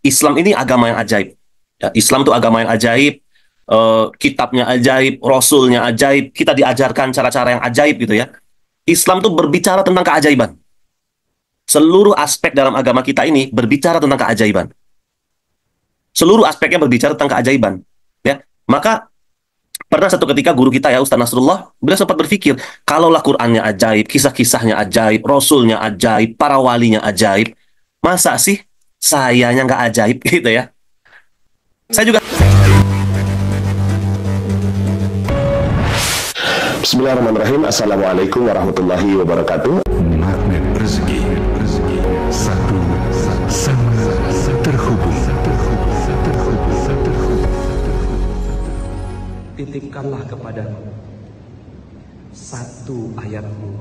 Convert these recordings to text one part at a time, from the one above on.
Islam ini agama yang ajaib. Ya, Islam itu agama yang ajaib, kitabnya ajaib, rasulnya ajaib, kita diajarkan cara-cara yang ajaib gitu ya. Islam tuh berbicara tentang keajaiban. Seluruh aspek dalam agama kita ini berbicara tentang keajaiban. Seluruh aspeknya berbicara tentang keajaiban. Ya, maka pernah satu ketika guru kita ya Ustaz Nasrullah, beliau sempat berpikir, kalaulah Qur'annya ajaib, kisah-kisahnya ajaib, rasulnya ajaib, para walinya ajaib, masa sih sayanya nggak ajaib gitu ya? Saya juga. Bismillahirrahmanirrahim. Assalamualaikum warahmatullahi wabarakatuh. Magnet rezeki, satu sama terhubung. Titipkanlah kepadaku satu ayatmu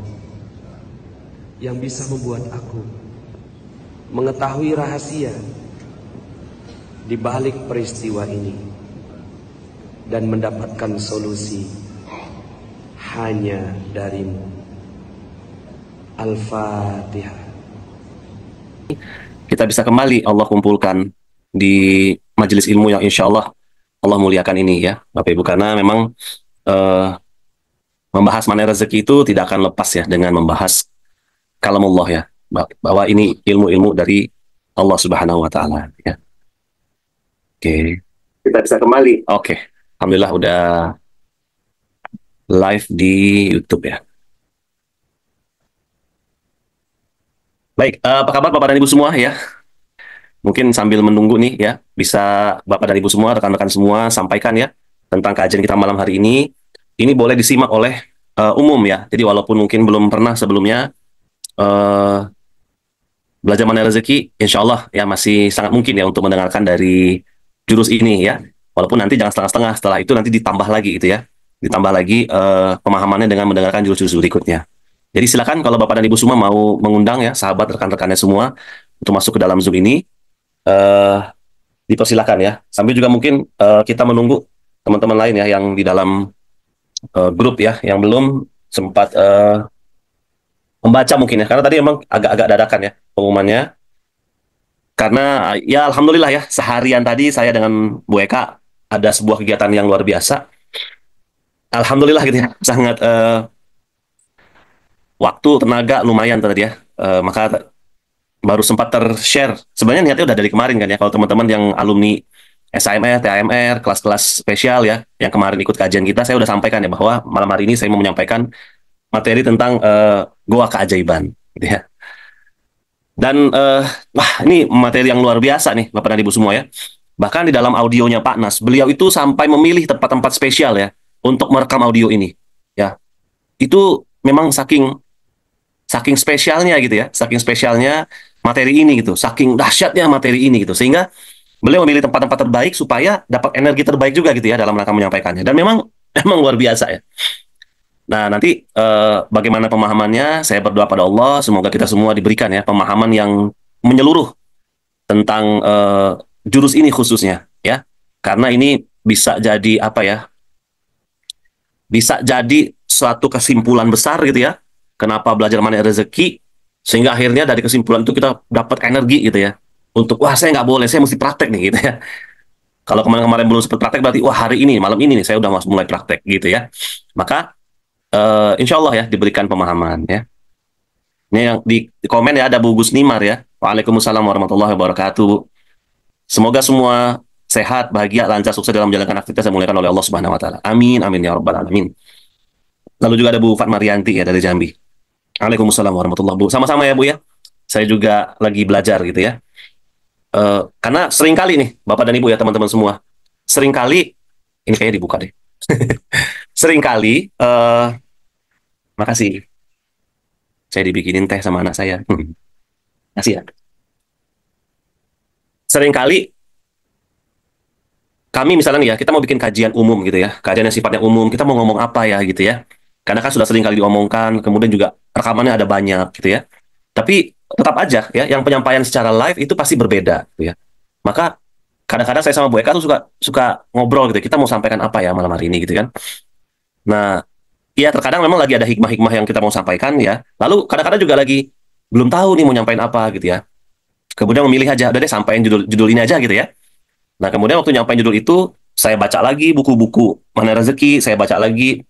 yang bisa membuat aku mengetahui rahasia di balik peristiwa ini dan mendapatkan solusi hanya darimu. Al-Fatihah. Kita bisa kembali Allah kumpulkan di majelis ilmu yang insya Allah Allah muliakan ini ya Bapak Ibu, karena memang membahas mengenai rezeki itu tidak akan lepas ya dengan membahas kalamullah ya, bahwa ini ilmu-ilmu dari Allah Subhanahu wa taala ya. Oke. Kita bisa kembali. Oke. Alhamdulillah udah live di YouTube ya. Baik, apa kabar Bapak dan Ibu semua ya? Mungkin sambil menunggu nih ya, bisa Bapak dan Ibu semua, rekan-rekan semua sampaikan ya tentang kajian kita malam hari ini. Ini boleh disimak oleh umum ya. Jadi walaupun mungkin belum pernah sebelumnya belajar mengenai rezeki, insya Allah ya masih sangat mungkin ya untuk mendengarkan dari jurus ini ya. Walaupun nanti jangan setengah-setengah, setelah itu nanti ditambah lagi gitu ya. Ditambah lagi pemahamannya dengan mendengarkan jurus-jurus berikutnya. Jadi silakan kalau Bapak dan Ibu semua mau mengundang ya sahabat rekan-rekannya semua untuk masuk ke dalam Zoom ini, dipersilakan ya. Sambil juga mungkin kita menunggu teman-teman lain ya yang di dalam grup ya, yang belum sempat membaca mungkin ya, karena tadi emang agak-agak dadakan ya pengumumannya. Karena ya alhamdulillah ya, seharian tadi saya dengan Bu Eka ada sebuah kegiatan yang luar biasa. Alhamdulillah gitu ya, sangat waktu, tenaga lumayan tadi ya. Maka baru sempat ter-share. Sebenarnya niatnya udah dari kemarin kan ya, kalau teman-teman yang alumni SAMR, TAMR, kelas-kelas spesial ya, yang kemarin ikut kajian kita, saya udah sampaikan ya bahwa malam hari ini saya mau menyampaikan materi tentang goa keajaiban gitu ya. Dan wah ini materi yang luar biasa nih Bapak dan Ibu semua ya. Bahkan di dalam audionya Pak Nas, beliau itu sampai memilih tempat-tempat spesial ya untuk merekam audio ini ya. Itu memang saking spesialnya gitu ya, saking spesialnya materi ini gitu, saking dahsyatnya materi ini gitu, sehingga beliau memilih tempat-tempat terbaik supaya dapat energi terbaik juga gitu ya dalam rangka menyampaikannya. Dan memang memang luar biasa ya. Nah nanti bagaimana pemahamannya, saya berdoa pada Allah semoga kita semua diberikan ya pemahaman yang menyeluruh tentang jurus ini khususnya ya, karena ini bisa jadi apa ya, bisa jadi suatu kesimpulan besar gitu ya. Kenapa belajar mengenai rezeki, sehingga akhirnya dari kesimpulan itu kita dapat energi gitu ya. Untuk, wah saya nggak boleh, saya mesti praktek nih gitu ya. Kalau kemarin-kemarin belum sempat praktek, berarti wah hari ini, malam ini nih, saya udah mulai praktek gitu ya. Maka, insya Allah ya, diberikan pemahaman ya. Ini yang di komen ya, ada Bu Gus Nimar ya. Waalaikumsalam warahmatullahi wabarakatuh. Semoga semua sehat, bahagia, lancar, sukses dalam menjalankan aktivitas yang dimuliakan oleh Allah Subhanahu wa taala. Amin, amin ya rabbal alamin. Lalu juga ada Bu Fatmarianti ya dari Jambi. Waalaikumsalam warahmatullahi wabarakatuh. Sama-sama ya Bu ya. Saya juga lagi belajar gitu ya. Karena sering kali nih Bapak dan Ibu ya teman-teman semua. Sering kali ini kayaknya dibuka deh. Sering kali makasih. Saya dibikinin teh sama anak saya. Makasih ya. Sering kali kami misalnya nih ya, kita mau bikin kajian umum gitu ya. Kajian yang sifatnya umum, kita mau ngomong apa ya gitu ya. Karena kan sudah sering kali diomongkan, kemudian juga rekamannya ada banyak gitu ya. Tapi tetap aja ya, yang penyampaian secara live itu pasti berbeda gitu ya. Maka kadang-kadang saya sama Bu Eka tuh suka ngobrol gitu. Kita mau sampaikan apa ya malam hari ini gitu kan. Nah, iya terkadang memang lagi ada hikmah-hikmah yang kita mau sampaikan ya. Lalu kadang-kadang juga lagi belum tahu nih mau nyampaikan apa gitu ya. Kemudian memilih aja, udah deh sampein judul ini aja gitu ya. Nah, kemudian waktu nyampein judul itu, saya baca lagi buku-buku Mana Rezeki, saya baca lagi,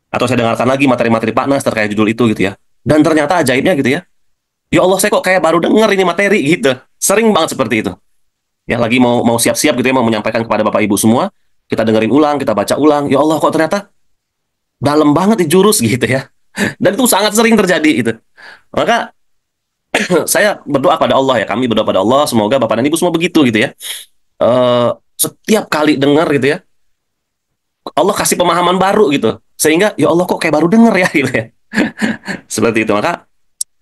atau saya dengarkan lagi materi-materi Pak Nas terkait judul itu gitu ya. Dan ternyata ajaibnya gitu ya. Ya Allah, saya kok kayak baru denger ini materi gitu. Sering banget seperti itu. Ya, lagi mau siap-siap gitu ya, mau menyampaikan kepada Bapak Ibu semua, kita dengerin ulang, kita baca ulang. Ya Allah, kok ternyata dalam banget di jurus gitu ya. Dan itu sangat sering terjadi itu. Maka saya berdoa pada Allah ya, kami berdoa pada Allah, semoga Bapak dan Ibu semua begitu gitu ya. Setiap kali dengar gitu ya, Allah kasih pemahaman baru gitu. Sehingga ya Allah kok kayak baru denger ya gitu ya. Seperti itu. Maka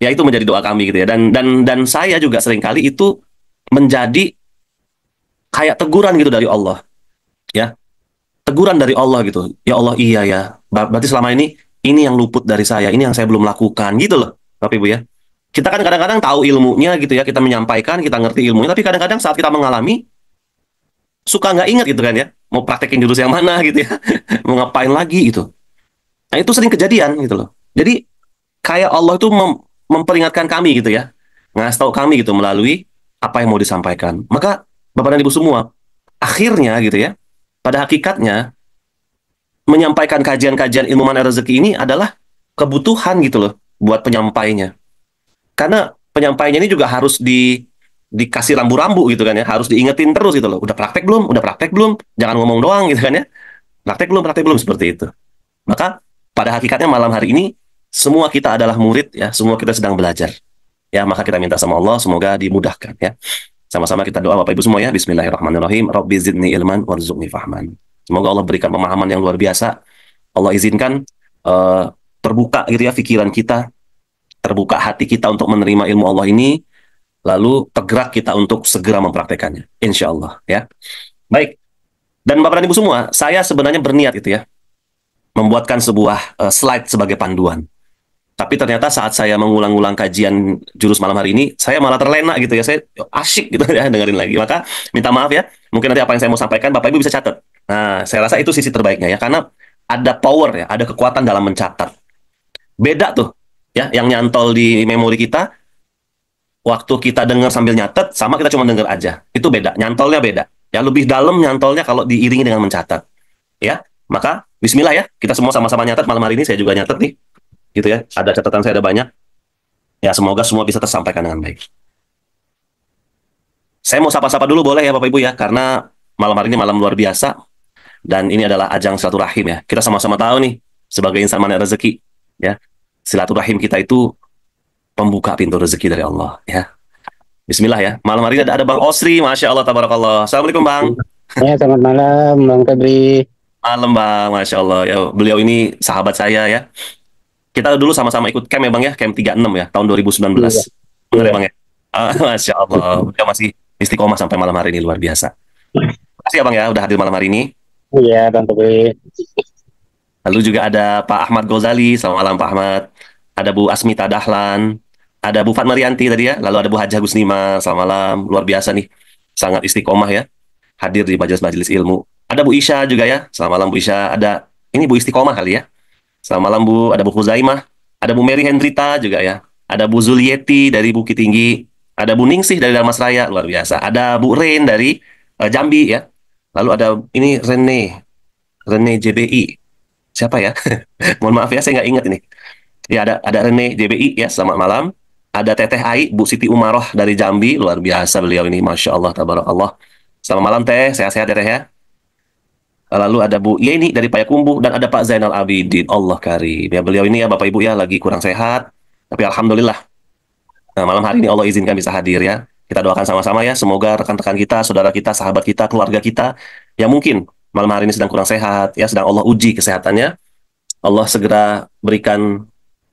ya itu menjadi doa kami gitu ya. Dan saya juga seringkali itu menjadi kayak teguran gitu dari Allah. Ya, teguran dari Allah gitu. Ya Allah, iya ya. Berarti selama ini yang luput dari saya, ini yang saya belum lakukan gitu loh, Bapak Ibu ya. Kita kan kadang-kadang tahu ilmunya gitu ya, kita menyampaikan, kita ngerti ilmunya, tapi kadang-kadang saat kita mengalami suka nggak ingat gitu kan ya, mau praktekin jurus yang mana gitu ya, mau ngapain lagi gitu. Nah itu sering kejadian gitu loh. Jadi kayak Allah itu memperingatkan kami gitu ya, ngasih tahu kami gitu melalui apa yang mau disampaikan. Maka Bapak dan Ibu semua, akhirnya gitu ya, pada hakikatnya menyampaikan kajian-kajian ilmu mana rezeki ini adalah kebutuhan gitu loh buat penyampainya. Karena penyampainya ini juga harus dikasih rambu-rambu gitu kan ya, harus diingetin terus gitu loh. Udah praktek belum? Udah praktek belum? Jangan ngomong doang gitu kan ya. Praktek belum seperti itu. Maka pada hakikatnya malam hari ini semua kita adalah murid ya, semua kita sedang belajar. Ya, maka kita minta sama Allah semoga dimudahkan ya. Sama-sama kita doa Bapak Ibu semua ya. Bismillahirrahmanirrahim. Rabbi zidni ilman warzuqni fahman. Semoga Allah berikan pemahaman yang luar biasa. Allah izinkan terbuka gitu ya pikiran kita, terbuka hati kita untuk menerima ilmu Allah ini, lalu tergerak kita untuk segera mempraktekannya. Insya Allah ya. Baik. Dan Bapak dan Ibu semua, saya sebenarnya berniat itu ya, membuatkan sebuah slide sebagai panduan. Tapi ternyata saat saya mengulang-ulang kajian jurus malam hari ini, saya malah terlena gitu ya. Saya asyik gitu ya dengerin lagi. Maka minta maaf ya. Mungkin nanti apa yang saya mau sampaikan Bapak Ibu bisa catat. Nah, saya rasa itu sisi terbaiknya ya. Karena ada power ya, ada kekuatan dalam mencatat. Beda tuh ya, yang nyantol di memori kita, waktu kita dengar sambil nyatet, sama kita cuma dengar aja. Itu beda, nyantolnya beda. Ya, lebih dalam nyantolnya kalau diiringi dengan mencatat. Ya, maka bismillah ya, kita semua sama-sama nyatet malam hari ini. Saya juga nyatet nih. Gitu ya, ada catatan saya ada banyak. Ya, semoga semua bisa tersampaikan dengan baik. Saya mau sapa-sapa dulu boleh ya Bapak Ibu ya, karena malam hari ini malam luar biasa dan ini adalah ajang silaturahim ya. Kita sama-sama tahu nih sebagai insan mana rezeki ya, silaturahim kita itu pembuka pintu rezeki dari Allah ya. Bismillah ya. Malam hari ini ada Bang Osri, Masya Allah, tabarakallah. Assalamualaikum Bang. Ya, selamat malam Bang Febri. Malam Bang, Masya Allah ya. Beliau ini sahabat saya ya. Kita dulu sama-sama ikut camp ya Bang ya, camp 36 ya, tahun 2019. Iya. Benar ya Bang ya? Masya Allah, beliau masih istiqomah sampai malam hari ini, luar biasa. Terima kasih ya Bang ya, udah hadir malam hari ini. Iya, Bang Febri. Lalu juga ada Pak Ahmad Ghazali, selamat malam Pak Ahmad. Ada Bu Asmita Dahlan, ada Bu Fatmarianti tadi ya, lalu ada Bu Hajah Gusnima, selamat malam, luar biasa nih, sangat istiqomah ya, hadir di majelis-majelis ilmu. Ada Bu Isya juga ya, selamat malam Bu Isya. Ada, ini Bu Istiqomah kali ya. Selamat malam Bu, ada Bu Huzaimah, ada Bu Mary Hendrita juga ya, ada Bu Zulieti dari Bukit Tinggi, ada Bu Ningsih dari Darmas Raya, luar biasa, ada Bu Rain dari Jambi ya, lalu ada ini Rene JBI, siapa ya? Mohon maaf ya, saya nggak ingat ini. Ya ada Rene JBI ya, selamat malam. Ada Teteh Ai, Bu Siti Umaroh dari Jambi, luar biasa beliau ini, Masya Allah, tabarakallah. Selamat malam Teh, sehat-sehat ya Teh ya. Lalu ada Bu Yeni dari Payakumbuh dan ada Pak Zainal Abidin. Allah karim. Ya beliau ini ya Bapak Ibu ya lagi kurang sehat, tapi alhamdulillah. Nah, malam hari ini Allah izinkan bisa hadir ya. Kita doakan sama-sama ya, semoga rekan-rekan kita, saudara kita, sahabat kita, keluarga kita yang mungkin malam hari ini sedang kurang sehat ya, sedang Allah uji kesehatannya. Allah segera berikan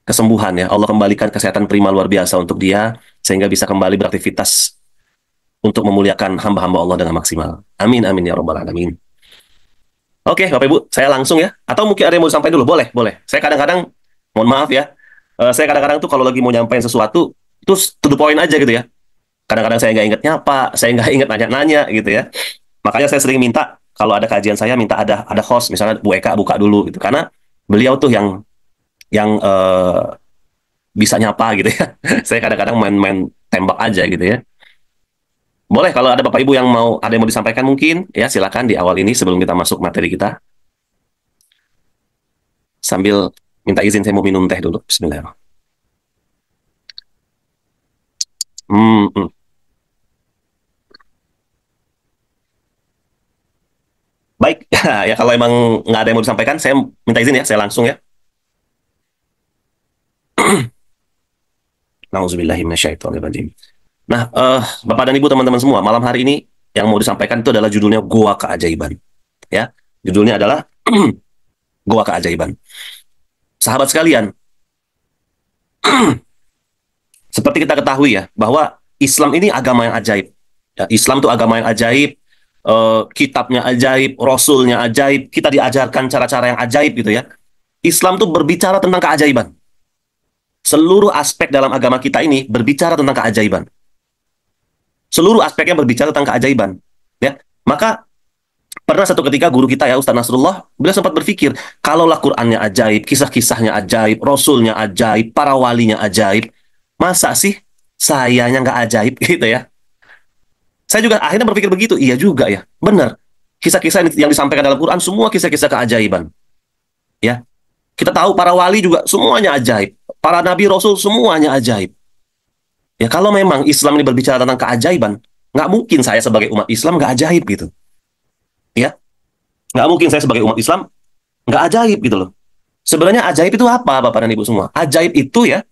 kesembuhan ya. Allah kembalikan kesehatan prima luar biasa untuk dia sehingga bisa kembali beraktivitas untuk memuliakan hamba-hamba Allah dengan maksimal. Amin amin ya rabbal alamin. Oke, Bapak Ibu, saya langsung ya. Atau mungkin ada yang mau disampaikan dulu? Boleh, boleh. Saya kadang-kadang, mohon maaf ya, saya kadang-kadang tuh kalau lagi mau nyampein sesuatu, terus to the point aja gitu ya. Kadang-kadang saya nggak inget nyapa, saya nggak inget nanya-nanya gitu ya. Makanya saya sering minta, kalau ada kajian saya, minta ada host, misalnya Bu Eka buka dulu gitu. Karena beliau tuh yang bisa nyapa gitu ya. Saya kadang-kadang main-main tembak aja gitu ya. Boleh kalau ada Bapak Ibu yang ada yang mau disampaikan mungkin ya, silakan di awal ini sebelum kita masuk materi kita. Sambil minta izin saya mau minum teh dulu. Bismillahirrahmanirrahim. Hmm. Baik, ya kalau emang nggak ada yang mau disampaikan, saya minta izin ya, saya langsung ya. Nauzubillahiminasyaitonirrajim. Nah, Bapak dan Ibu teman-teman semua, malam hari ini yang mau disampaikan itu adalah judulnya Goa Keajaiban. Ya, judulnya adalah Goa Keajaiban. Sahabat sekalian, seperti kita ketahui ya, bahwa Islam ini agama yang ajaib. Ya, Islam itu agama yang ajaib, kitabnya ajaib, rasulnya ajaib, kita diajarkan cara-cara yang ajaib gitu ya. Islam itu berbicara tentang keajaiban. Seluruh aspek dalam agama kita ini berbicara tentang keajaiban. Seluruh aspeknya berbicara tentang keajaiban. Ya, maka pernah satu ketika guru kita ya, Ustaz Nasrullah, beliau sempat berpikir, kalaulah Qur'annya ajaib, kisah-kisahnya ajaib, rasulnya ajaib, para walinya ajaib, masa sih sayanya nggak ajaib gitu ya? Saya juga akhirnya berpikir begitu, iya juga ya, benar. Kisah-kisah yang disampaikan dalam Quran semua kisah-kisah keajaiban. Ya, kita tahu para wali juga semuanya ajaib, para nabi rasul semuanya ajaib. Ya kalau memang Islam ini berbicara tentang keajaiban, nggak mungkin saya sebagai umat Islam nggak ajaib gitu. Ya, nggak mungkin saya sebagai umat Islam nggak ajaib gitu loh. Sebenarnya ajaib itu apa, Bapak dan Ibu semua? Ajaib itu ya,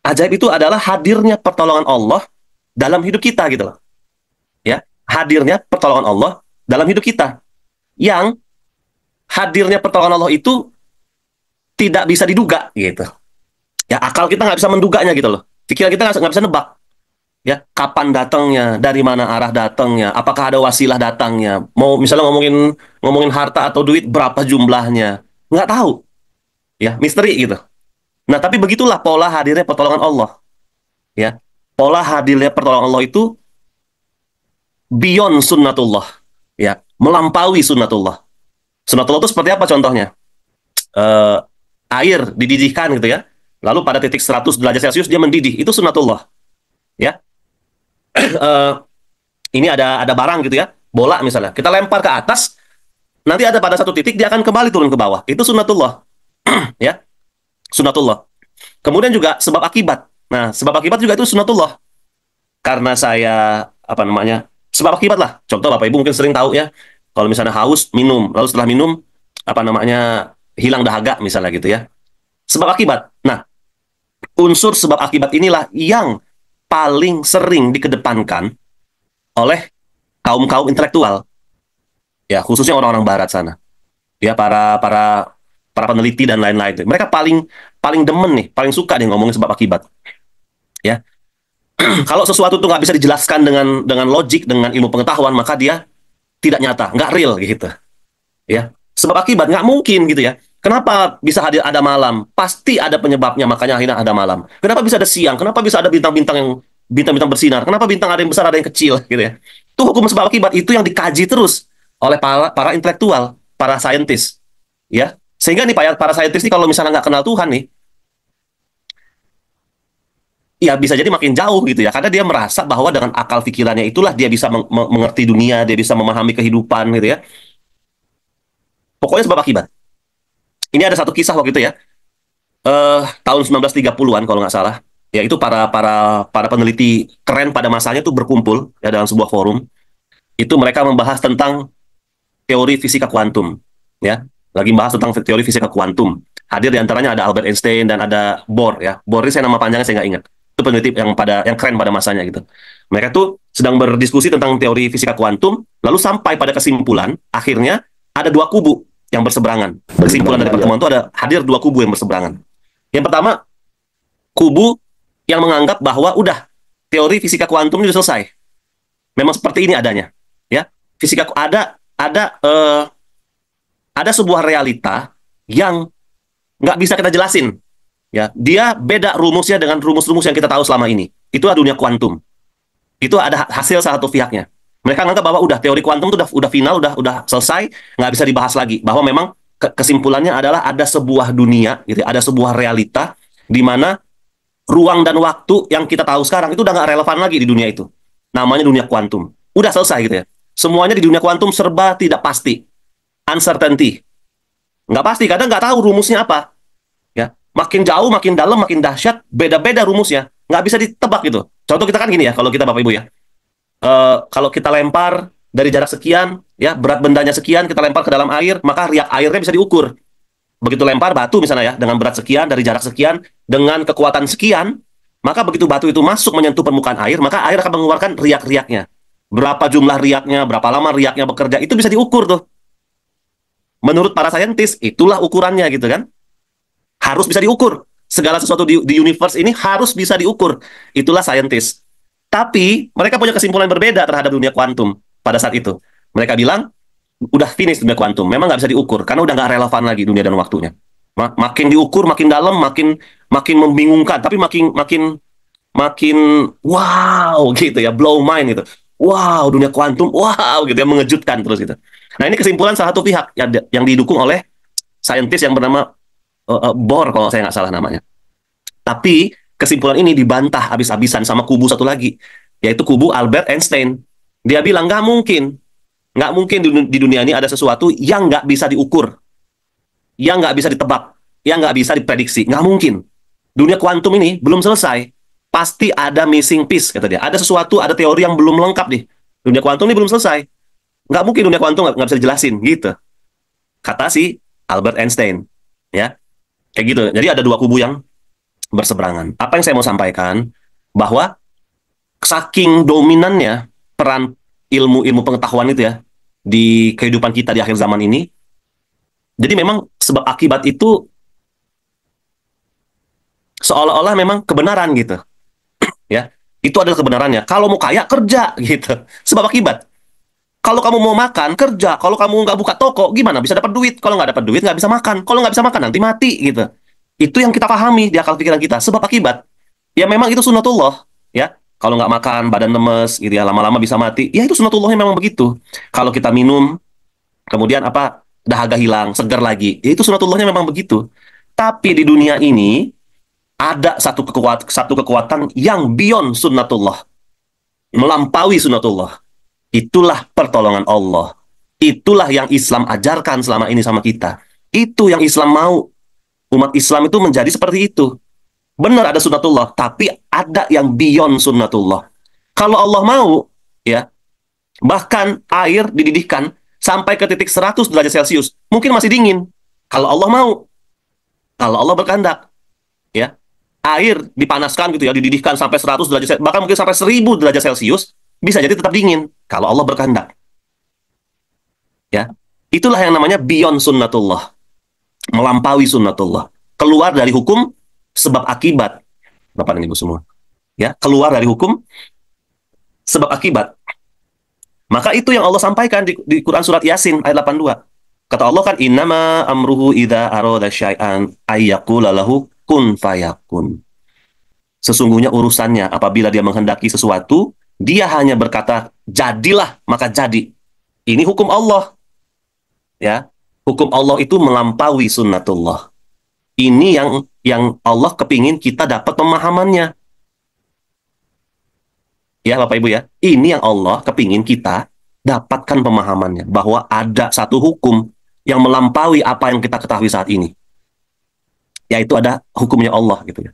ajaib itu adalah hadirnya pertolongan Allah dalam hidup kita gitu loh. Ya, hadirnya pertolongan Allah dalam hidup kita. Yang hadirnya pertolongan Allah itu tidak bisa diduga gitu. Ya, akal kita nggak bisa menduganya gitu loh. Pikiran kita nggak bisa nebak. Ya, kapan datangnya, dari mana arah datangnya, apakah ada wasilah datangnya. Mau misalnya ngomongin harta atau duit, berapa jumlahnya. Nggak tahu. Ya, misteri gitu. Nah, tapi begitulah pola hadirnya pertolongan Allah. Ya, pola hadirnya pertolongan Allah itu beyond sunnatullah. Ya, melampaui sunnatullah. Sunnatullah itu seperti apa contohnya? Air dididihkan gitu ya. Lalu pada titik 100 derajat Celcius dia mendidih. Itu sunnatullah. Ya. Ini ada barang gitu ya. Bola misalnya. Kita lempar ke atas, nanti ada pada satu titik dia akan kembali turun ke bawah. Itu sunnatullah. Ya. Sunnatullah. Kemudian juga sebab akibat. Nah, sebab akibat juga itu sunnatullah. Karena saya sebab akibat lah. Contoh Bapak Ibu mungkin sering tahu ya. Kalau misalnya haus, minum. Lalu setelah minum hilang dahaga misalnya gitu ya. Sebab akibat. Nah, unsur sebab akibat inilah yang paling sering dikedepankan oleh kaum-kaum intelektual. Ya, khususnya orang-orang barat sana. Ya, para peneliti dan lain-lain. Mereka paling demen nih, paling suka nih ngomongin sebab akibat. Ya. Kalau sesuatu itu nggak bisa dijelaskan dengan logik, dengan ilmu pengetahuan, maka dia tidak nyata, nggak real gitu. Ya. Sebab akibat nggak mungkin gitu ya. Kenapa bisa ada malam? Pasti ada penyebabnya, makanya akhirnya ada malam. Kenapa bisa ada siang? Kenapa bisa ada bintang-bintang bersinar? Kenapa bintang ada yang besar, ada yang kecil gitu ya? Itu hukum sebab akibat itu yang dikaji terus oleh para intelektual, para saintis. Ya. Sehingga nih para saintis ini kalau misalnya nggak kenal Tuhan nih, ya bisa jadi makin jauh gitu ya. Karena dia merasa bahwa dengan akal pikirannya itulah dia bisa mengerti dunia, dia bisa memahami kehidupan gitu ya. Pokoknya sebab akibat. Ini ada satu kisah waktu itu ya, tahun 1930-an kalau nggak salah, yaitu para peneliti keren pada masanya itu berkumpul ya dalam sebuah forum. Itu mereka membahas tentang teori fisika kuantum, ya, lagi membahas tentang teori fisika kuantum. Hadir diantaranya ada Albert Einstein dan ada Bohr ya. Bohr ini saya nama panjangnya saya nggak ingat. Itu peneliti yang keren pada masanya gitu. Mereka tuh sedang berdiskusi tentang teori fisika kuantum, lalu sampai pada kesimpulan akhirnya ada dua kubu yang berseberangan. Kesimpulan dari pertemuan itu hadir dua kubu yang berseberangan. Yang pertama, kubu yang menganggap bahwa udah teori fisika kuantum itu selesai. Memang seperti ini adanya. Ya, fisika ada sebuah realita yang nggak bisa kita jelasin. Ya, dia beda rumusnya dengan rumus-rumus yang kita tahu selama ini. Itulah dunia kuantum. Itu ada hasil salah satu pihaknya. Mereka menganggap bahwa udah teori kuantum itu udah final, udah selesai, nggak bisa dibahas lagi. Bahwa memang kesimpulannya adalah ada sebuah dunia, gitu, ada sebuah realita di mana ruang dan waktu yang kita tahu sekarang itu udah nggak relevan lagi di dunia itu. Namanya dunia kuantum. Udah selesai gitu ya. Semuanya di dunia kuantum serba tidak pasti. Uncertainty. Nggak pasti, kadang nggak tahu rumusnya apa. Ya, makin jauh, makin dalam, makin dahsyat, beda-beda rumusnya. Nggak bisa ditebak gitu. Contoh kita kan gini ya, kalau kita Bapak Ibu ya. Kalau kita lempar dari jarak sekian, ya berat bendanya sekian, kita lempar ke dalam air, maka riak airnya bisa diukur. Begitu lempar batu misalnya ya, dengan berat sekian, dari jarak sekian, dengan kekuatan sekian, maka begitu batu itu masuk menyentuh permukaan air, maka air akan mengeluarkan riak-riaknya. Berapa jumlah riaknya, berapa lama riaknya bekerja, itu bisa diukur tuh. Menurut para saintis, itulah ukurannya gitu kan. Harus bisa diukur. Segala sesuatu di universe ini harus bisa diukur. Itulah saintis. Tapi mereka punya kesimpulan berbeda terhadap dunia kuantum pada saat itu. Mereka bilang, udah finish dunia kuantum. Memang nggak bisa diukur, karena udah nggak relevan lagi dunia dan waktunya. Makin diukur, makin dalam, makin membingungkan. Tapi makin wow gitu ya, blow mind gitu. Wow, dunia kuantum, wow gitu ya, mengejutkan terus gitu. Nah ini kesimpulan salah satu pihak yang didukung oleh saintis yang bernama Bohr kalau saya nggak salah namanya. Tapi kesimpulan ini dibantah habis-habisan sama kubu satu lagi, yaitu kubu Albert Einstein. Dia bilang nggak mungkin di dunia ini ada sesuatu yang nggak bisa diukur, yang nggak bisa ditebak, yang nggak bisa diprediksi. Nggak mungkin. Dunia kuantum ini belum selesai. Pasti ada missing piece, kata dia. Ada sesuatu, ada teori yang belum lengkap nih. Dunia kuantum ini belum selesai. Nggak mungkin dunia kuantum nggak bisa dijelasin, gitu. Kata si Albert Einstein. Ya, kayak gitu. Jadi ada dua kubu yang berseberangan. Apa yang saya mau sampaikan, bahwa saking dominannya peran ilmu pengetahuan itu ya, di kehidupan kita di akhir zaman ini, jadi memang sebab akibat itu seolah-olah memang kebenaran gitu. Ya, itu adalah kebenarannya. Kalau mau kaya, kerja gitu. Sebab akibat. Kalau kamu mau makan, kerja. Kalau kamu nggak buka toko, gimana bisa dapat duit? Kalau nggak dapat duit, nggak bisa makan. Kalau nggak bisa makan, nanti mati gitu. Itu yang kita pahami di akal pikiran kita. Sebab akibat. Ya memang itu sunnatullah. Ya, kalau nggak makan, badan lemes, gitu ya, lama-lama bisa mati. Ya itu sunnatullahnya memang begitu. Kalau kita minum, kemudian apa, dahaga hilang, segar lagi. Ya itu sunnatullahnya memang begitu. Tapi di dunia ini, ada satu kekuatan yang beyond sunnatullah. Melampaui sunnatullah. Itulah pertolongan Allah. Itulah yang Islam ajarkan selama ini sama kita. Itu yang Islam mau. Umat Islam itu menjadi seperti itu. Benar ada sunnatullah, tapi ada yang beyond sunnatullah. Kalau Allah mau, ya, bahkan air dididihkan sampai ke titik 100 derajat Celcius. Mungkin masih dingin. Kalau Allah mau. Kalau Allah berkehendak. Ya, air dipanaskan gitu ya, dididihkan sampai 100 derajat, bahkan mungkin sampai 1000 derajat Celcius, bisa jadi tetap dingin kalau Allah berkehendak. Ya, itulah yang namanya beyond sunnatullah, melampaui sunnatullah, keluar dari hukum sebab akibat, Bapak dan Ibu semua. Ya, keluar dari hukum sebab akibat. Maka itu yang Allah sampaikan di Quran surat Yasin ayat 82. Kata Allah kan, innama amruhu idza arada syai'an ayyaqula lahu kun fayakun. Sesungguhnya urusannya apabila dia menghendaki sesuatu, dia hanya berkata jadilah, maka jadi. Ini hukum Allah. Ya, hukum Allah itu melampaui sunnatullah. Ini yang Allah kepingin kita dapat pemahamannya. Ya Bapak Ibu ya, ini yang Allah kepingin kita dapatkan pemahamannya, bahwa ada satu hukum yang melampaui apa yang kita ketahui saat ini. Yaitu ada hukumnya Allah gitu ya.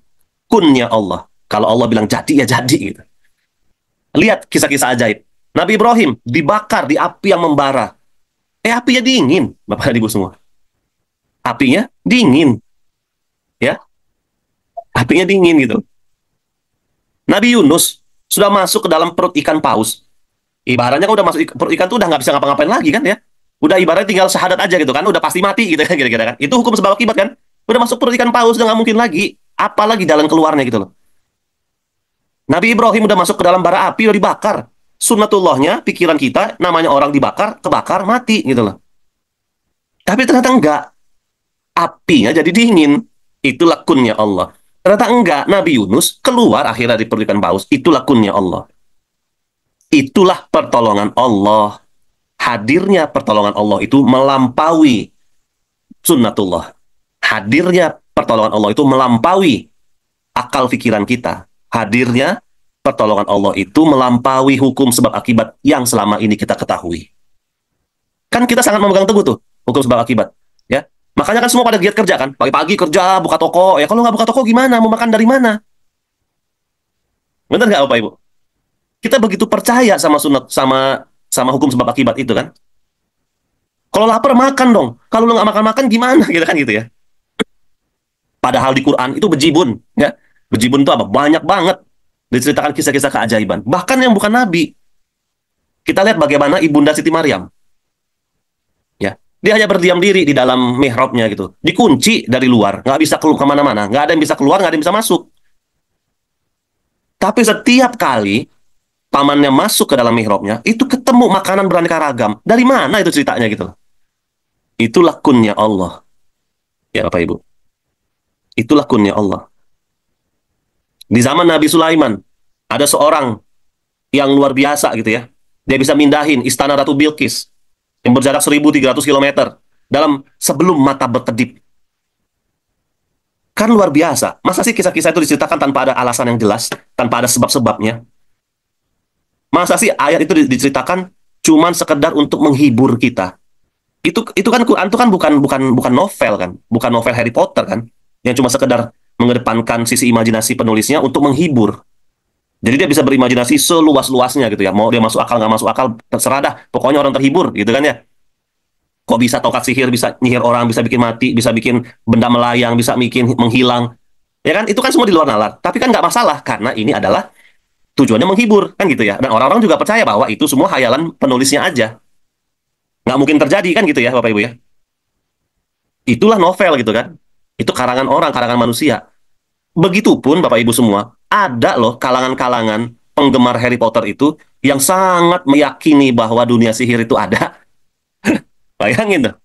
Kunnya Allah. Kalau Allah bilang jadi, ya jadi gitu. Lihat kisah-kisah ajaib. Nabi Ibrahim dibakar di api yang membara. Apinya dingin, Bapak dan Ibu semua. Apinya dingin. Ya. Apinya dingin gitu. Nabi Yunus sudah masuk ke dalam perut ikan paus. Ibaratnya kan udah masuk perut ikan tuh udah nggak bisa ngapa-ngapain lagi kan ya. Udah ibaratnya tinggal syahadat aja gitu kan, udah pasti mati gitu kan kira-kira kan. Itu hukum sebab akibat kan. Udah masuk perut ikan paus, udah nggak mungkin lagi. Apalagi jalan keluarnya gitu loh. Nabi Ibrahim udah masuk ke dalam bara api, udah dibakar. Sunnatullahnya, pikiran kita, namanya orang dibakar, kebakar, mati gitu loh. Tapi ternyata enggak. Apinya jadi dingin. Itulah kunnya Allah. Ternyata enggak. Nabi Yunus keluar akhirnya di perut ikan paus. Itulah kunnya Allah. Itulah pertolongan Allah. Hadirnya pertolongan Allah itu melampaui sunnatullah. Hadirnya pertolongan Allah itu melampaui akal pikiran kita, hadirnya pertolongan Allah itu melampaui hukum sebab akibat yang selama ini kita ketahui. Kan kita sangat memegang teguh tuh hukum sebab akibat, ya. Makanya kan semua pada giat kerja kan, pagi-pagi kerja, buka toko. Ya kalau nggak buka toko gimana? Mau makan dari mana? Bener nggak Bapak Ibu? Kita begitu percaya sama sunat, sama hukum sebab akibat itu kan. Kalau lapar makan dong. Kalau lu nggak makan-makan gimana? Gitu kan gitu ya. Padahal di Quran itu bejibun, ya. Bejibun itu apa? Banyak banget diceritakan kisah-kisah keajaiban. Bahkan yang bukan nabi. Kita lihat bagaimana Ibunda Siti Maryam. Ya, dia hanya berdiam diri di dalam mihrabnya gitu. Dikunci dari luar, nggak bisa keluar kemana-mana. Nggak ada yang bisa keluar, nggak ada yang bisa masuk. Tapi setiap kali pamannya masuk ke dalam mihrabnya, itu ketemu makanan beraneka ragam. Dari mana itu ceritanya gitu? Itulah kunnya Allah. Ya Bapak Ibu. Itulah kunnya Allah. Di zaman Nabi Sulaiman, ada seorang yang luar biasa gitu ya. Dia bisa mindahin istana Ratu Bilqis yang berjarak 1.300 km sebelum mata berkedip. Kan luar biasa. Masa sih kisah-kisah itu diceritakan tanpa ada alasan yang jelas, tanpa ada sebab-sebabnya? Masa sih ayat itu diceritakan cuman sekedar untuk menghibur kita? Itu kan Quran itu kan bukan novel kan, bukan novel Harry Potter kan, yang cuma sekedar mengedepankan sisi imajinasi penulisnya untuk menghibur. Jadi dia bisa berimajinasi seluas-luasnya gitu ya. Mau dia masuk akal nggak masuk akal terserah dah. Pokoknya orang terhibur gitu kan ya. Kok bisa tongkat sihir bisa nyihir orang, bisa bikin mati, bisa bikin benda melayang, bisa bikin menghilang. Ya kan itu kan semua di luar nalar. Tapi kan nggak masalah karena ini adalah tujuannya menghibur kan gitu ya. Dan orang-orang juga percaya bahwa itu semua hayalan penulisnya aja. Nggak mungkin terjadi kan gitu ya Bapak Ibu ya. Itulah novel gitu kan. Itu karangan orang, karangan manusia. Begitupun Bapak Ibu semua, ada loh kalangan-kalangan penggemar Harry Potter itu yang sangat meyakini bahwa dunia sihir itu ada. Bayangin tuh.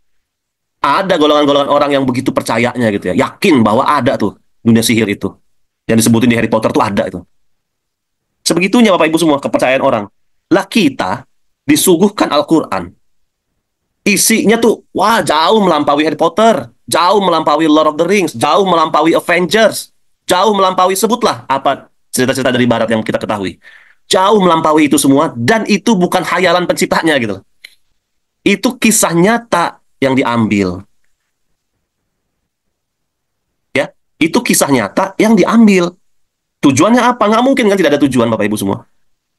Ada golongan-golongan orang yang begitu percayanya gitu ya. Yakin bahwa ada tuh dunia sihir itu. Yang disebutin di Harry Potter tuh ada itu. Sebegitunya Bapak Ibu semua kepercayaan orang. Lah kita disuguhkan Al-Quran. Isinya tuh, wah jauh melampaui Harry Potter. Jauh melampaui Lord of the Rings. Jauh melampaui Avengers. Jauh melampaui, sebutlah apa cerita-cerita dari Barat yang kita ketahui. Jauh melampaui itu semua. Dan itu bukan hayalan penciptanya gitu. Itu kisah nyata yang diambil. Ya, itu kisah nyata yang diambil. Tujuannya apa? Nggak mungkin kan tidak ada tujuan Bapak Ibu semua.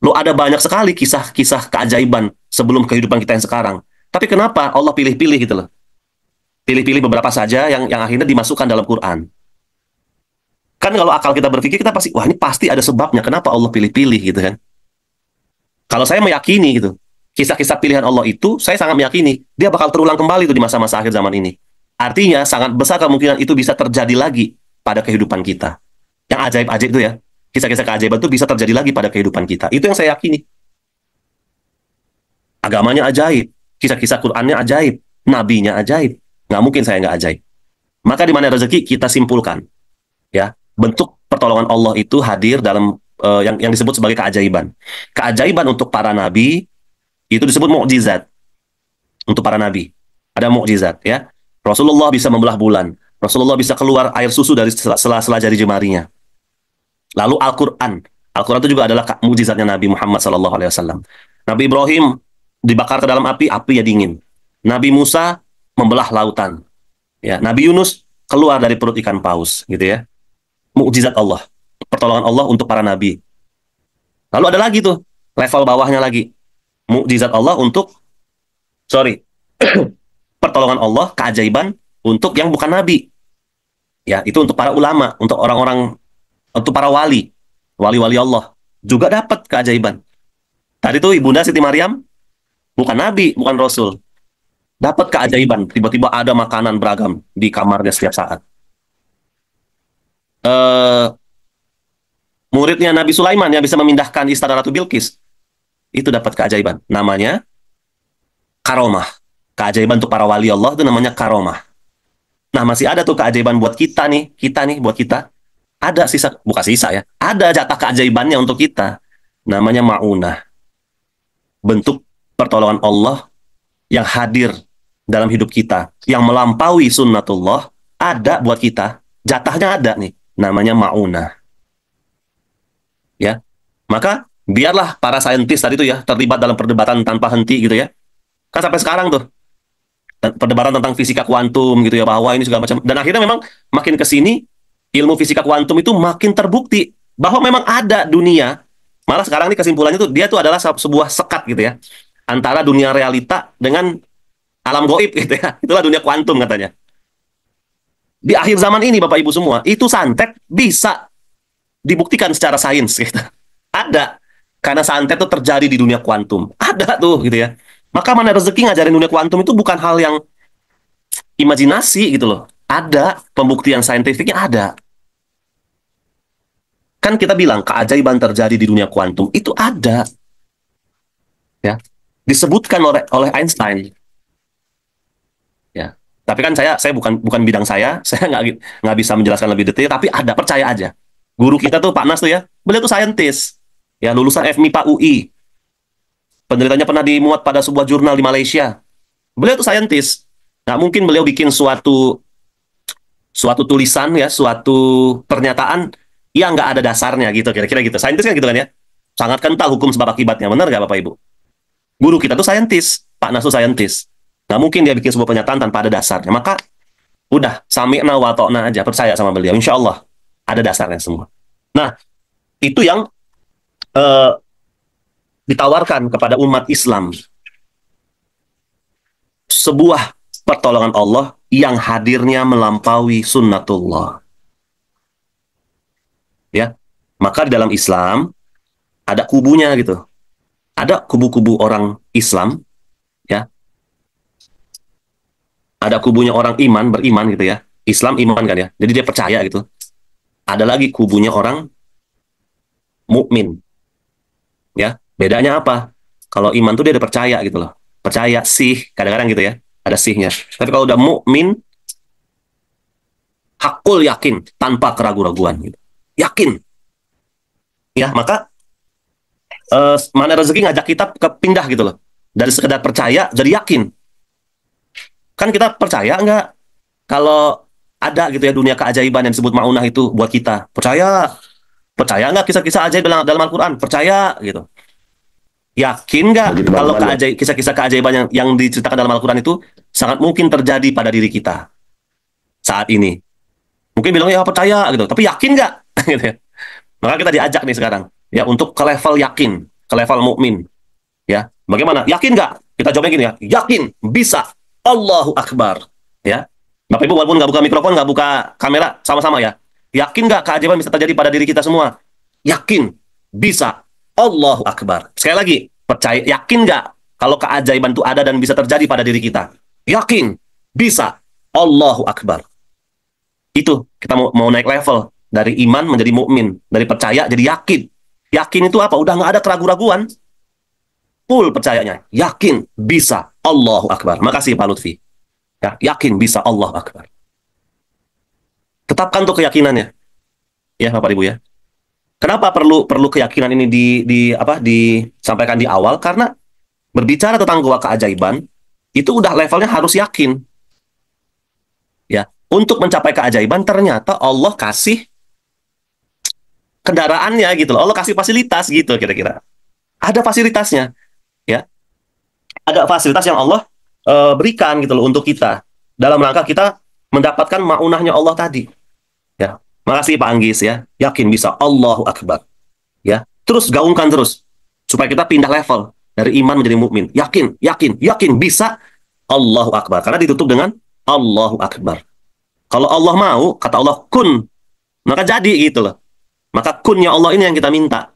Loh ada banyak sekali kisah-kisah keajaiban sebelum kehidupan kita yang sekarang. Tapi kenapa Allah pilih-pilih gitu loh? Pilih-pilih beberapa saja yang akhirnya dimasukkan dalam Quran. Kan kalau akal kita berpikir, kita pasti, wah ini pasti ada sebabnya. Kenapa Allah pilih-pilih gitu kan? Kalau saya meyakini gitu, kisah-kisah pilihan Allah itu, saya sangat meyakini, dia bakal terulang kembali itu di masa-masa akhir zaman ini. Artinya, sangat besar kemungkinan itu bisa terjadi lagi pada kehidupan kita. Yang ajaib-ajaib itu ya, kisah-kisah keajaiban itu bisa terjadi lagi pada kehidupan kita. Itu yang saya yakini. Agamanya ajaib, kisah-kisah Qur'annya ajaib, nabinya ajaib. Nggak mungkin saya nggak ajaib. Maka di mana rezeki kita simpulkan. Ya, bentuk pertolongan Allah itu hadir dalam yang disebut sebagai keajaiban. Keajaiban untuk para nabi itu disebut mukjizat. Untuk para nabi ada mukjizat ya. Rasulullah bisa membelah bulan. Rasulullah bisa keluar air susu dari sela-sela jari jemarinya. Lalu Al-Qur'an. Al-Qur'an itu juga adalah mukjizatnya Nabi Muhammad SAW. Nabi Ibrahim dibakar ke dalam api, apinya dingin. Nabi Musa membelah lautan. Ya, Nabi Yunus keluar dari perut ikan paus, gitu ya. Mukjizat Allah, pertolongan Allah untuk para nabi. Lalu ada lagi tuh, level bawahnya lagi. Mukjizat Allah untuk, pertolongan Allah, keajaiban untuk yang bukan nabi. Ya, itu untuk para ulama, untuk orang-orang, untuk para wali, wali-wali Allah. Juga dapat keajaiban. Tadi tuh Ibunda Siti Maryam, bukan nabi, bukan rasul. Dapat keajaiban, tiba-tiba ada makanan beragam di kamarnya setiap saat. Muridnya Nabi Sulaiman yang bisa memindahkan istana Ratu Bilqis, itu dapat keajaiban. Namanya karomah. Keajaiban untuk para wali Allah itu namanya karomah. Nah, masih ada tuh keajaiban buat kita nih, buat kita. Ada sisa, bukan sisa ya, ada jatah keajaibannya untuk kita. Namanya ma'unah. Bentuk pertolongan Allah yang hadir dalam hidup kita, yang melampaui sunnatullah, ada buat kita. Jatahnya ada nih, namanya ma'unah. ya. Maka biarlah para saintis tadi itu ya terlibat dalam perdebatan tanpa henti gitu ya. Kan sampai sekarang tuh perdebatan tentang fisika kuantum gitu ya, bahwa ini segala macam. Dan akhirnya memang makin ke sini ilmu fisika kuantum itu makin terbukti bahwa memang ada dunia. Malah sekarang ini kesimpulannya tuh dia tuh adalah sebuah sekat gitu ya antara dunia realita dengan alam goib gitu ya. Itulah dunia kuantum katanya. Di akhir zaman ini Bapak Ibu semua, itu santet bisa dibuktikan secara sains gitu. Ada. Karena santet itu terjadi di dunia kuantum. Ada tuh gitu ya. Maka mana rezeki ngajarin dunia kuantum itu bukan hal yang imajinasi gitu loh. Ada pembuktian saintifiknya ada. Kan kita bilang keajaiban terjadi di dunia kuantum itu ada. Ya. Disebutkan oleh Einstein. Ya. Tapi kan saya bukan bidang saya nggak bisa menjelaskan lebih detail, tapi ada, percaya aja. Guru kita tuh Pak Nas tuh ya, beliau tuh saintis. Ya, lulusan FMIPA UI. Penelitiannya pernah dimuat pada sebuah jurnal di Malaysia. Beliau tuh saintis. Nggak mungkin beliau bikin suatu tulisan ya, suatu pernyataan yang nggak ada dasarnya gitu, kira-kira gitu. Saintis kan gitu kan ya. Sangat kental hukum sebab akibatnya. Benar nggak Bapak Ibu? Guru kita tuh saintis. Pak Nas tuh saintis. Nggak mungkin dia bikin sebuah pernyataan tanpa ada dasarnya. Maka udah, sami'na wa ta'na aja. Percaya sama beliau. Insya Allah ada dasarnya semua. Nah, itu yang ditawarkan kepada umat Islam. Sebuah pertolongan Allah yang hadirnya melampaui sunnatullah. Ya, maka di dalam Islam ada kubunya gitu. Ada kubu-kubu orang Islam, ya. Ada kubunya orang beriman gitu ya. Islam iman kan ya. Jadi dia percaya gitu. Ada lagi kubunya orang mukmin. Ya, bedanya apa? Kalau iman tuh dia udah percaya gitu loh. Percaya sih, kadang-kadang gitu ya. Ada sihnya. Tapi kalau udah mukmin, hakul yakin tanpa keraguan-raguan gitu. Yakin. Ya, maka mana rezeki ngajak kita ke pindah gitu loh. Dari sekedar percaya jadi yakin. Kan kita percaya nggak kalau ada gitu ya dunia keajaiban yang disebut maunah itu buat kita? Percaya. Percaya nggak kisah-kisah ajaib dalam Al-Quran? Percaya gitu. Yakin nggak kalau kisah-kisah keajaiban yang diceritakan dalam Al-Quran itu sangat mungkin terjadi pada diri kita saat ini? Mungkin bilangnya ya percaya gitu, tapi yakin nggak? Gitu ya. Maka kita diajak nih sekarang ya untuk ke level yakin, ke level mukmin. Ya, bagaimana? Yakin nggak? Kita jawabnya gini ya, yakin, bisa. Allahu Akbar. Ya, Bapak Ibu walaupun nggak buka mikrofon, nggak buka kamera, sama-sama ya. Yakin nggak keajaiban bisa terjadi pada diri kita semua? Yakin, bisa. Allahu Akbar. Sekali lagi, percaya, yakin nggak kalau keajaiban itu ada dan bisa terjadi pada diri kita? Yakin, bisa. Allahu Akbar. Itu kita mau naik level dari iman menjadi mukmin, dari percaya jadi yakin. Yakin itu apa? Udah nggak ada keraguan-raguan. Full percayanya. Yakin, bisa. Allahu Akbar. Makasih Pak Lutfi. Ya, yakin, bisa. Allahu Akbar. Tetapkan tuh keyakinannya. Ya, Bapak Ibu ya. Kenapa perlu keyakinan ini disampaikan di awal? Karena berbicara tentang gua keajaiban, itu udah levelnya harus yakin. Ya, untuk mencapai keajaiban ternyata Allah kasih kendaraannya gitu loh. Allah kasih fasilitas gitu kira-kira. Ada fasilitasnya, ya. Ada fasilitas yang Allah berikan gitu loh untuk kita dalam rangka kita mendapatkan maunahnya Allah tadi. Ya. Makasih Pak Anggis ya. Yakin bisa. Allahu Akbar. Ya. Terus gaungkan terus supaya kita pindah level dari iman menjadi mukmin. Yakin, yakin, yakin bisa. Allahu Akbar. Karena ditutup dengan Allahu Akbar. Kalau Allah mau, kata Allah kun, maka jadi gitu loh. Maka kunnya Allah ini yang kita minta.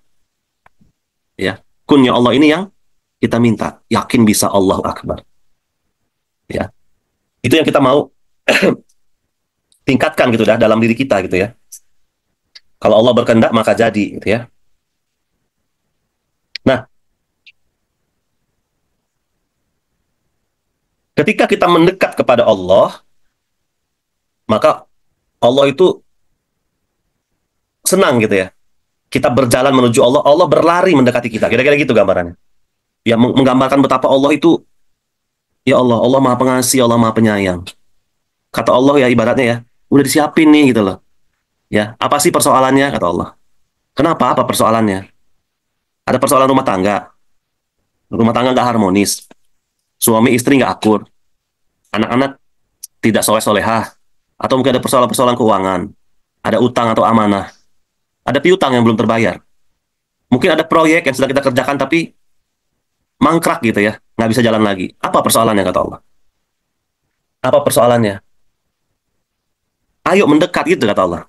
Ya. Kunnya Allah ini yang kita minta. Yakin bisa. Allahu Akbar. Ya. Itu yang kita mau tingkatkan gitu dah dalam diri kita gitu ya. Kalau Allah berkehendak maka jadi gitu ya. Nah, ketika kita mendekat kepada Allah, maka Allah itu senang gitu ya. Kita berjalan menuju Allah, Allah berlari mendekati kita. Kira-kira gitu gambarannya. Ya, menggambarkan betapa Allah itu, ya Allah, Allah Maha Pengasih, Allah Maha Penyayang. Kata Allah ya ibaratnya ya, udah disiapin nih gitu loh. Ya, apa sih persoalannya kata Allah? Kenapa? Apa persoalannya? Ada persoalan rumah tangga nggak harmonis, suami istri nggak akur, anak-anak tidak soleh-solehah, atau mungkin ada persoalan-persoalan keuangan, ada utang atau amanah, ada piutang yang belum terbayar, mungkin ada proyek yang sedang kita kerjakan tapi mangkrak gitu ya, nggak bisa jalan lagi. Apa persoalannya kata Allah? Apa persoalannya? Ayo mendekat gitu kata Allah.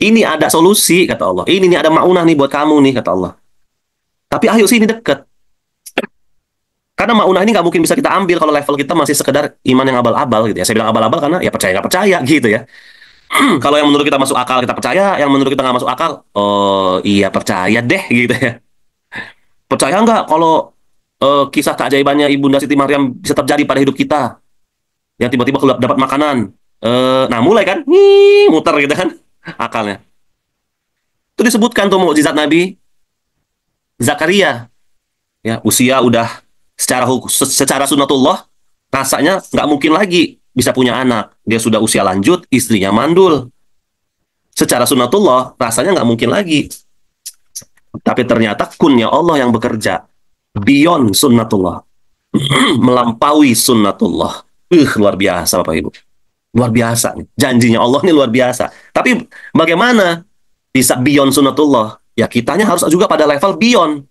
Ini ada solusi kata Allah. Ini nih ada maunah nih buat kamu nih kata Allah. Tapi ayo sini deket. Karena maunah ini nggak mungkin bisa kita ambil kalau level kita masih sekedar iman yang abal-abal gitu ya. Saya bilang abal-abal karena ya percaya nggak percaya gitu ya. Kalau yang menurut kita masuk akal kita percaya, yang menurut kita nggak masuk akal, oh iya percaya deh gitu ya. Percaya nggak kalau kisah keajaibannya Ibunda Siti Maryam bisa terjadi pada hidup kita? Yang tiba-tiba dapat makanan. Nah mulai kan, muter gitu kan akalnya. Itu disebutkan tuh mukjizat Nabi Zakaria. Ya, usia udah secara sunatullah rasanya nggak mungkin lagi bisa punya anak. Dia sudah usia lanjut, istrinya mandul. Secara sunatullah rasanya nggak mungkin lagi. Tapi ternyata kunnya Allah yang bekerja beyond sunnatullah, melampaui sunnatullah. Luar biasa Bapak Ibu. Luar biasa. Janjinya Allah ini luar biasa. Tapi bagaimana bisa beyond sunnatullah? Ya kitanya harus juga pada level beyond.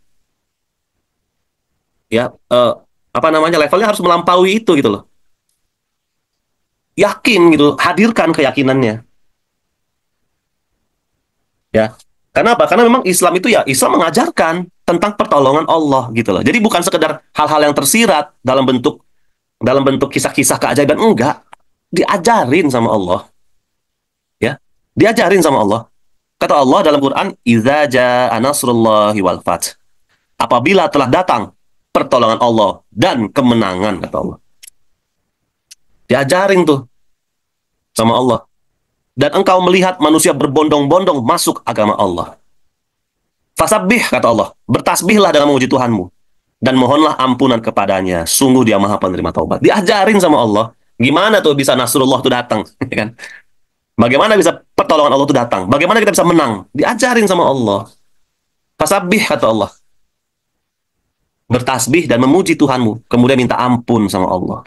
Ya, apa namanya, levelnya harus melampaui itu gitu loh. Yakin gitu, hadirkan keyakinannya. Ya, kenapa? Karena memang Islam itu ya, Islam mengajarkan tentang pertolongan Allah gitu loh. Jadi bukan sekedar hal-hal yang tersirat dalam bentuk kisah-kisah keajaiban, enggak. Diajarin sama Allah. Ya, diajarin sama Allah. Kata Allah dalam Quran, "Idza jaa nasrullahi wal fath." Apabila telah datang pertolongan Allah dan kemenangan kata Allah. Diajarin tuh sama Allah. Dan engkau melihat manusia berbondong-bondong masuk agama Allah. Fasabbih kata Allah, bertasbihlah dalam memuji Tuhanmu dan mohonlah ampunan kepadanya. Sungguh Dia Maha Penerima taubat. Diajarin sama Allah, gimana tuh bisa nasrullah tuh datang, ya kan? Bagaimana bisa pertolongan Allah tuh datang? Bagaimana kita bisa menang? Diajarin sama Allah. Fasabbih kata Allah. Bertasbih dan memuji Tuhanmu, kemudian minta ampun sama Allah.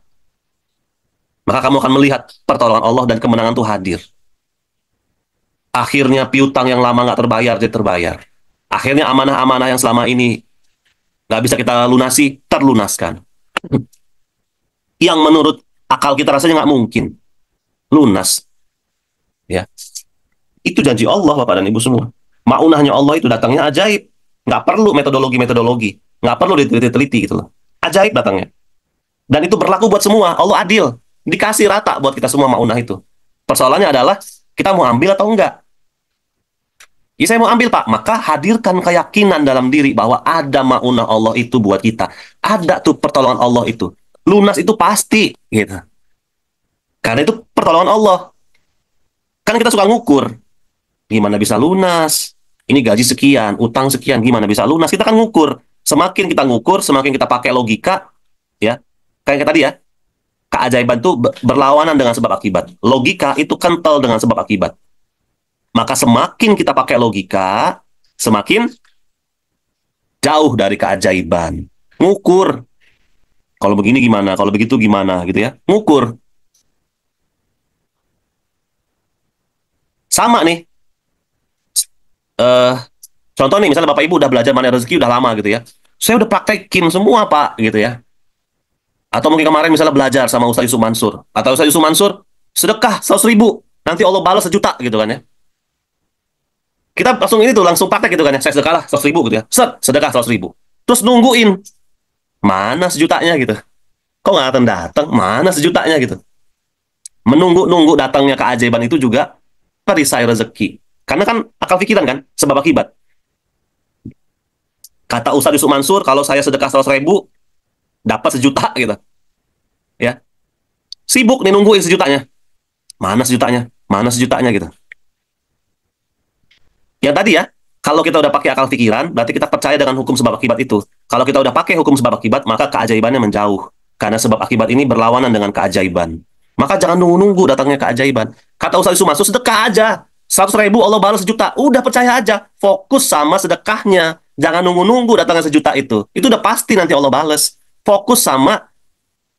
Maka kamu akan melihat pertolongan Allah dan kemenangan itu hadir. Akhirnya piutang yang lama nggak terbayar, jadi terbayar. Akhirnya amanah-amanah yang selama ini nggak bisa kita lunasi, terlunaskan. Yang menurut akal kita rasanya nggak mungkin. Lunas. Ya, itu janji Allah Bapak dan Ibu semua. Maunahnya Allah itu datangnya ajaib. Nggak perlu metodologi. Nggak perlu diteliti-teliti gitu loh. Ajaib datangnya. Dan itu berlaku buat semua. Allah adil. Dikasih rata buat kita semua maunah itu. Persoalannya adalah, kita mau ambil atau enggak? Ya saya mau ambil Pak. Maka hadirkan keyakinan dalam diri bahwa ada maunah Allah itu buat kita. Ada tuh pertolongan Allah itu. Lunas itu pasti. Gitu. Karena itu pertolongan Allah. Kan kita suka ngukur. Gimana bisa lunas? Ini gaji sekian, utang sekian, gimana bisa lunas? Kita kan ngukur. Semakin kita ngukur, semakin kita pakai logika, ya. Kayak tadi ya, keajaiban itu berlawanan dengan sebab akibat. Logika itu kental dengan sebab akibat. Maka semakin kita pakai logika, semakin jauh dari keajaiban. Ngukur. Kalau begini gimana, kalau begitu gimana, gitu ya. Ngukur. Sama nih. Contoh nih, misalnya Bapak Ibu udah belajar mana rezeki udah lama gitu ya. Saya udah praktekin semua Pak, gitu ya. Atau mungkin kemarin misalnya belajar sama Ustaz Yusuf Mansur. Atau Ustaz Yusuf Mansur, sedekah 100.000. Nanti Allah balas 1 juta gitu kan ya. Kita langsung praktek gitu kan ya. Saya sedekah lah 100.000 gitu ya. Sedekah 100.000. Terus nungguin. Mana 1 jutanya gitu. Kok nggak datang? Mana 1 jutanya gitu. Menunggu-nunggu datangnya keajaiban itu juga perisai rezeki. Karena kan akal pikiran kan, sebab akibat. Kata Ustaz Yusuf Mansur, kalau saya sedekah 100.000, dapat 1 juta gitu. Ya. Sibuk nih nungguin 1 jutanya. Mana 1 jutanya? Mana 1 jutanya gitu. Yang tadi ya, kalau kita udah pakai akal pikiran, berarti kita percaya dengan hukum sebab akibat itu. Kalau kita udah pakai hukum sebab akibat, maka keajaibannya menjauh. Karena sebab akibat ini berlawanan dengan keajaiban. Maka jangan nunggu-nunggu datangnya keajaiban. Kata Ustaz Yusuf Mansur, sedekah aja. 100.000 Allah balas 1 juta. Udah percaya aja. Fokus sama sedekahnya. Jangan nunggu-nunggu datangnya 1 juta itu. Itu udah pasti nanti Allah balas. Fokus sama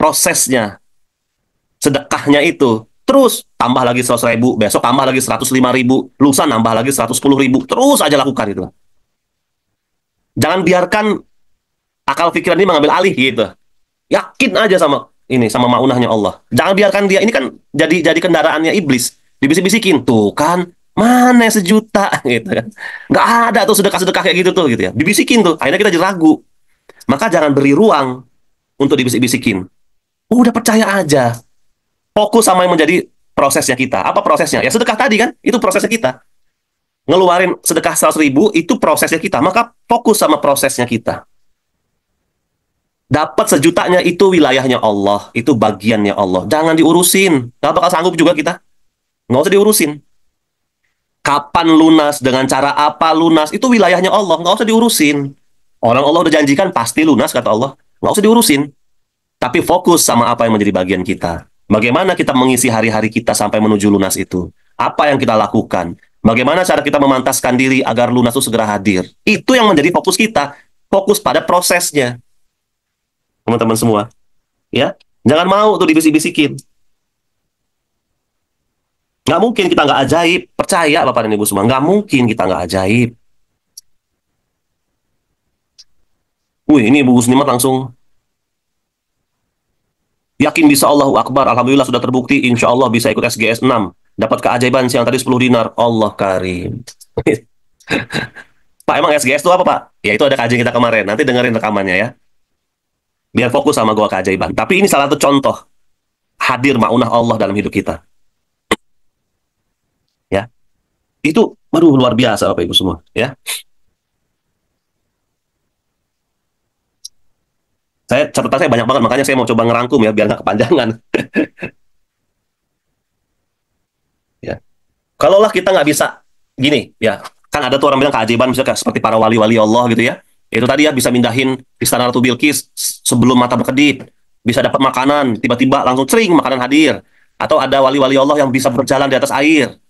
prosesnya. Sedekahnya itu. Terus tambah lagi 100.000. Besok tambah lagi 105.000. Lusa nambah lagi 110.000. Terus aja lakukan itu. Jangan biarkan akal pikiran ini mengambil alih gitu. Yakin aja sama ini, sama maunahnya Allah. Jangan biarkan dia, ini kan jadi kendaraannya iblis. Dibisik-bisikin, tuh kan, mana 1 juta gitu kan. Nggak ada tuh sedekah-sedekah kayak gitu tuh gitu ya. Dibisikin tuh, akhirnya kita jadi ragu. Maka jangan beri ruang untuk dibisik-bisikin. Udah percaya aja. Fokus sama yang menjadi prosesnya kita. Apa prosesnya? Ya sedekah tadi kan, itu prosesnya kita. Ngeluarin sedekah 100.000, itu prosesnya kita. Maka fokus sama prosesnya kita. Dapat 1 jutanya itu wilayahnya Allah, itu bagiannya Allah. Jangan diurusin. Nggak bakal sanggup juga kita. Nggak usah diurusin. Kapan lunas, dengan cara apa lunas, itu wilayahnya Allah. Nggak usah diurusin. Orang Allah udah janjikan pasti lunas, kata Allah. Nggak usah diurusin. Tapi fokus sama apa yang menjadi bagian kita. Bagaimana kita mengisi hari-hari kita sampai menuju lunas itu. Apa yang kita lakukan. Bagaimana cara kita memantaskan diri agar lunas itu segera hadir. Itu yang menjadi fokus kita. Fokus pada prosesnya. Teman-teman semua. Ya, jangan mau tuh dibisik-bisikin. Nggak mungkin kita nggak ajaib. Percaya Bapak dan Ibu semua. Nggak mungkin kita nggak ajaib. Wih, ini Ibu Gusnimat langsung yakin bisa Allahu Akbar. Alhamdulillah sudah terbukti. Insya Allah bisa ikut SGS 6. Dapat keajaiban siang tadi 10 dinar. Allah karim. Pak, emang SGS itu apa, Pak? Ya, itu ada kajian kita kemarin. Nanti dengerin rekamannya ya. Biar fokus sama gua keajaiban. Tapi ini salah satu contoh hadir maunah Allah dalam hidup kita. Ya. Itu, waduh, luar biasa Bapak Ibu semua. Ya. Catatan saya banyak banget, makanya saya mau coba ngerangkum ya, biar nggak kepanjangan. Ya. Kalaulah kita nggak bisa, gini, ya, kan ada tuh orang bilang keajaiban, misalnya seperti para wali-wali Allah gitu ya. Itu tadi ya, bisa mindahin istana Ratu Bilqis sebelum mata berkedip, bisa dapat makanan, tiba-tiba langsung sering makanan hadir. Atau ada wali-wali Allah yang bisa berjalan di atas air.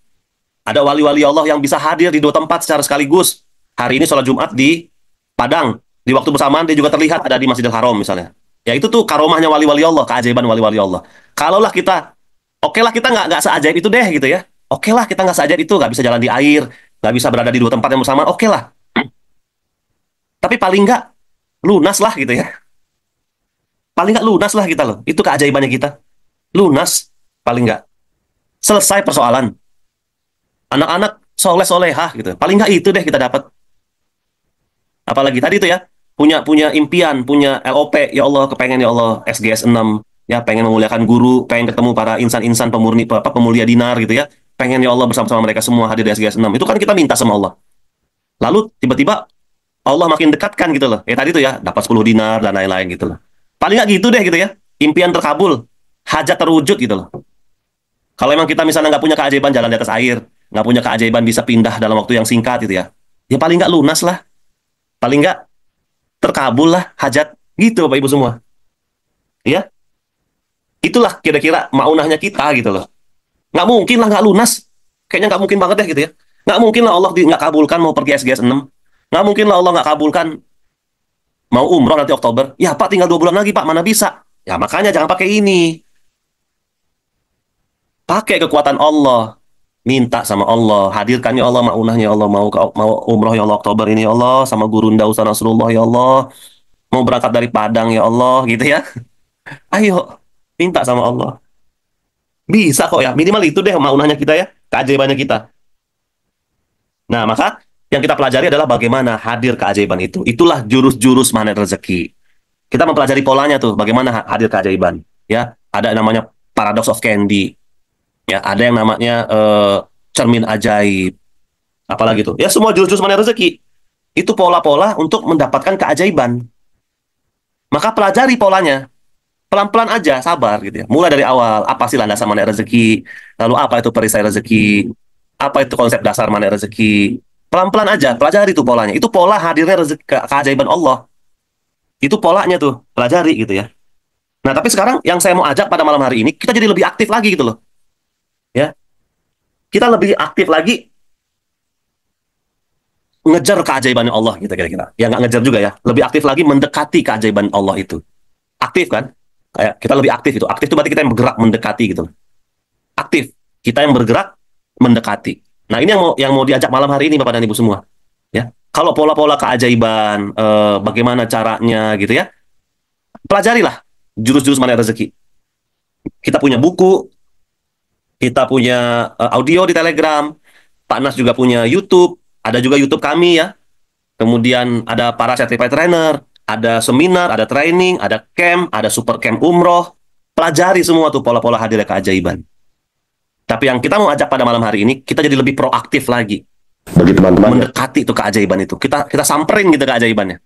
Ada wali-wali Allah yang bisa hadir di 2 tempat secara sekaligus. Hari ini sholat Jumat di Padang. Di waktu bersamaan dia juga terlihat ada di Masjidil Haram misalnya. Ya itu tuh karomahnya wali-wali Allah, keajaiban wali-wali Allah. Kalaulah kita, oke lah kita nggak seajaib itu deh gitu ya. Oke lah kita nggak seajaib itu, nggak bisa jalan di air, nggak bisa berada di 2 tempat yang bersamaan. Oke lah. Tapi paling nggak lunas lah gitu ya. Paling nggak lunas lah kita loh. Itu keajaibannya kita. Lunas paling nggak. Selesai persoalan. Anak-anak soleh-solehah gitu. Paling nggak itu deh kita dapat. Apalagi tadi itu ya. Punya impian, punya LOP, ya Allah, kepengen ya Allah SGS 6, ya pengen memuliakan guru, pengen ketemu para insan-insan pemurni pemulia dinar gitu ya. Pengen ya Allah bersama-sama mereka semua hadir di SGS 6. Itu kan kita minta sama Allah. Lalu tiba-tiba Allah makin dekatkan gitu loh. Ya tadi itu ya, dapat 10 dinar dan lain-lain gitu loh. Paling nggak gitu deh gitu ya. Impian terkabul, hajat terwujud gitu loh. Kalau emang kita misalnya nggak punya keajaiban jalan di atas air, nggak punya keajaiban bisa pindah dalam waktu yang singkat gitu ya. Ya paling nggak lunas lah. Paling nggak terkabul lah hajat gitu Bapak Ibu semua. Ya. Itulah kira-kira maunahnya kita gitu loh. Nggak mungkin lah nggak lunas. Kayaknya nggak mungkin banget deh gitu ya. Nggak mungkin lah Allah nggak kabulkan mau pergi SGS 6. Nggak mungkin lah Allah nggak kabulkan mau umroh nanti Oktober. Ya Pak tinggal 2 bulan lagi Pak, mana bisa. Ya makanya jangan pakai ini. Pakai kekuatan Allah. Minta sama Allah, hadirkan ya Allah maunahnya ya Allah, mau umroh ya Allah Oktober ini ya Allah, sama Gurunda Ustaz Nasrullah ya Allah, mau berangkat dari Padang ya Allah, gitu ya. Ayo, minta sama Allah. Bisa kok ya, minimal itu deh maunahnya kita ya, keajaibannya kita. Nah, maka yang kita pelajari adalah bagaimana hadir keajaiban itu. Itulah jurus-jurus magnet rezeki. Kita mempelajari polanya tuh, bagaimana hadir keajaiban. Ya, ada yang namanya paradox of candy. Ya, ada yang namanya cermin ajaib. Apalagi tuh? Ya, semua jurus-jurus magnet rezeki. Itu pola-pola untuk mendapatkan keajaiban. Maka pelajari polanya. Pelan-pelan aja, sabar gitu ya. Mulai dari awal, apa sih landasan magnet rezeki? Lalu apa itu perisai rezeki? Apa itu konsep dasar magnet rezeki? Pelan-pelan aja, pelajari tuh polanya. Itu pola hadirnya rezeki, keajaiban Allah. Itu polanya tuh, pelajari gitu ya. Nah, tapi sekarang yang saya mau ajak pada malam hari ini, kita jadi lebih aktif lagi gitu loh. Ya, kita lebih aktif lagi ngejar keajaiban Allah gitu kira-kira. Ya nggak ngejar juga ya, lebih aktif lagi mendekati keajaiban Allah itu. Aktif kan? Kayak kita lebih aktif itu. Aktif itu berarti kita yang bergerak mendekati gitu. Aktif. Kita yang bergerak mendekati. Nah, ini yang mau diajak malam hari ini Bapak dan Ibu semua. Ya. Kalau pola-pola keajaiban, bagaimana caranya gitu ya. Pelajarilah jurus-jurus mana rezeki. Kita punya buku, kita punya audio di Telegram, Pak Nas juga punya YouTube, ada juga YouTube kami ya. Kemudian ada para certified trainer, ada seminar, ada training, ada camp, ada super camp umroh. Pelajari semua tuh pola-pola hadir keajaiban. Tapi yang kita mau ajak pada malam hari ini, kita jadi lebih proaktif lagi. Bagi teman-teman, Mendekati itu keajaiban itu. Kita samperin gitu keajaibannya.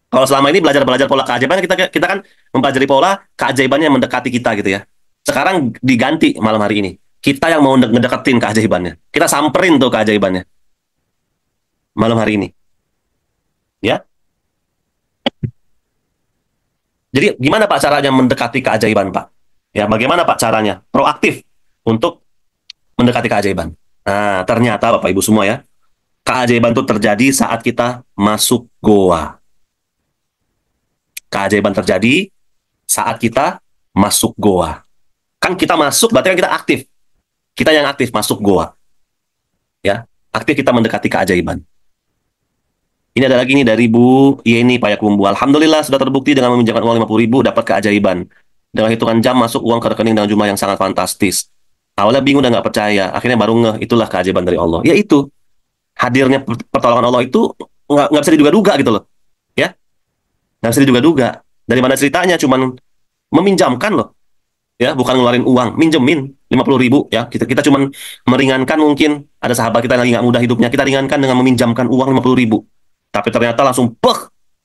Kalau selama ini belajar pola keajaiban, kita kan mempelajari pola keajaibannya mendekati kita gitu ya. Sekarang diganti malam hari ini. Kita yang mau ngedeketin keajaibannya. Kita samperin tuh keajaibannya. Malam hari ini. Ya. Jadi gimana Pak caranya mendekati keajaiban Pak? Ya, bagaimana Pak caranya? Proaktif untuk mendekati keajaiban. Nah, ternyata Bapak Ibu semua ya, keajaiban itu terjadi saat kita masuk goa. Keajaiban terjadi saat kita masuk goa. Kan kita masuk, berarti kan kita aktif. Kita yang aktif masuk goa. Ya, aktif kita mendekati keajaiban. Ini ada lagi nih dari Bu Yeni Payakumbu. Alhamdulillah sudah terbukti dengan meminjamkan uang 50.000 dapat keajaiban. Dengan hitungan jam masuk uang ke rekening dengan jumlah yang sangat fantastis. Awalnya bingung dan nggak percaya. Akhirnya baru ngeh, itulah keajaiban dari Allah. Ya itu. Hadirnya pertolongan Allah itu nggak bisa diduga-duga gitu loh. Ya. Nggak bisa diduga-duga. Dari mana ceritanya? Cuman meminjamkan loh. Ya, bukan ngeluarin uang. Minjemin 50.000 ya. Kita cuman meringankan mungkin. Ada sahabat kita yang lagi nggak mudah hidupnya. Kita ringankan dengan meminjamkan uang 50.000. Tapi ternyata langsung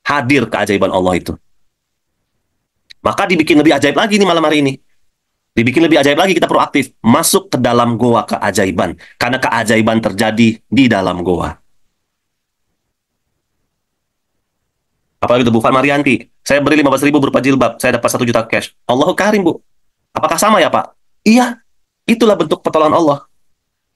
hadir keajaiban Allah itu. Maka dibikin lebih ajaib lagi nih malam hari ini. Dibikin lebih ajaib lagi, kita proaktif. Masuk ke dalam goa keajaiban. Karena keajaiban terjadi di dalam goa. Apalagi itu Bu Fan Marianti. Saya beri 15.000 berupa jilbab. Saya dapat 1 juta cash. Allahu Karim Bu. Apakah sama ya Pak? Iya. Itulah bentuk pertolongan Allah.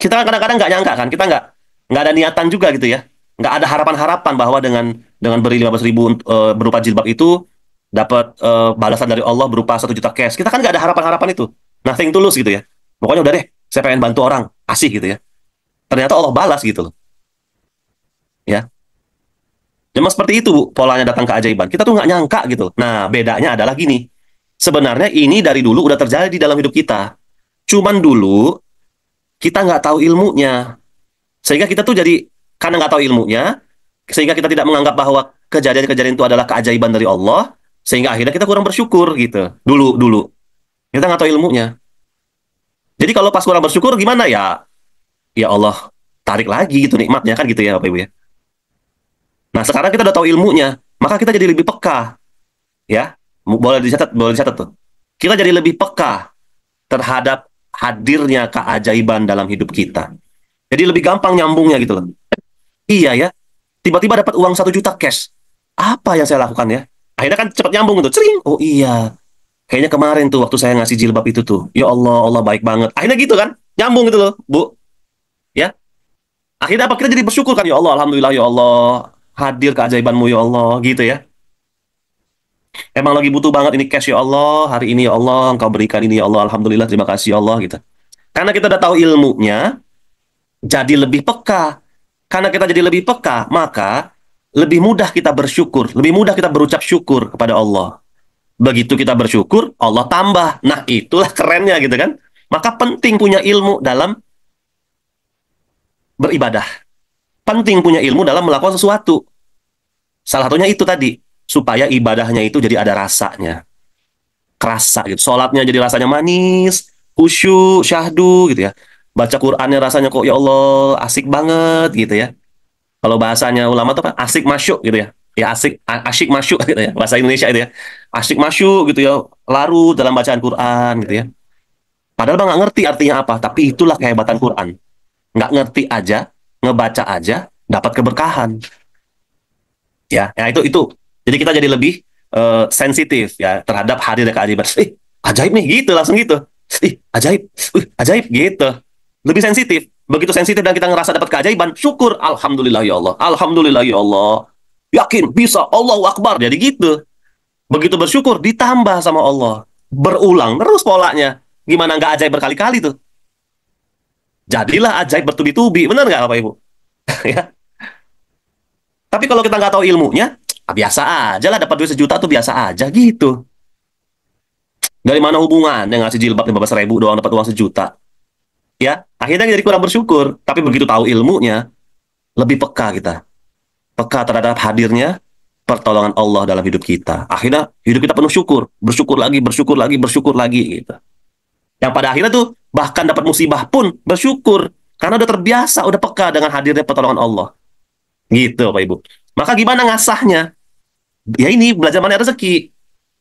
Kita kadang-kadang nggak nyangka kan. Kita nggak ada niatan juga gitu ya. Nggak ada harapan-harapan bahwa dengan beri 15.000 berupa jilbab itu dapat balasan dari Allah berupa 1 juta cash. Kita kan nggak ada harapan-harapan itu. Nothing tulus gitu ya. Pokoknya udah deh, saya pengen bantu orang. Asih gitu ya. Ternyata Allah balas gitu loh. Ya. Cuma seperti itu Bu, polanya datang keajaiban. Kita tuh nggak nyangka gitu. Nah, bedanya adalah gini. Sebenarnya ini dari dulu udah terjadi di dalam hidup kita. Cuman dulu kita nggak tahu ilmunya. Sehingga kita tuh jadi karena nggak tahu ilmunya, sehingga kita tidak menganggap bahwa kejadian-kejadian itu adalah keajaiban dari Allah, sehingga akhirnya kita kurang bersyukur gitu. Dulu. Kita nggak tahu ilmunya. Jadi kalau pas kurang bersyukur gimana ya? Ya Allah tarik lagi gitu nikmatnya kan gitu ya Bapak Ibu ya. Nah sekarang kita udah tahu ilmunya, maka kita jadi lebih peka. Ya, boleh dicatat tuh. Kita jadi lebih peka terhadap hadirnya keajaiban dalam hidup kita. Jadi lebih gampang nyambungnya gitu loh. Iya ya, tiba-tiba dapat uang 1 juta cash. Apa yang saya lakukan ya? Akhirnya kan cepat nyambung gitu. Cering. Oh iya, kayaknya kemarin tuh waktu saya ngasih jilbab itu tuh. Ya Allah, Allah baik banget. Akhirnya gitu kan, nyambung gitu loh, Bu. Ya. Akhirnya apa? Kita jadi bersyukur kan, ya Allah, Alhamdulillah ya Allah. Hadir keajaibanmu ya Allah, gitu ya. Emang lagi butuh banget ini cash ya Allah. Hari ini ya Allah, Engkau berikan ini ya Allah. Alhamdulillah, terima kasih ya Allah, gitu. Karena kita udah tahu ilmunya, jadi lebih peka. Karena kita jadi lebih peka, maka lebih mudah kita bersyukur, lebih mudah kita berucap syukur kepada Allah. Begitu kita bersyukur, Allah tambah. Nah, itulah kerennya gitu kan. Maka penting punya ilmu dalam beribadah. Penting punya ilmu dalam melakukan sesuatu. Salah satunya itu tadi, supaya ibadahnya itu jadi ada rasanya. Kerasa gitu. Sholatnya jadi rasanya manis, khusyuk, syahdu gitu ya. Baca Qur'annya rasanya kok ya Allah asik banget gitu ya. Kalau bahasanya ulama tuh kan asik masyuk gitu ya. Ya asyik masyuk gitu ya. Bahasa Indonesia itu ya. Asyik masyuk gitu ya. Larut dalam bacaan Qur'an gitu ya. Padahal nggak ngerti artinya apa. Tapi itulah kehebatan Qur'an. Nggak ngerti aja, ngebaca aja, dapat keberkahan. Ya itu. Jadi kita jadi lebih sensitif ya terhadap hadirnya keajaiban. Ajaib nih gitu, langsung gitu. Ajaib gitu. Lebih sensitif. Begitu sensitif dan kita ngerasa dapat keajaiban, syukur. Alhamdulillah ya Allah. Alhamdulillah ya Allah. Yakin, bisa. Allahu Akbar. Jadi gitu. Begitu bersyukur, ditambah sama Allah. Berulang terus polanya. Gimana nggak ajaib berkali-kali tuh? Jadilah ajaib bertubi-tubi. Benar nggak Bapak Ibu? Ya. Tapi kalau kita nggak tahu ilmunya, biasa aja lah, dapat duit 1 juta tuh biasa aja gitu. Dari mana hubungan yang ngasih jilbab 15.000 doang dapat uang 1 juta? Ya, akhirnya jadi kurang bersyukur. Tapi begitu tahu ilmunya, lebih peka kita. Peka terhadap hadirnya pertolongan Allah dalam hidup kita. Akhirnya hidup kita penuh syukur, bersyukur lagi, bersyukur lagi, bersyukur lagi gitu. Yang pada akhirnya tuh bahkan dapat musibah pun bersyukur karena udah terbiasa, udah peka dengan hadirnya pertolongan Allah. Gitu, Pak Ibu. Maka gimana ngasahnya? Ya ini belajar mana rezeki.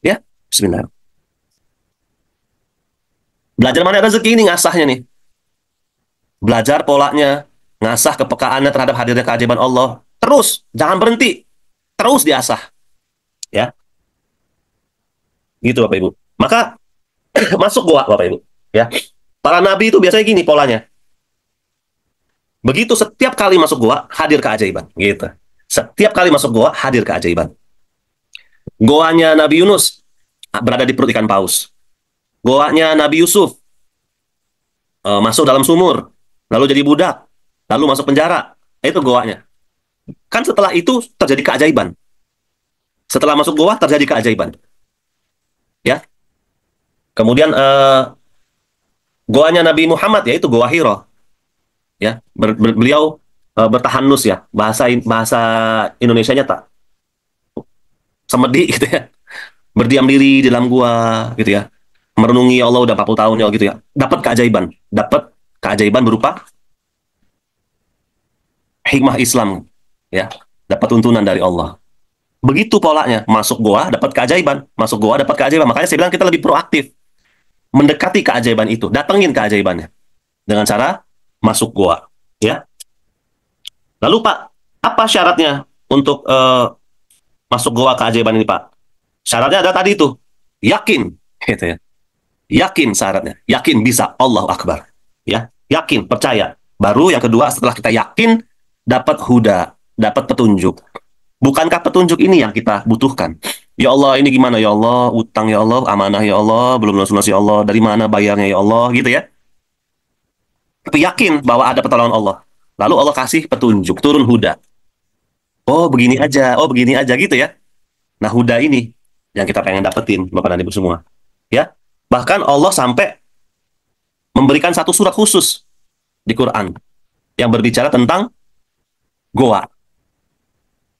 Ya, bismillah. Belajar mana rezeki ini ngasahnya nih. Belajar polanya, ngasah kepekaannya terhadap hadirnya keajaiban Allah. Terus, jangan berhenti. Terus diasah. Ya. Gitu Bapak Ibu. Maka masuk goa Bapak Ibu. Ya. Para nabi itu biasanya gini polanya. Begitu setiap kali masuk goa, hadir keajaiban. Gitu. Setiap kali masuk goa, hadir keajaiban. Goanya Nabi Yunus berada di perut ikan paus. Goanya Nabi Yusuf masuk dalam sumur, lalu jadi budak, lalu masuk penjara. Itu goanya. Kan setelah itu terjadi keajaiban. Setelah masuk goa terjadi keajaiban. Ya. Kemudian goanya Nabi Muhammad yaitu goa Hiro. Ya, beliau bertahanus ya. Bahasa Indonesianya tak semedi gitu ya. Berdiam diri di dalam gua gitu ya. Merenungi Allah udah 40 tahun ya gitu ya. Dapat keajaiban. Dapat keajaiban berupa hikmah Islam ya. Dapat tuntunan dari Allah. Begitu polanya. Masuk goa dapat keajaiban. Masuk goa dapat keajaiban. Makanya saya bilang kita lebih proaktif mendekati keajaiban itu. Datengin keajaibannya. Dengan cara masuk goa. Ya. Lalu Pak, apa syaratnya untuk masuk goa keajaiban ini Pak? Syaratnya ada tadi itu. Yakin. Gitu ya. Yakin syaratnya. Yakin bisa. Allahu Akbar. Ya. Yakin, percaya. Baru yang kedua setelah kita yakin, dapat huda, dapat petunjuk. Bukankah petunjuk ini yang kita butuhkan? Ya Allah, ini gimana ya Allah? Utang ya Allah, amanah ya Allah, belum lunas ya Allah, dari mana bayarnya ya Allah, gitu ya. Tapi yakin bahwa ada pertolongan Allah. Lalu Allah kasih petunjuk, turun huda. Oh, begini aja gitu ya. Nah, huda ini yang kita pengen dapetin, Bapak dan Ibu semua. Ya. Bahkan Allah sampai memberikan satu surat khusus di Quran yang berbicara tentang goa.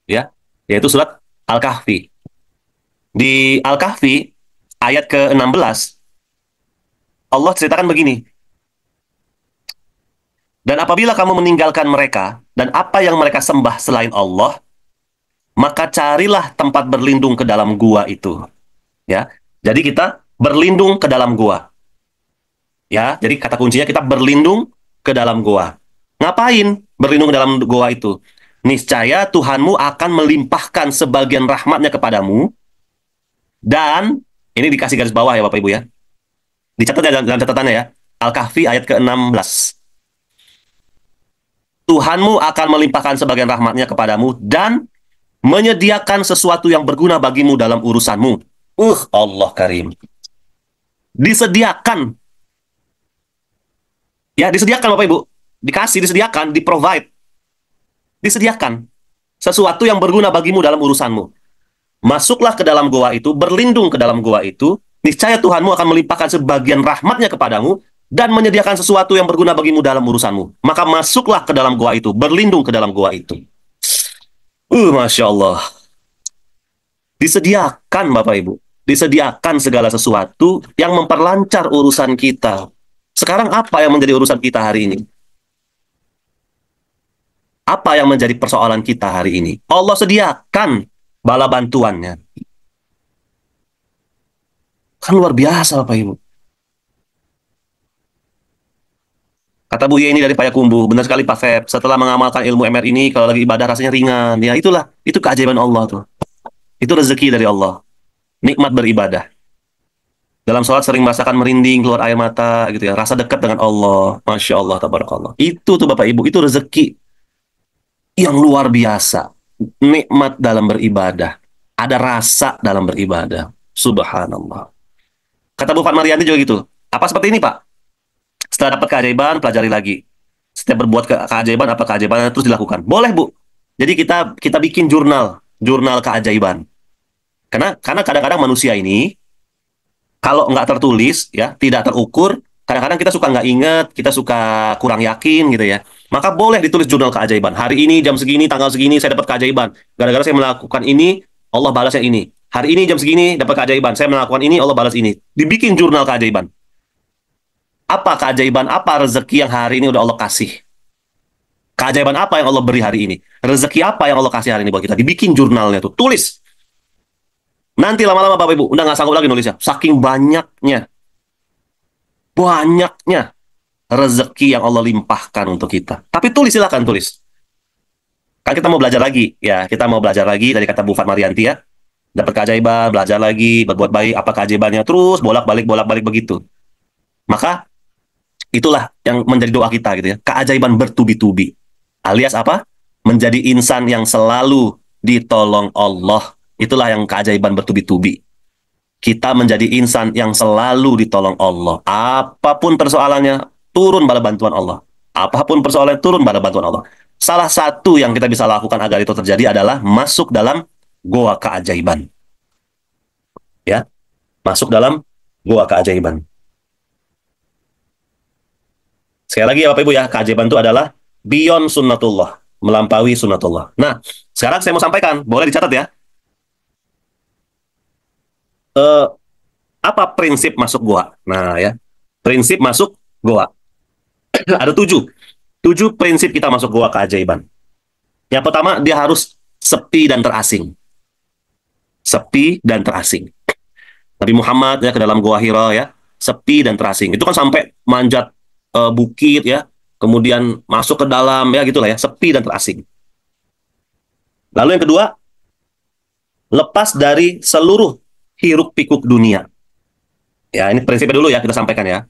Ya, yaitu surat Al-Kahfi. Di Al-Kahfi ayat ke-16 Allah ceritakan begini. Dan apabila kamu meninggalkan mereka dan apa yang mereka sembah selain Allah, maka carilah tempat berlindung ke dalam gua itu. Ya. Jadi kita berlindung ke dalam gua. Ya, jadi kata kuncinya kita berlindung ke dalam gua. Ngapain berlindung ke dalam gua itu? Niscaya Tuhanmu akan melimpahkan sebagian rahmatnya kepadamu. Dan ini dikasih garis bawah ya Bapak Ibu ya. Dicatat ya dalam catatannya ya. Al-Kahfi ayat ke-16. Tuhanmu akan melimpahkan sebagian rahmatnya kepadamu dan menyediakan sesuatu yang berguna bagimu dalam urusanmu. Allah Karim. Disediakan. Ya, disediakan Bapak Ibu. Dikasih, disediakan, di-provide. Disediakan. Sesuatu yang berguna bagimu dalam urusanmu. Masuklah ke dalam goa itu, berlindung ke dalam goa itu, niscaya Tuhanmu akan melimpahkan sebagian rahmatnya kepadamu, dan menyediakan sesuatu yang berguna bagimu dalam urusanmu. Maka masuklah ke dalam goa itu, berlindung ke dalam goa itu. Masya Allah. Disediakan Bapak Ibu. Disediakan segala sesuatu yang memperlancar urusan kita. Sekarang apa yang menjadi urusan kita hari ini? Apa yang menjadi persoalan kita hari ini? Allah sediakan bala bantuannya. Kan luar biasa Bapak Ibu. Kata Bu Yeni dari Payakumbuh, benar sekali Pak Feb, setelah mengamalkan ilmu MR ini, kalau lagi ibadah rasanya ringan. Ya itulah, itu keajaiban Allah tuh. Itu rezeki dari Allah. Nikmat beribadah. Dalam sholat sering merasakan merinding, keluar air mata gitu ya. Rasa dekat dengan Allah. Masya Allah, tabarakallah. Itu tuh Bapak Ibu, itu rezeki yang luar biasa. Nikmat dalam beribadah. Ada rasa dalam beribadah. Subhanallah. Kata Bu Fatmarianti juga gitu. Apa seperti ini, Pak? Setelah dapat keajaiban, pelajari lagi. Setiap berbuat keajaiban, apa keajaiban terus dilakukan. Boleh, Bu. Jadi kita bikin jurnal keajaiban. Karena kadang-kadang manusia ini kalau nggak tertulis, ya, tidak terukur, kadang-kadang kita suka nggak ingat, kita suka kurang yakin gitu ya. Maka boleh ditulis jurnal keajaiban. Hari ini, jam segini, tanggal segini, saya dapat keajaiban. Gara-gara saya melakukan ini, Allah balas yang ini. Hari ini, jam segini, dapat keajaiban. Saya melakukan ini, Allah balas ini. Dibikin jurnal keajaiban. Apa keajaiban, apa rezeki yang hari ini udah Allah kasih? Keajaiban apa yang Allah beri hari ini? Rezeki apa yang Allah kasih hari ini buat kita? Dibikin jurnalnya tuh. Tulis. Nanti lama-lama Bapak Ibu udah nggak sanggup lagi nulisnya. Saking banyaknya rezeki yang Allah limpahkan untuk kita. Tapi tulis, silakan tulis. Kan kita mau belajar lagi, ya. Kita mau belajar lagi dari kata Bu Fatmarianti ya. Dapat keajaiban, belajar lagi, berbuat baik, apa keajaibannya, terus bolak-balik begitu. Maka itulah yang menjadi doa kita gitu ya. Keajaiban bertubi-tubi. Alias apa? Menjadi insan yang selalu ditolong Allah. Itulah yang keajaiban bertubi-tubi. Kita menjadi insan yang selalu ditolong Allah. Apapun persoalannya, turun bala bantuan Allah. Apapun persoalannya, turun bala bantuan Allah. Salah satu yang kita bisa lakukan agar itu terjadi adalah masuk dalam goa keajaiban. Ya, masuk dalam goa keajaiban. Sekali lagi ya Bapak Ibu ya, keajaiban itu adalah beyond sunnatullah, melampaui sunnatullah. Nah, sekarang saya mau sampaikan, boleh dicatat ya. Apa prinsip masuk goa? Nah ya, prinsip masuk goa. Ada 7 prinsip kita masuk goa keajaiban. Yang pertama, dia harus sepi dan terasing. Sepi dan terasing. Nabi Muhammad ya ke dalam goa Hira ya, sepi dan terasing. Itu kan sampai manjat bukit ya, kemudian masuk ke dalam ya gitulah ya, sepi dan terasing. Lalu yang kedua, lepas dari seluruh hiruk pikuk dunia. Ya, ini prinsipnya dulu ya kita sampaikan ya.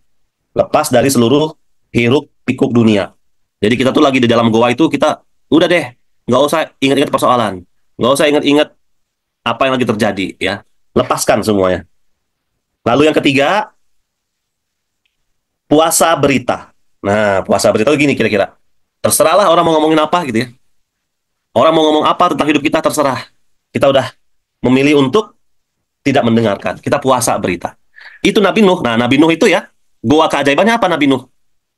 Lepas dari seluruh hiruk pikuk dunia. Jadi kita tuh lagi di dalam goa itu, kita udah deh, nggak usah ingat-ingat persoalan, nggak usah ingat-ingat apa yang lagi terjadi ya. Lepaskan semuanya. Lalu yang ketiga, puasa berita. Nah, puasa berita itu gini kira-kira. Terserahlah orang mau ngomongin apa gitu ya. Orang mau ngomong apa tentang hidup kita, terserah. Kita udah memilih untuk tidak mendengarkan. Kita puasa berita. Itu Nabi Nuh. Nah, Nabi Nuh itu ya, goa keajaibannya apa Nabi Nuh?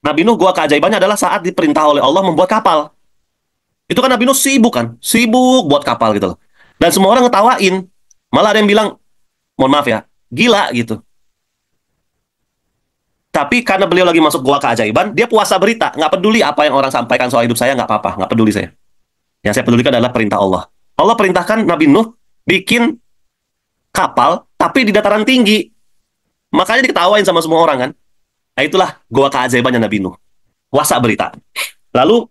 Nabi Nuh goa keajaibannya adalah saat diperintah oleh Allah membuat kapal. Itu kan Nabi Nuh sibuk kan? Sibuk buat kapal gitu loh. Dan semua orang ngetawain. Malah ada yang bilang, mohon maaf ya, gila gitu. Tapi karena beliau lagi masuk goa keajaiban, dia puasa berita. Nggak peduli apa yang orang sampaikan soal hidup saya, nggak apa-apa. Nggak peduli saya. Yang saya pedulikan adalah perintah Allah. Allah perintahkan Nabi Nuh bikin kapal, tapi di dataran tinggi. Makanya diketawain sama semua orang kan. Nah itulah goa keajaibannya Nabi Nuh. Puasa berita. Lalu,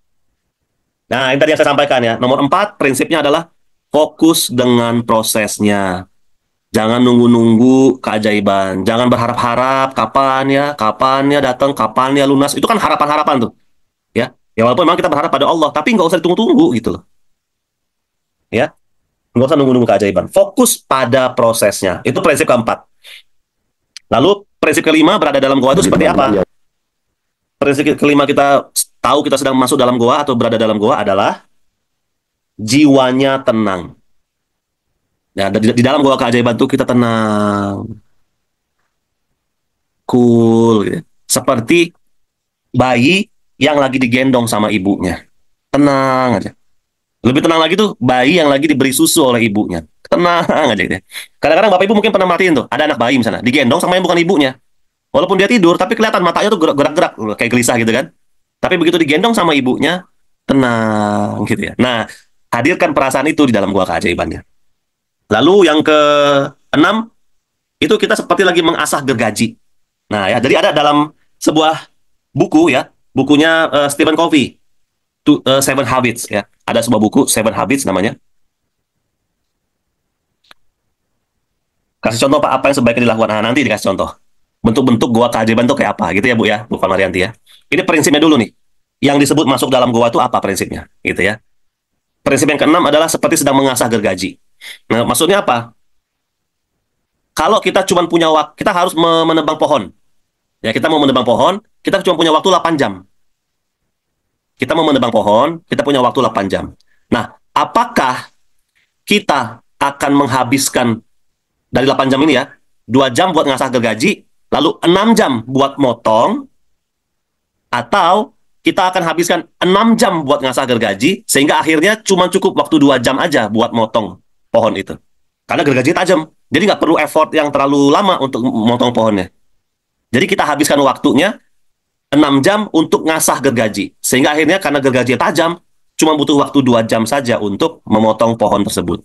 nah ini tadi yang saya sampaikan ya. Nomor 4, prinsipnya adalah fokus dengan prosesnya. Jangan nunggu-nunggu keajaiban. Jangan berharap-harap kapan ya datang, kapan ya lunas. Itu kan harapan-harapan tuh. Ya, ya walaupun memang kita berharap pada Allah, tapi nggak usah ditunggu-tunggu gitu loh. Ya, nggak usah nunggu-nunggu keajaiban. Fokus pada prosesnya. Itu prinsip keempat. Lalu prinsip kelima, berada dalam goa itu seperti apa? Prinsip kelima kita tahu kita sedang masuk dalam goa atau berada dalam goa adalah jiwanya tenang. Ya, di dalam goa keajaiban itu kita tenang, cool, gitu. Seperti bayi yang lagi digendong sama ibunya. Tenang aja. Lebih tenang lagi tuh bayi yang lagi diberi susu oleh ibunya. Tenang aja gitu. Kadang-kadang Bapak Ibu mungkin pernah merhatiin tuh, ada anak bayi misalnya, digendong sama yang bukan ibunya. Walaupun dia tidur, tapi kelihatan matanya tuh gerak-gerak, kayak gelisah gitu kan. Tapi begitu digendong sama ibunya, tenang gitu ya. Nah, hadirkan perasaan itu di dalam goa keajaibannya. Lalu yang ke-6, itu kita seperti lagi mengasah gergaji. Nah ya, jadi ada dalam sebuah buku ya, bukunya Stephen Covey, Seven Habits ya. Ada sebuah buku Seven Habits namanya. Kasih contoh Pak, apa yang sebaiknya dilakukan? Nah, nanti dikasih contoh. Bentuk-bentuk goa keajaiban itu kayak apa gitu ya Bu ya, Bu Marianti ya. Ini prinsipnya dulu nih. Yang disebut masuk dalam goa itu apa prinsipnya gitu ya. Prinsip yang keenam adalah seperti sedang mengasah gergaji. Nah, maksudnya apa? Kalau kita cuma punya waktu, kita harus menebang pohon. Ya, kita mau menebang pohon, kita cuma punya waktu 8 jam. Kita mau menebang pohon, kita punya waktu 8 jam. Nah, apakah kita akan menghabiskan dari 8 jam ini ya, 2 jam buat ngasah gergaji, lalu 6 jam buat motong, atau kita akan habiskan 6 jam buat ngasah gergaji, sehingga akhirnya cuma cukup waktu 2 jam aja buat motong pohon itu. Karena gergaji tajam, jadi nggak perlu effort yang terlalu lama untuk motong pohonnya. Jadi kita habiskan waktunya 6 jam untuk ngasah gergaji. Sehingga akhirnya karena gergaji tajam, cuma butuh waktu 2 jam saja untuk memotong pohon tersebut.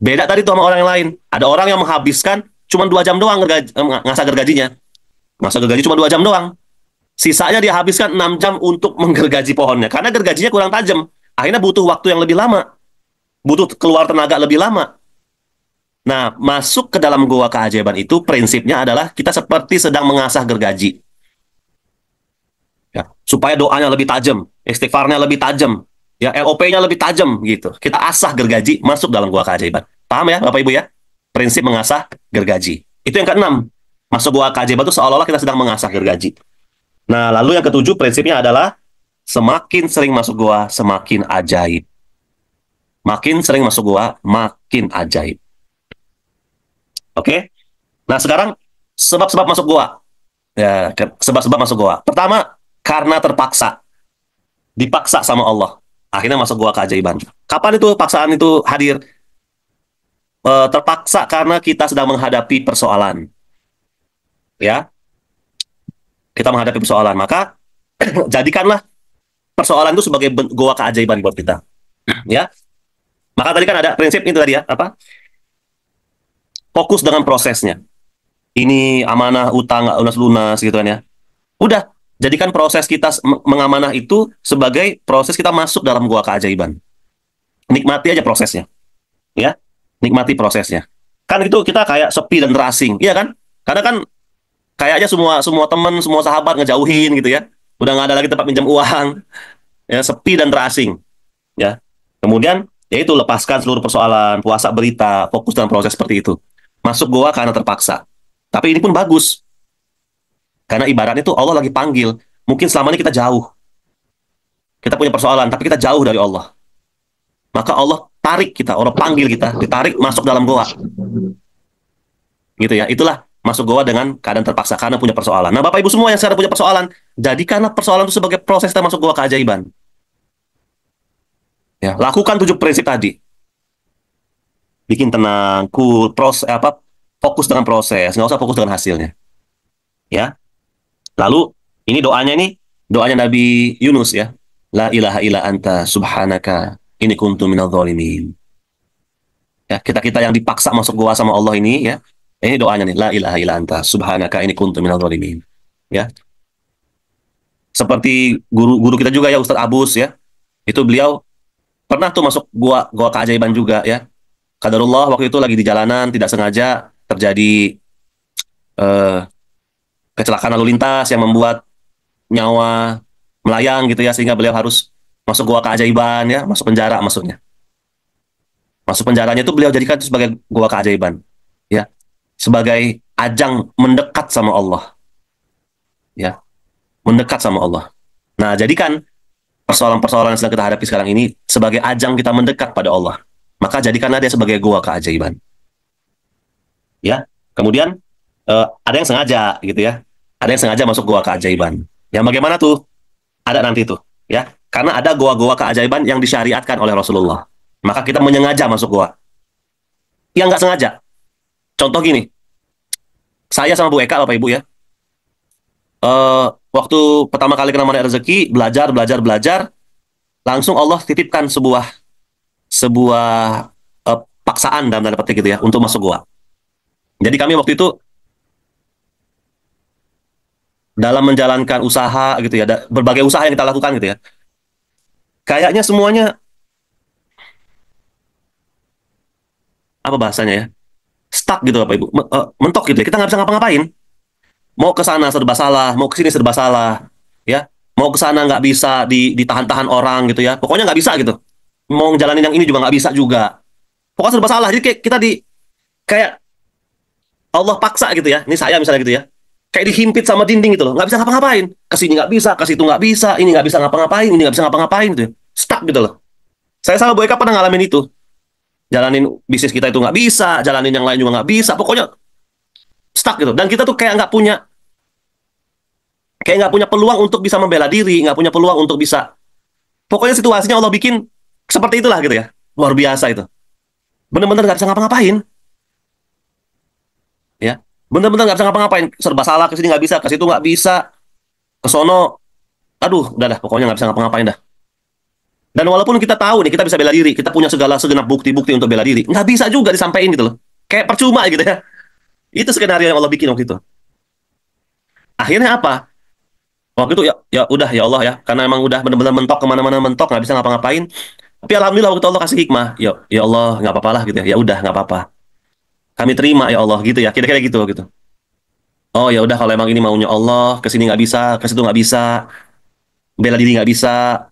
Beda tadi tuh sama orang yang lain. Ada orang yang menghabiskan cuma 2 jam doang ngasah gergajinya. Ngasah gergaji cuma 2 jam doang. Sisanya dia habiskan 6 jam untuk menggergaji pohonnya. Karena gergajinya kurang tajam. Akhirnya butuh waktu yang lebih lama. Butuh keluar tenaga lebih lama. Nah, masuk ke dalam goa keajaiban itu prinsipnya adalah kita seperti sedang mengasah gergaji. Ya, supaya doanya lebih tajam, istighfarnya lebih tajam, ya LOP-nya lebih tajam gitu. Kita asah gergaji masuk dalam goa keajaiban. Paham ya, Bapak Ibu ya? Prinsip mengasah gergaji. Itu yang keenam. Masuk goa keajaiban itu seolah-olah kita sedang mengasah gergaji. Nah, lalu yang ketujuh prinsipnya adalah semakin sering masuk goa, semakin ajaib. Makin sering masuk goa, makin ajaib. Oke? Nah, sekarang sebab-sebab masuk goa. Ya, sebab-sebab masuk goa. Pertama, karena terpaksa. Dipaksa sama Allah. Akhirnya masuk goa keajaiban. Kapan itu paksaan itu hadir? Terpaksa karena kita sedang menghadapi persoalan. Ya, kita menghadapi persoalan. Maka, jadikanlah persoalan itu sebagai goa keajaiban buat kita. Ya, maka tadi kan ada prinsip itu tadi ya, apa? Fokus dengan prosesnya. Ini amanah utang nggak lunas-lunas gitu kan ya. Udah, jadikan proses kita mengamanah itu sebagai proses kita masuk dalam goa keajaiban. Nikmati aja prosesnya. Ya, nikmati prosesnya. Kan itu kita kayak sepi dan terasing, iya kan? Karena kan kayaknya semua semua teman, semua sahabat ngejauhin gitu ya. Udah nggak ada lagi tempat pinjam uang. Ya, sepi dan terasing. Ya. Kemudian yaitu lepaskan seluruh persoalan, puasa berita, fokus dalam proses seperti itu. Masuk goa karena terpaksa. Tapi ini pun bagus. Karena ibaratnya itu Allah lagi panggil. Mungkin selama ini kita jauh. Kita punya persoalan, tapi kita jauh dari Allah. Maka Allah tarik kita, Allah panggil kita, ditarik masuk dalam goa. Gitu ya, itulah masuk goa dengan keadaan terpaksa karena punya persoalan. Nah, Bapak Ibu semua yang sekarang punya persoalan, jadikanlah persoalan itu sebagai proses kita masuk goa keajaiban. Ya, lakukan 7 prinsip tadi. Bikin tenang, cool, fokus dengan proses, nggak usah fokus dengan hasilnya. Ya. Lalu ini doanya Nabi Yunus ya. La ilaha illa anta subhanaka inni kuntu minadz dzalimin. Ya, kita yang dipaksa masuk goa sama Allah ini ya. Ini doanya nih, la ilaha illa anta subhanaka inni kuntu minadz dzalimin. Ya. Seperti guru kita juga ya Ustadz Abus ya. Itu beliau pernah tuh masuk goa keajaiban juga ya. Qadarullah waktu itu lagi di jalanan tidak sengaja terjadi kecelakaan lalu lintas yang membuat nyawa melayang gitu ya, sehingga beliau harus masuk goa keajaiban ya, masuk penjara maksudnya. Masuk penjaranya itu beliau jadikan itu sebagai goa keajaiban ya, sebagai ajang mendekat sama Allah ya, mendekat sama Allah. Nah, jadikan persoalan-persoalan yang sedang kita hadapi sekarang ini sebagai ajang kita mendekat pada Allah. Maka jadikanlah dia sebagai goa keajaiban. Ya. Kemudian ada yang sengaja gitu ya. Ada yang sengaja masuk goa keajaiban. Yang bagaimana tuh? Ada nanti tuh, ya. Karena ada goa-goa keajaiban yang disyariatkan oleh Rasulullah. Maka kita menyengaja masuk goa. Yang nggak sengaja. Contoh gini. Saya sama Bu Eka, Bapak Ibu ya. Waktu pertama kali kena rezeki, belajar, langsung Allah titipkan sebuah paksaan dalam tanda petik gitu ya untuk masuk goa. Jadi kami waktu itu dalam menjalankan usaha gitu ya, berbagai usaha yang kita lakukan gitu ya. Kayaknya semuanya apa bahasanya ya? stuck gitu Bapak Ibu, mentok gitu ya. Kita nggak bisa ngapa-ngapain. Mau ke sana serba salah, mau ke sini serba salah, ya. Mau ke sana nggak bisa ditahan-tahan orang gitu ya. Pokoknya nggak bisa gitu. Mau jalanin yang ini juga nggak bisa juga. Pokoknya serba salah. Jadi kayak kita kayak Allah paksa gitu ya. Ini saya misalnya gitu ya. Kayak dihimpit sama dinding gitu loh. Nggak bisa ngapa-ngapain. Kesini nggak bisa, ke situ nggak bisa, ini nggak bisa ngapa-ngapain, ini nggak bisa ngapa-ngapain gitu ya. Stuck gitu loh. Saya sama Bu Eka pernah ngalamin itu. Jalanin bisnis kita itu nggak bisa, jalanin yang lain juga nggak bisa. Pokoknya stuck gitu. Dan kita tuh kayak nggak punya peluang untuk bisa membela diri, nggak punya peluang untuk bisa. Pokoknya situasinya Allah bikin seperti itulah gitu ya. Luar biasa itu. Bener-bener nggak bisa ngapa-ngapain. Ya, bener-bener nggak bisa ngapa-ngapain. Serba salah, ke sini nggak bisa, ke situ nggak bisa, ke sono, aduh, udah dah, pokoknya nggak bisa ngapa-ngapain dah. Dan walaupun kita tahu nih, kita bisa bela diri, kita punya segala segenap bukti-bukti untuk bela diri, nggak bisa juga disampaikan gitu loh. Kayak percuma gitu ya. Itu skenario yang Allah bikin waktu itu. Akhirnya apa? Waktu itu ya udah ya Allah ya, karena emang udah benar-benar mentok kemana-mana, mentok nggak bisa ngapa-ngapain. Tapi alhamdulillah waktu itu Allah kasih hikmah. Ya Allah, nggak apa-apa lah gitu ya. Ya udah nggak apa-apa. Kami terima ya Allah gitu ya. Kira-kira gitu gitu. Oh ya udah kalau emang ini maunya Allah, ke sini nggak bisa, ke situ nggak bisa, bela diri nggak bisa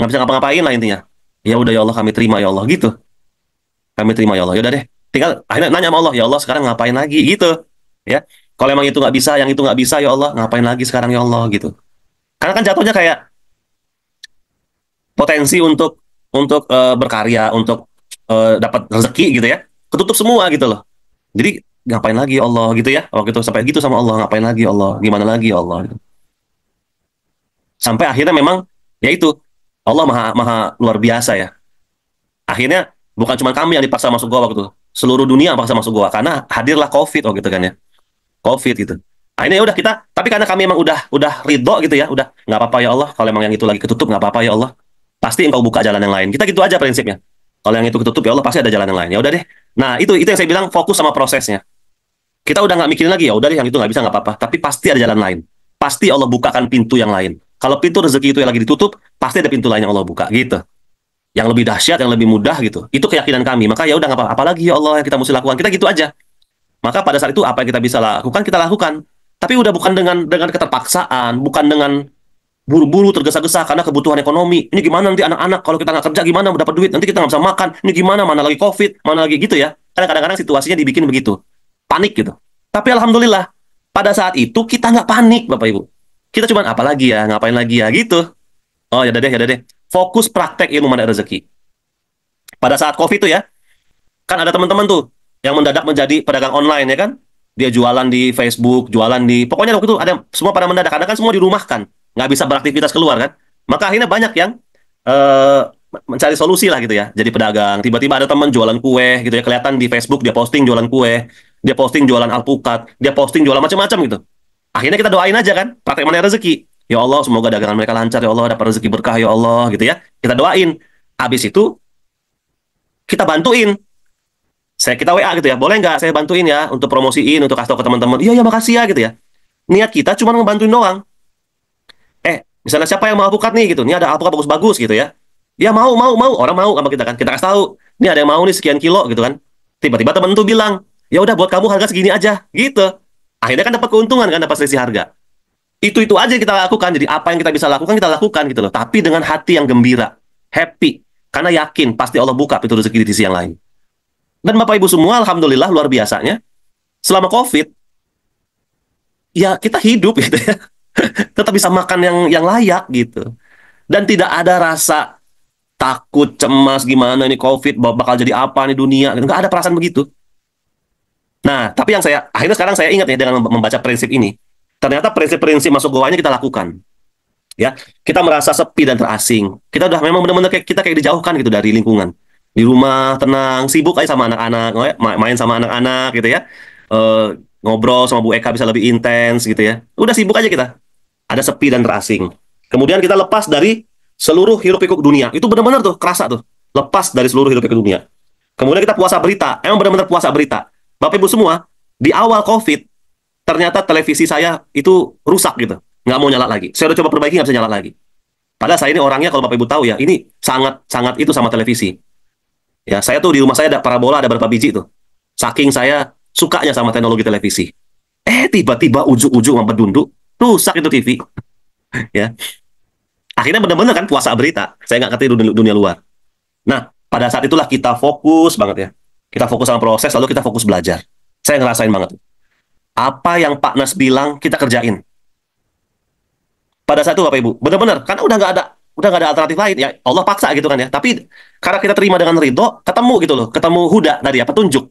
ngapa-ngapain lah intinya. Ya udah ya Allah kami terima ya Allah gitu. Kami terima ya Allah. Ya udah deh. Tinggal akhirnya nanya sama Allah, ya Allah sekarang ngapain lagi gitu. Ya. Kalau emang itu nggak bisa, yang itu nggak bisa ya Allah, ngapain lagi sekarang ya Allah gitu. Karena kan jatuhnya kayak potensi untuk berkarya, untuk dapat rezeki gitu ya, ketutup semua gitu loh. Jadi ngapain lagi ya Allah gitu ya. Waktu itu sampai gitu sama Allah, ngapain lagi ya Allah, gimana lagi ya Allah gitu. Sampai akhirnya memang ya itu Allah maha maha luar biasa ya. Akhirnya bukan cuma kami yang dipaksa masuk goa waktu itu, seluruh dunia yang paksa masuk goa karena hadirlah COVID waktu gitu kan ya. COVID gitu. Akhirnya ya udah kita, tapi karena kami emang udah ridho gitu ya, udah nggak apa-apa ya Allah, kalau emang yang itu lagi ketutup nggak apa-apa ya Allah, pasti engkau buka jalan yang lain. Kita gitu aja prinsipnya. Kalau yang itu ketutup ya Allah pasti ada jalan yang lain. Ya udah deh. Nah itu yang saya bilang fokus sama prosesnya. Kita udah nggak mikirin lagi ya udah deh yang itu nggak bisa nggak apa-apa. Tapi pasti ada jalan lain. Pasti Allah bukakan pintu yang lain. Kalau pintu rezeki itu yang lagi ditutup, pasti ada pintu lain yang Allah buka gitu. Yang lebih dahsyat, yang lebih mudah gitu. Itu keyakinan kami. Maka ya udah nggak apa-apa. Apalagi ya Allah yang kita mesti lakukan. Kita gitu aja. Maka pada saat itu apa yang kita bisa lakukan kita lakukan. Tapi udah bukan dengan keterpaksaan, bukan dengan buru-buru tergesa-gesa karena kebutuhan ekonomi. Ini gimana nanti anak-anak kalau kita nggak kerja gimana mau dapat duit? Nanti kita nggak bisa makan. Ini gimana? Mana lagi COVID? Mana lagi gitu ya? Karena kadang-kadang situasinya dibikin begitu, panik gitu. Tapi alhamdulillah pada saat itu kita nggak panik, Bapak Ibu. Kita cuma apa lagi ya, ngapain lagi ya gitu. Oh ya udah deh, ya udah deh. Fokus praktek ilmu mandek rezeki. Pada saat COVID itu ya, kan ada teman-teman tuh yang mendadak menjadi pedagang online ya kan. Dia jualan di Facebook, jualan di... Pokoknya waktu itu ada semua pada mendadak. Karena kan semua dirumahkan. Nggak bisa beraktivitas keluar kan. Maka akhirnya banyak yang eh, mencari solusi lah gitu ya. Jadi pedagang. Tiba-tiba ada teman jualan kue gitu ya. Kelihatan di Facebook dia posting jualan kue. Dia posting jualan alpukat. Dia posting jualan macam-macam gitu. Akhirnya kita doain aja kan. Praktek mandek rezeki. Ya Allah semoga dagangan mereka lancar. Ya Allah dapat rezeki berkah ya Allah gitu ya. Kita doain. Habis itu kita bantuin. Kita WA gitu ya, boleh nggak saya bantuin ya untuk promosiin, untuk kasih tahu ke teman-teman. Iya ya makasih ya gitu ya. Niat kita cuma ngebantuin doang. Misalnya siapa yang mau alpukat nih gitu, ini ada alpukat bagus-bagus gitu ya. Ya mau orang mau sama kita kan, kita kasih tahu. Ini ada yang mau nih sekian kilo gitu kan. Tiba-tiba temen tuh bilang, ya udah buat kamu harga segini aja gitu. Akhirnya kan dapat keuntungan kan, dapat selisih harga. Itu aja yang kita lakukan. Jadi apa yang kita bisa lakukan kita lakukan gitu loh. Tapi dengan hati yang gembira, happy, karena yakin pasti Allah buka pintu rezeki di sisi yang lain. Dan Bapak Ibu semua, alhamdulillah luar biasanya, selama COVID, ya kita hidup gitu ya, tetap bisa makan yang layak gitu. Dan tidak ada rasa takut, cemas, gimana ini COVID, bakal jadi apa nih dunia, gitu. Nggak ada perasaan begitu. Nah, tapi akhirnya sekarang saya ingat ya dengan membaca prinsip ini, ternyata prinsip-prinsip masuk goanya kita lakukan. Ya, kita merasa sepi dan terasing. Kita udah memang benar-benar kayak dijauhkan gitu dari lingkungan. Di rumah tenang, sibuk aja sama anak-anak, main sama anak-anak gitu ya. Ngobrol sama Bu Eka bisa lebih intens gitu ya. Udah sibuk aja kita. Ada sepi dan terasing. Kemudian kita lepas dari seluruh hiruk pikuk dunia. Itu benar-benar tuh kerasa tuh. Lepas dari seluruh hiruk pikuk dunia. Kemudian kita puasa berita. Emang benar-benar puasa berita. Bapak Ibu semua, di awal COVID ternyata televisi saya itu rusak gitu. Nggak mau nyala lagi. Saya udah coba perbaiki nggak bisa nyala lagi. Padahal saya ini orangnya kalau Bapak Ibu tahu ya, ini sangat-sangat itu sama televisi. Ya, saya tuh di rumah saya ada parabola, ada berapa biji tuh. Saking saya sukanya sama teknologi televisi. Tiba-tiba ujuk-ujuk sama bedunduk, rusak itu TV. Ya, akhirnya benar-benar kan puasa berita. Saya nggak ngerti dunia luar. Nah, pada saat itulah kita fokus banget ya. Kita fokus sama proses, lalu kita fokus belajar. Saya ngerasain banget. Apa yang Pak Nas bilang, kita kerjain. Pada saat itu Bapak Ibu, benar-benar, karena udah nggak ada alternatif lain. Ya Allah paksa gitu kan ya. Tapi karena kita terima dengan ridho, ketemu gitu loh. Ketemu huda tadi ya, petunjuk.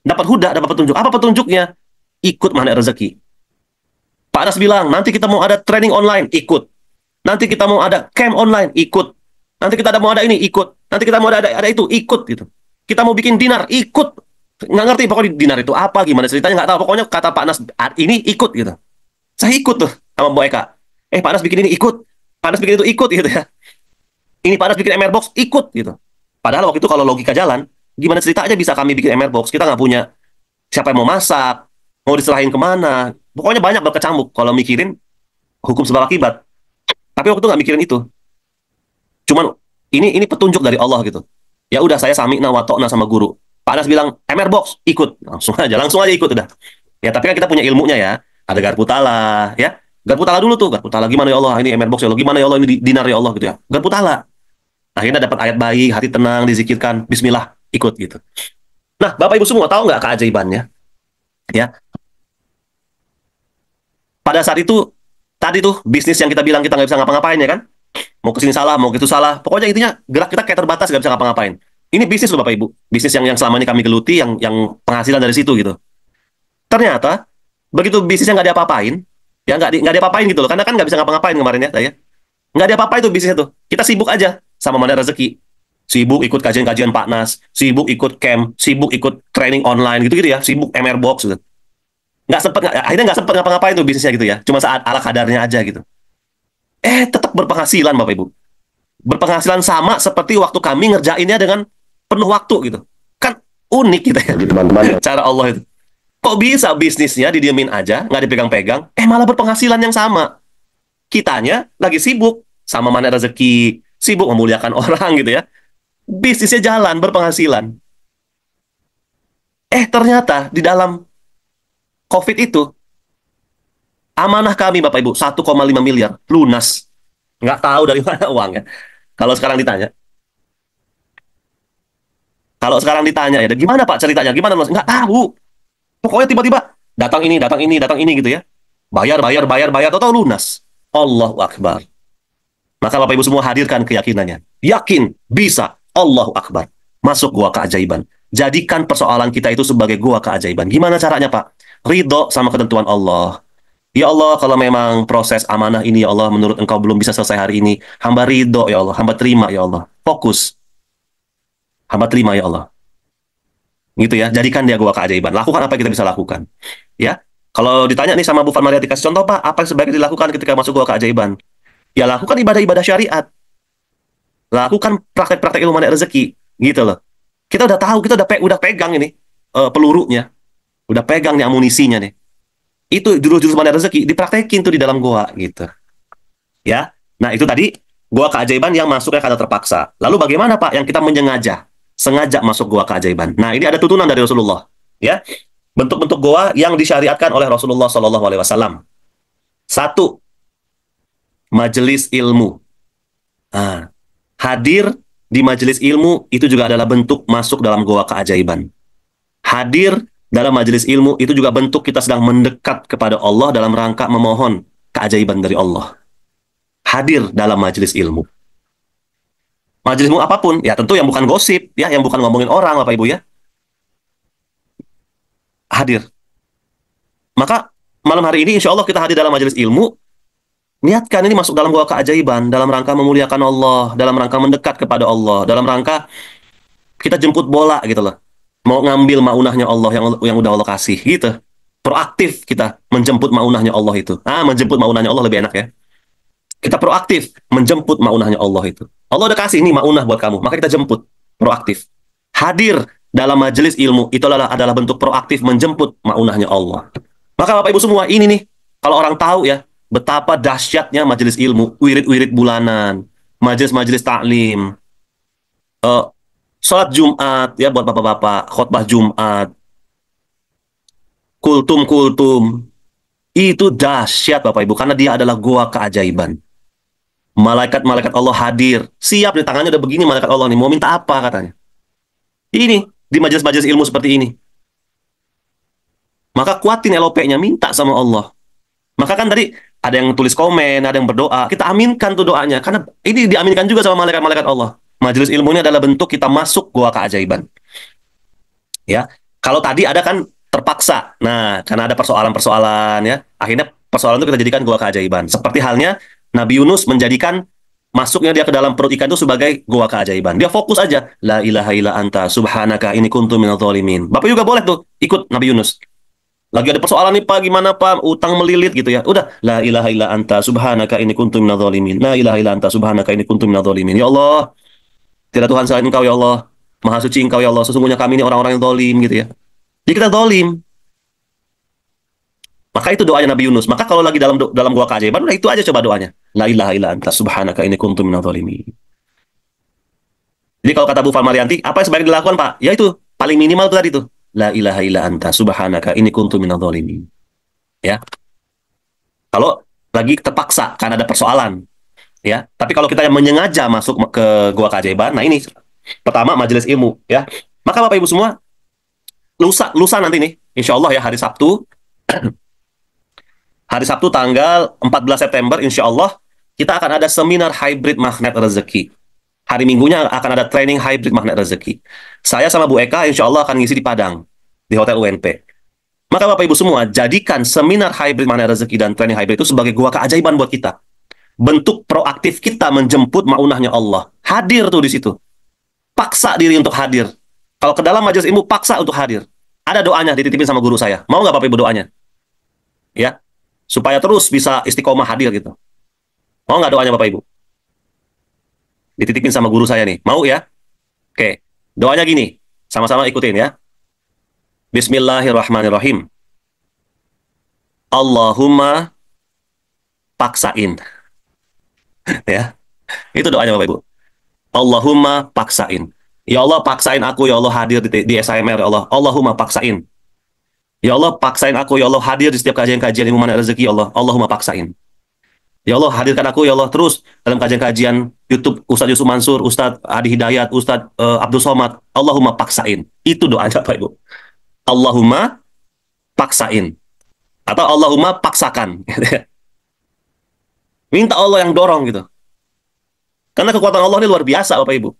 Dapat huda, dapat petunjuk. Apa petunjuknya? Ikut Magnet Rezeki. Pak Nas bilang, nanti kita mau ada training online, ikut. Nanti kita mau ada camp online, ikut. Nanti kita mau ada ini, ikut. Nanti kita mau ada itu, ikut gitu. Kita mau bikin dinar, ikut. Nggak ngerti pokoknya dinar itu apa, gimana ceritanya, nggak tahu. Pokoknya kata Pak Nas, ini ikut gitu. Saya ikut tuh sama Bu Eka. Pak Nas bikin ini, ikut. Pak Nas bikin itu, ikut gitu ya. Ini Pak Nas bikin MR Box, ikut gitu. Padahal waktu itu kalau logika jalan, gimana ceritanya bisa kami bikin MR Box? Kita nggak punya siapa yang mau masak, mau diserahin kemana. Pokoknya banyak berkecamuk kalau mikirin hukum sebab akibat. Tapi waktu itu nggak mikirin itu. Cuman ini petunjuk dari Allah gitu. Ya udah, saya sami'na wa ta'na sama guru. Pak Anas bilang MR Box, ikut. Langsung aja ikut udah. Ya tapi kan kita punya ilmunya ya. Ada garpu tala ya. Garpu tala dulu tuh, garpu tala gimana ya Allah, ini MR Box ya Allah, gimana ya Allah, ini dinar ya Allah gitu ya. Garpu tala. Akhirnya dapat ayat baik, hati tenang, dizikirkan, bismillah, ikut gitu. Nah, Bapak Ibu semua tahu nggak keajaibannya? Ya. Pada saat itu tadi tuh bisnis yang kita bilang kita nggak bisa ngapa-ngapain ya kan? Mau ke sini salah, mau gitu salah. Pokoknya intinya gerak kita kayak terbatas, nggak bisa ngapa-ngapain. Ini bisnis loh Bapak Ibu. Bisnis yang selama ini kami geluti, yang penghasilan dari situ gitu. Ternyata, begitu bisnisnya nggak diapa-apain, ya nggak diapa-apain gitu loh. Karena kan nggak bisa ngapa-ngapain kemarin ya, saya. Nggak diapa-apain tuh bisnisnya tuh. Kita sibuk aja sama Magnet Rezeki. Sibuk ikut kajian-kajian Pak Nas, sibuk ikut camp, sibuk ikut training online gitu-gitu ya, sibuk MR Box gitu. Akhirnya nggak sempet ngapa-ngapain tuh bisnisnya gitu ya. Cuma saat ala kadarnya aja gitu. Tetap berpenghasilan Bapak Ibu. Berpenghasilan sama seperti waktu kami ngerjainnya dengan penuh waktu gitu. Kan unik gitu ya. Teman-teman. Cara Allah itu. Kok bisa bisnisnya didiemin aja, nggak dipegang-pegang, malah berpenghasilan yang sama. Kitanya lagi sibuk sama Magnet Rezeki, sibuk memuliakan orang gitu ya. Bisnisnya jalan, berpenghasilan. Ternyata di dalam COVID itu, amanah kami Bapak Ibu, 1,5 miliar, lunas. Nggak tahu dari mana uangnya. Kalau sekarang ditanya. Ya, gimana Pak ceritanya? Gimana Mas? Nggak tahu. Pokoknya tiba-tiba, datang ini gitu ya. Bayar, tahu lunas. Allahu Akbar. Maka Bapak Ibu semua hadirkan keyakinannya. Yakin, bisa, Allahu Akbar. Masuk gua keajaiban. Jadikan persoalan kita itu sebagai gua keajaiban. Gimana caranya Pak? Ridho sama ketentuan Allah. Ya Allah, kalau memang proses amanah ini ya Allah, menurut Engkau belum bisa selesai hari ini, hamba ridho ya Allah, hamba terima ya Allah. Fokus. Hamba terima ya Allah. Gitu ya, jadikan dia gua keajaiban. Lakukan apa yang kita bisa lakukan. Ya, kalau ditanya nih sama Bu Fatmariati, kasih contoh Pak, apa yang sebaiknya dilakukan ketika masuk gua keajaiban? Ya lakukan ibadah-ibadah syariat. Lakukan praktek-praktek ilmu Magnet Rezeki. Gitu loh. Kita udah tahu, kita udah pegang ini pelurunya. Udah pegang nih amunisinya nih. Itu jurus-jurus Magnet Rezeki dipraktekin tuh di dalam goa gitu. Ya. Nah, itu tadi goa keajaiban yang masuknya karena terpaksa. Lalu bagaimana Pak yang kita sengaja masuk goa keajaiban? Nah, ini ada tuntunan dari Rasulullah, ya. Bentuk-bentuk goa yang disyariatkan oleh Rasulullah Shallallahu alaihi wasallam. 1. Majelis ilmu. Nah, hadir di majelis ilmu itu juga adalah bentuk masuk dalam goa keajaiban. Hadir dalam majelis ilmu itu juga bentuk kita sedang mendekat kepada Allah dalam rangka memohon keajaiban dari Allah. Hadir dalam majelis ilmu. Majelis ilmu apapun, ya tentu yang bukan gosip, ya yang bukan ngomongin orang Bapak Ibu ya. Hadir. Maka malam hari ini insya Allah kita hadir dalam majelis ilmu. Niatkan ini masuk dalam goa keajaiban, dalam rangka memuliakan Allah, dalam rangka mendekat kepada Allah, dalam rangka kita jemput bola gitu loh. Mau ngambil maunahnya Allah yang udah Allah kasih gitu. Proaktif kita menjemput maunahnya Allah itu. Menjemput maunahnya Allah lebih enak ya. Kita proaktif menjemput maunahnya Allah itu. Allah udah kasih ini maunah buat kamu, maka kita jemput. Proaktif. Hadir dalam majelis ilmu itu adalah bentuk proaktif menjemput maunahnya Allah. Maka Bapak Ibu semua, ini nih kalau orang tahu ya betapa dahsyatnya majelis ilmu, wirid-wirid bulanan, majelis-majelis taklim, sholat Jumat ya buat bapak-bapak, khutbah Jumat, kultum. Itu dahsyat Bapak Ibu, karena dia adalah gua keajaiban. Malaikat-malaikat Allah hadir. Siap nih, tangannya udah begini malaikat Allah nih. Mau minta apa katanya. Ini, di majelis-majelis ilmu seperti ini. Maka kuatin LOP-nya, minta sama Allah. Maka kan tadi ada yang tulis komen, ada yang berdoa. Kita aminkan tuh doanya. Karena ini diaminkan juga sama malaikat-malaikat Allah. Majelis ilmu ini adalah bentuk kita masuk gua keajaiban. Ya, kalau tadi ada kan terpaksa. Nah, karena ada persoalan-persoalan ya. Akhirnya persoalan itu kita jadikan gua keajaiban. Seperti halnya Nabi Yunus menjadikan masuknya dia ke dalam perut ikan itu sebagai gua keajaiban. Dia fokus aja. La ilaha illa anta subhanaka ini kuntu minadh dhalimin. Bapak juga boleh tuh ikut Nabi Yunus. Lagi ada persoalan nih Pak, gimana Pak? Utang melilit gitu ya. Udah, la ilaha illa anta subhanaka ini kuntu minadh dhalimin. La ilaha illa anta subhanaka ini kuntu minadh dhalimin. Ya Allah, tidak Tuhan selain Engkau ya Allah. Maha suci Engkau ya Allah. Sesungguhnya kami ini orang-orang yang zalim gitu ya. Jadi kita zalim. Maka itu doanya Nabi Yunus. Maka kalau lagi dalam gua keajaiban, udah itu aja coba doanya. La ilaha illa anta subhanaka inni kuntu minadh dhalimin. Jadi kalau kata Bu Farmarianti, apa yang sebaiknya dilakukan Pak? Ya itu, paling minimal itu tadi tuh. La ilaha illa anta subhanaka inni kuntu minadh dhalimin. Ya. Kalau lagi terpaksa karena ada persoalan, ya. Tapi kalau kita yang menyengaja masuk ke gua keajaiban, nah ini pertama majelis ilmu, ya. Maka Bapak Ibu semua, lusa nanti nih, insya Allah ya hari Sabtu, hari Sabtu tanggal 14 September, insya Allah, kita akan ada seminar hybrid magnet rezeki. Hari Minggunya akan ada training hybrid magnet rezeki. Saya sama Bu Eka, insya Allah akan ngisi di Padang, di Hotel UNP. Maka Bapak Ibu semua, jadikan seminar hybrid magnet rezeki dan training hybrid itu sebagai gua keajaiban buat kita. Bentuk proaktif kita menjemput maunahnya Allah. Hadir tuh di situ. Paksa diri untuk hadir. Kalau ke dalam majelis ilmu, paksa untuk hadir. Ada doanya dititipin sama guru saya. Mau nggak Bapak Ibu doanya? Ya, supaya terus bisa istiqomah hadir gitu. Mau nggak doanya Bapak Ibu? Dititipin sama guru saya nih. Mau ya? Oke, doanya gini. Sama-sama ikutin ya. Bismillahirrahmanirrahim. Allahumma paksain. Ya, itu doanya Bapak Ibu. Allahumma paksain. Ya Allah, paksain aku, ya Allah hadir di SIMR, ya Allah. Allahumma paksain. Ya Allah, paksain aku, ya Allah hadir di setiap kajian-kajian ilmu magnet rezeki, ya Allah. Allahumma paksain. Ya Allah, hadirkan aku, ya Allah, terus dalam kajian-kajian YouTube Ustadz Yusuf Mansur, Ustadz Adi Hidayat, Ustadz Abdul Somad. Allahumma paksain. Itu doanya Bapak Ibu. Allahumma paksain. Atau Allahumma paksakan. Minta Allah yang dorong gitu. Karena kekuatan Allah ini luar biasa Bapak Ibu.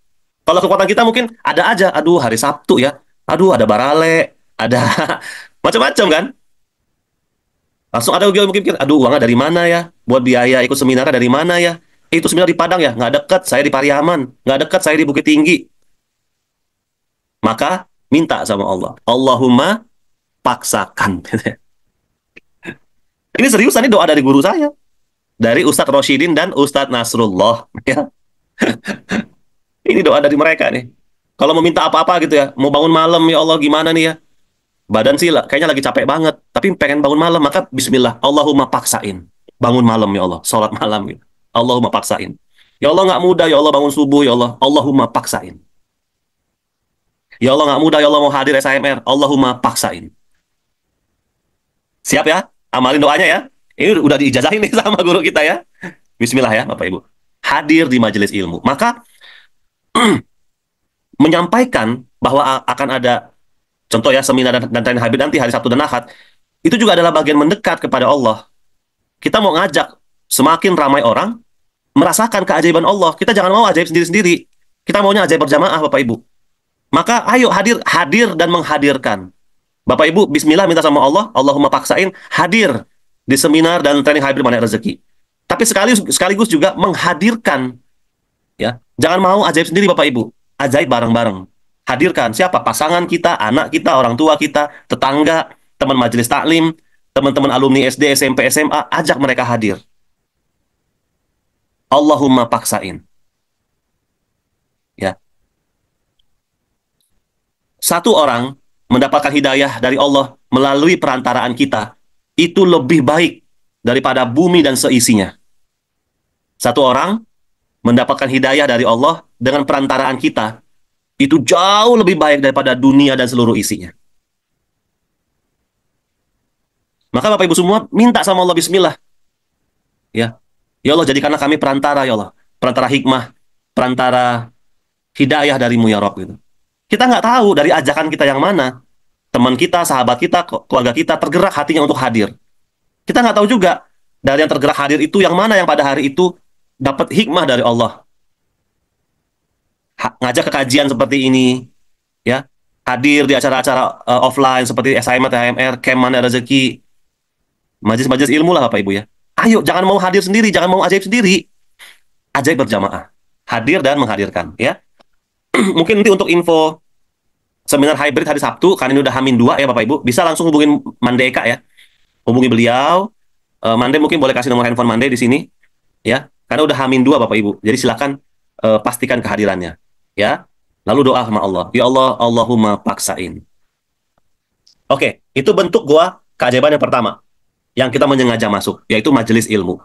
Kalau kekuatan kita mungkin ada aja, aduh hari Sabtu ya, aduh ada barale, ada macam-macam kan. Langsung ada juga mungkin, aduh uangnya dari mana ya, buat biaya ikut seminarnya dari mana ya. Itu seminar di Padang ya, nggak dekat, saya di Pariaman, nggak dekat, saya di Bukit Tinggi. Maka minta sama Allah, Allahumma paksakan. Ini seriusan, ini doa dari guru saya, dari Ustadz Roshidin dan Ustadz Nasrullah. Ya. Ini doa dari mereka nih. Kalau mau minta apa-apa gitu ya, mau bangun malam ya Allah gimana nih ya? Badan sih lah, kayaknya lagi capek banget, tapi pengen bangun malam, maka bismillah, Allahumma paksain. Bangun malam ya Allah, sholat malam gitu. Allahumma paksain. Ya Allah nggak mudah, ya Allah bangun subuh ya Allah, Allahumma paksain. Ya Allah nggak mudah, ya Allah mau hadir SIMR, Allahumma paksain. Siap ya? Amalin doanya ya. Ini udah diijazahin nih sama guru kita ya. Bismillah ya Bapak Ibu. Hadir di majelis ilmu. Maka menyampaikan bahwa akan ada contoh ya seminar dan training hybrid nanti hari Sabtu dan Ahad, itu juga adalah bagian mendekat kepada Allah. Kita mau ngajak semakin ramai orang merasakan keajaiban Allah. Kita jangan mau ajaib sendiri-sendiri. Kita maunya ajaib berjamaah Bapak Ibu. Maka ayo hadir dan menghadirkan. Bapak Ibu bismillah minta sama Allah, Allahumma paksain hadir di seminar dan training hybrid magnet rezeki. Tapi sekaligus juga menghadirkan. Ya, jangan mau ajaib sendiri Bapak Ibu, ajaib bareng-bareng. Hadirkan siapa? Pasangan kita, anak kita, orang tua kita, tetangga, teman majelis taklim, teman-teman alumni SD, SMP, SMA, ajak mereka hadir. Allahumma paksain. Ya. Satu orang mendapatkan hidayah dari Allah melalui perantaraan kita, itu lebih baik daripada bumi dan seisinya. Satu orang mendapatkan hidayah dari Allah dengan perantaraan kita, itu jauh lebih baik daripada dunia dan seluruh isinya. Maka Bapak Ibu semua minta sama Allah bismillah. Ya. Ya Allah, jadikanlah kami perantara ya Allah. Perantara hikmah, perantara hidayah darimu ya Rob gitu. Kita nggak tahu dari ajakan kita yang mana. Teman kita, sahabat kita, keluarga kita tergerak hatinya untuk hadir. Kita nggak tahu juga dari yang tergerak hadir itu yang mana yang pada hari itu dapat hikmah dari Allah. Ngajak ke kajian seperti ini, ya, hadir di acara-acara offline seperti SIMA, THMR, Camp Mana Rezeki, majelis-majelis ilmu lah Bapak Ibu ya. Ayo, jangan mau hadir sendiri, jangan mau ajaib sendiri. Ajaib berjamaah. Hadir dan menghadirkan, ya. Mungkin nanti untuk info seminar hybrid hari Sabtu, karena ini udah H-2 ya Bapak Ibu, bisa langsung hubungin Mande Eka ya. Hubungi beliau. Mande mungkin boleh kasih nomor handphone Mande di sini, ya. Karena udah H-2 Bapak Ibu. Jadi silakan pastikan kehadirannya, ya. Lalu doa sama Allah. Ya Allah, Allahumma paksain. Oke, itu bentuk gua keajaiban yang pertama. Yang kita menyengaja masuk, yaitu majelis ilmu.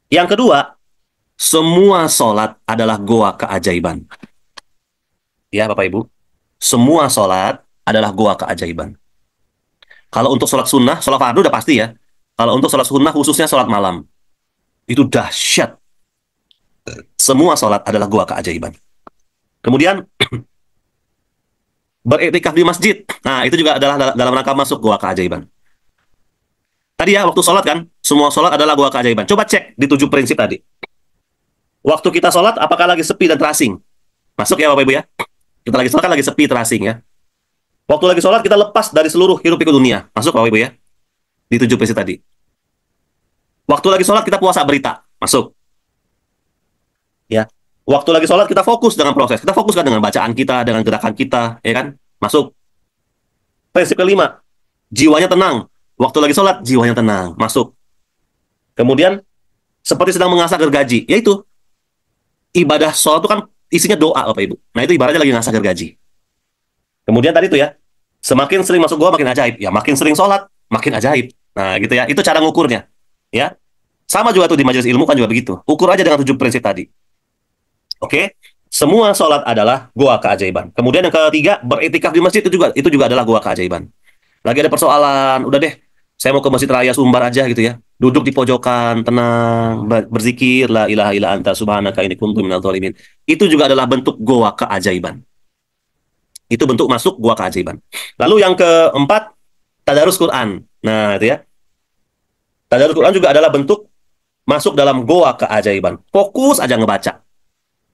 Yang kedua, semua sholat adalah goa keajaiban. Ya Bapak Ibu, semua sholat adalah goa keajaiban. Kalau untuk sholat sunnah, sholat fardu udah pasti ya. Kalau untuk sholat sunnah, khususnya sholat malam, itu dahsyat. Semua sholat adalah goa keajaiban. Kemudian, beriktikaf di masjid. Nah, itu juga adalah dalam rangka masuk goa keajaiban. Tadi ya, waktu sholat kan, semua sholat adalah goa keajaiban. Coba cek di 7 prinsip tadi. Waktu kita sholat, apakah lagi sepi dan terasing? Masuk ya Bapak Ibu ya. Kita lagi sholat kan lagi sepi, terasing ya. Waktu lagi sholat, kita lepas dari seluruh hiruk pikuk dunia. Masuk Bapak Ibu ya. Di 7 prinsip tadi. Waktu lagi sholat, kita puasa berita. Masuk. Ya. Waktu lagi sholat, kita fokus dengan proses. Kita fokus kan dengan bacaan kita, dengan gerakan kita. Ya kan? Masuk. Prinsip kelima. Jiwanya tenang. Waktu lagi sholat, jiwanya tenang. Masuk. Kemudian, seperti sedang mengasah gergaji. Yaitu, ibadah sholat itu kan isinya doa, Bapak Ibu. Nah, itu ibaratnya lagi ngasah gergaji. Kemudian tadi itu ya, semakin sering masuk goa, makin ajaib. Ya, makin sering sholat, makin ajaib. Nah, gitu ya. Itu cara ngukurnya. Ya. Sama juga tuh di majelis ilmu kan juga begitu. Ukur aja dengan 7 prinsip tadi. Oke? Semua sholat adalah goa keajaiban. Kemudian yang ketiga, beriktikaf di masjid itu juga adalah goa keajaiban. Lagi ada persoalan, udah deh, saya mau ke Masjid Raya Sumbar aja gitu ya. Duduk di pojokan, tenang, berzikir, la ilaha illa anta subhanaka inni kuntu minadz dzalimin. Itu juga adalah bentuk goa keajaiban. Itu bentuk masuk goa keajaiban. Lalu yang keempat, tadarus Quran. Nah, itu ya. Tadarus Quran juga adalah bentuk masuk dalam goa keajaiban. Fokus aja ngebaca.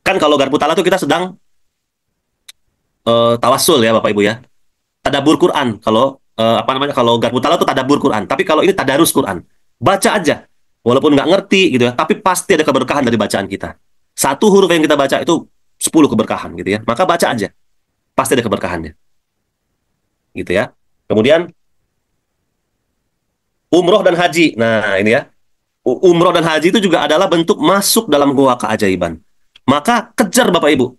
Kan kalau garpu tala tuh kita sedang tawassul ya Bapak Ibu ya. Tadabbur Quran. Kalau kalau garpu tala itu tadabbur Quran. Tapi kalau ini tadarus Quran. Baca aja. Walaupun nggak ngerti gitu ya, tapi pasti ada keberkahan dari bacaan kita. Satu huruf yang kita baca itu 10 keberkahan gitu ya. Maka baca aja. Pasti ada keberkahannya. Gitu ya. Kemudian umroh dan haji. Nah, ini ya. Umroh dan haji itu juga adalah bentuk masuk dalam goa keajaiban. Maka kejar Bapak Ibu.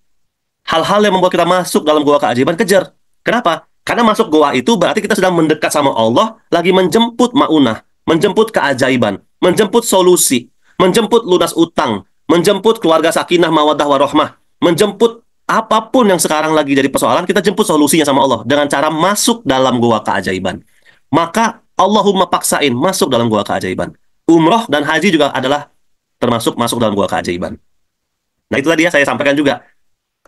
Hal-hal yang membuat kita masuk dalam goa keajaiban, kejar. Kenapa? Karena masuk goa itu berarti kita sedang mendekat sama Allah, lagi menjemput maunah, menjemput keajaiban, menjemput solusi, menjemput lunas utang, menjemput keluarga sakinah, mawaddah, warohmah, menjemput apapun yang sekarang lagi jadi persoalan, kita jemput solusinya sama Allah dengan cara masuk dalam goa keajaiban. Maka Allahumma paksain masuk dalam goa keajaiban. Umroh dan haji juga adalah termasuk masuk dalam goa keajaiban. Nah itu tadi ya saya sampaikan juga.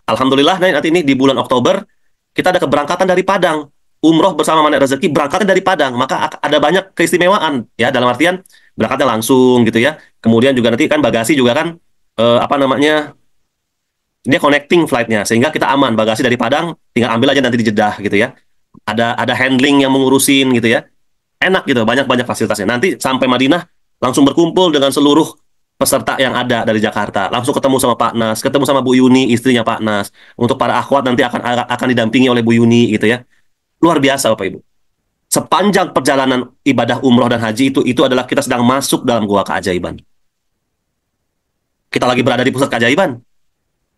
Alhamdulillah nanti ini di bulan Oktober kita ada keberangkatan dari Padang. Umroh bersama Manek Rezeki berangkatnya dari Padang. Maka ada banyak keistimewaan ya, dalam artian berangkatnya langsung gitu ya. Kemudian juga nanti kan bagasi juga kan dia connecting flightnya sehingga kita aman. Bagasi dari Padang tinggal ambil aja nanti di Jeddah gitu ya. Ada handling yang mengurusin gitu ya. Enak gitu, banyak fasilitasnya. Nanti sampai Madinah langsung berkumpul dengan seluruh peserta yang ada dari Jakarta, langsung ketemu sama Pak Nas, ketemu sama Bu Yuni, istrinya Pak Nas. Untuk para akhwat nanti akan didampingi oleh Bu Yuni gitu ya. Luar biasa Bapak Ibu. Sepanjang perjalanan ibadah umroh dan haji itu adalah kita sedang masuk dalam goa keajaiban. Kita lagi berada di pusat keajaiban.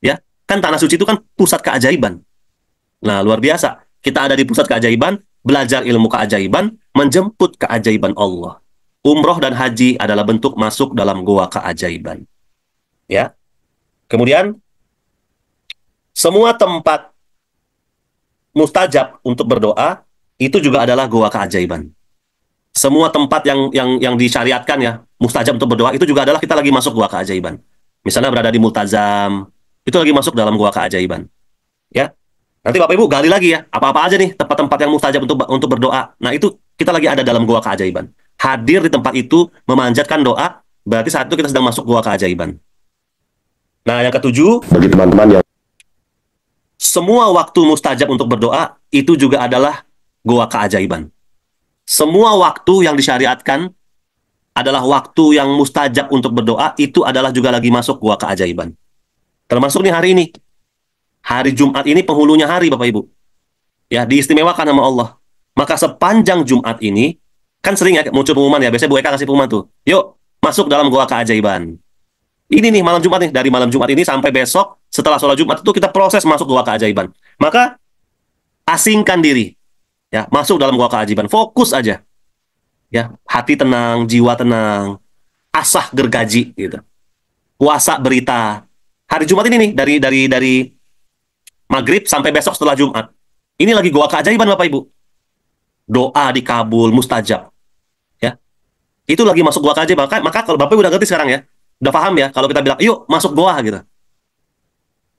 Ya, kan tanah suci itu kan pusat keajaiban. Nah, luar biasa. Kita ada di pusat keajaiban, belajar ilmu keajaiban, menjemput keajaiban Allah. Umroh dan haji adalah bentuk masuk dalam goa keajaiban. Ya. Kemudian semua tempat mustajab untuk berdoa itu juga adalah goa keajaiban. Semua tempat yang disyariatkan ya, mustajab untuk berdoa, itu juga adalah kita lagi masuk gua keajaiban. Misalnya berada di multazam, itu lagi masuk dalam gua keajaiban. Ya, nanti Bapak Ibu gali lagi ya, apa-apa aja nih tempat-tempat yang mustajab untuk berdoa. Nah, itu kita lagi ada dalam gua keajaiban. Hadir di tempat itu memanjatkan doa, berarti saat itu kita sedang masuk gua keajaiban. Nah, yang ketujuh, Bagi teman-teman yang semua waktu mustajab untuk berdoa itu juga adalah gua keajaiban. Semua waktu yang disyariatkan adalah waktu yang mustajab untuk berdoa, itu adalah juga lagi masuk gua keajaiban. Termasuk nih hari ini. Hari Jumat ini penghulunya hari, Bapak Ibu. Ya, diistimewakan sama Allah. Maka sepanjang Jumat ini, kan sering ya muncul pengumuman ya, biasanya Bu Eka kasih pengumuman tuh. Yuk, masuk dalam gua keajaiban. Ini nih malam Jumat nih, dari malam Jumat ini sampai besok, setelah sholat Jumat itu kita proses masuk gua keajaiban. Maka, asingkan diri. Ya, masuk dalam gua keajaiban. Fokus aja. Ya, hati tenang, jiwa tenang, asah gergaji gitu. Puasa berita. Hari Jumat ini nih dari maghrib sampai besok setelah Jumat. Ini lagi gua keajaiban Bapak Ibu. Doa dikabul, mustajab. Ya. Itu lagi masuk gua keajaiban. Maka kalau Bapak Ibu udah ngerti sekarang ya. Udah paham ya kalau kita bilang, "Yuk, masuk gua" gitu.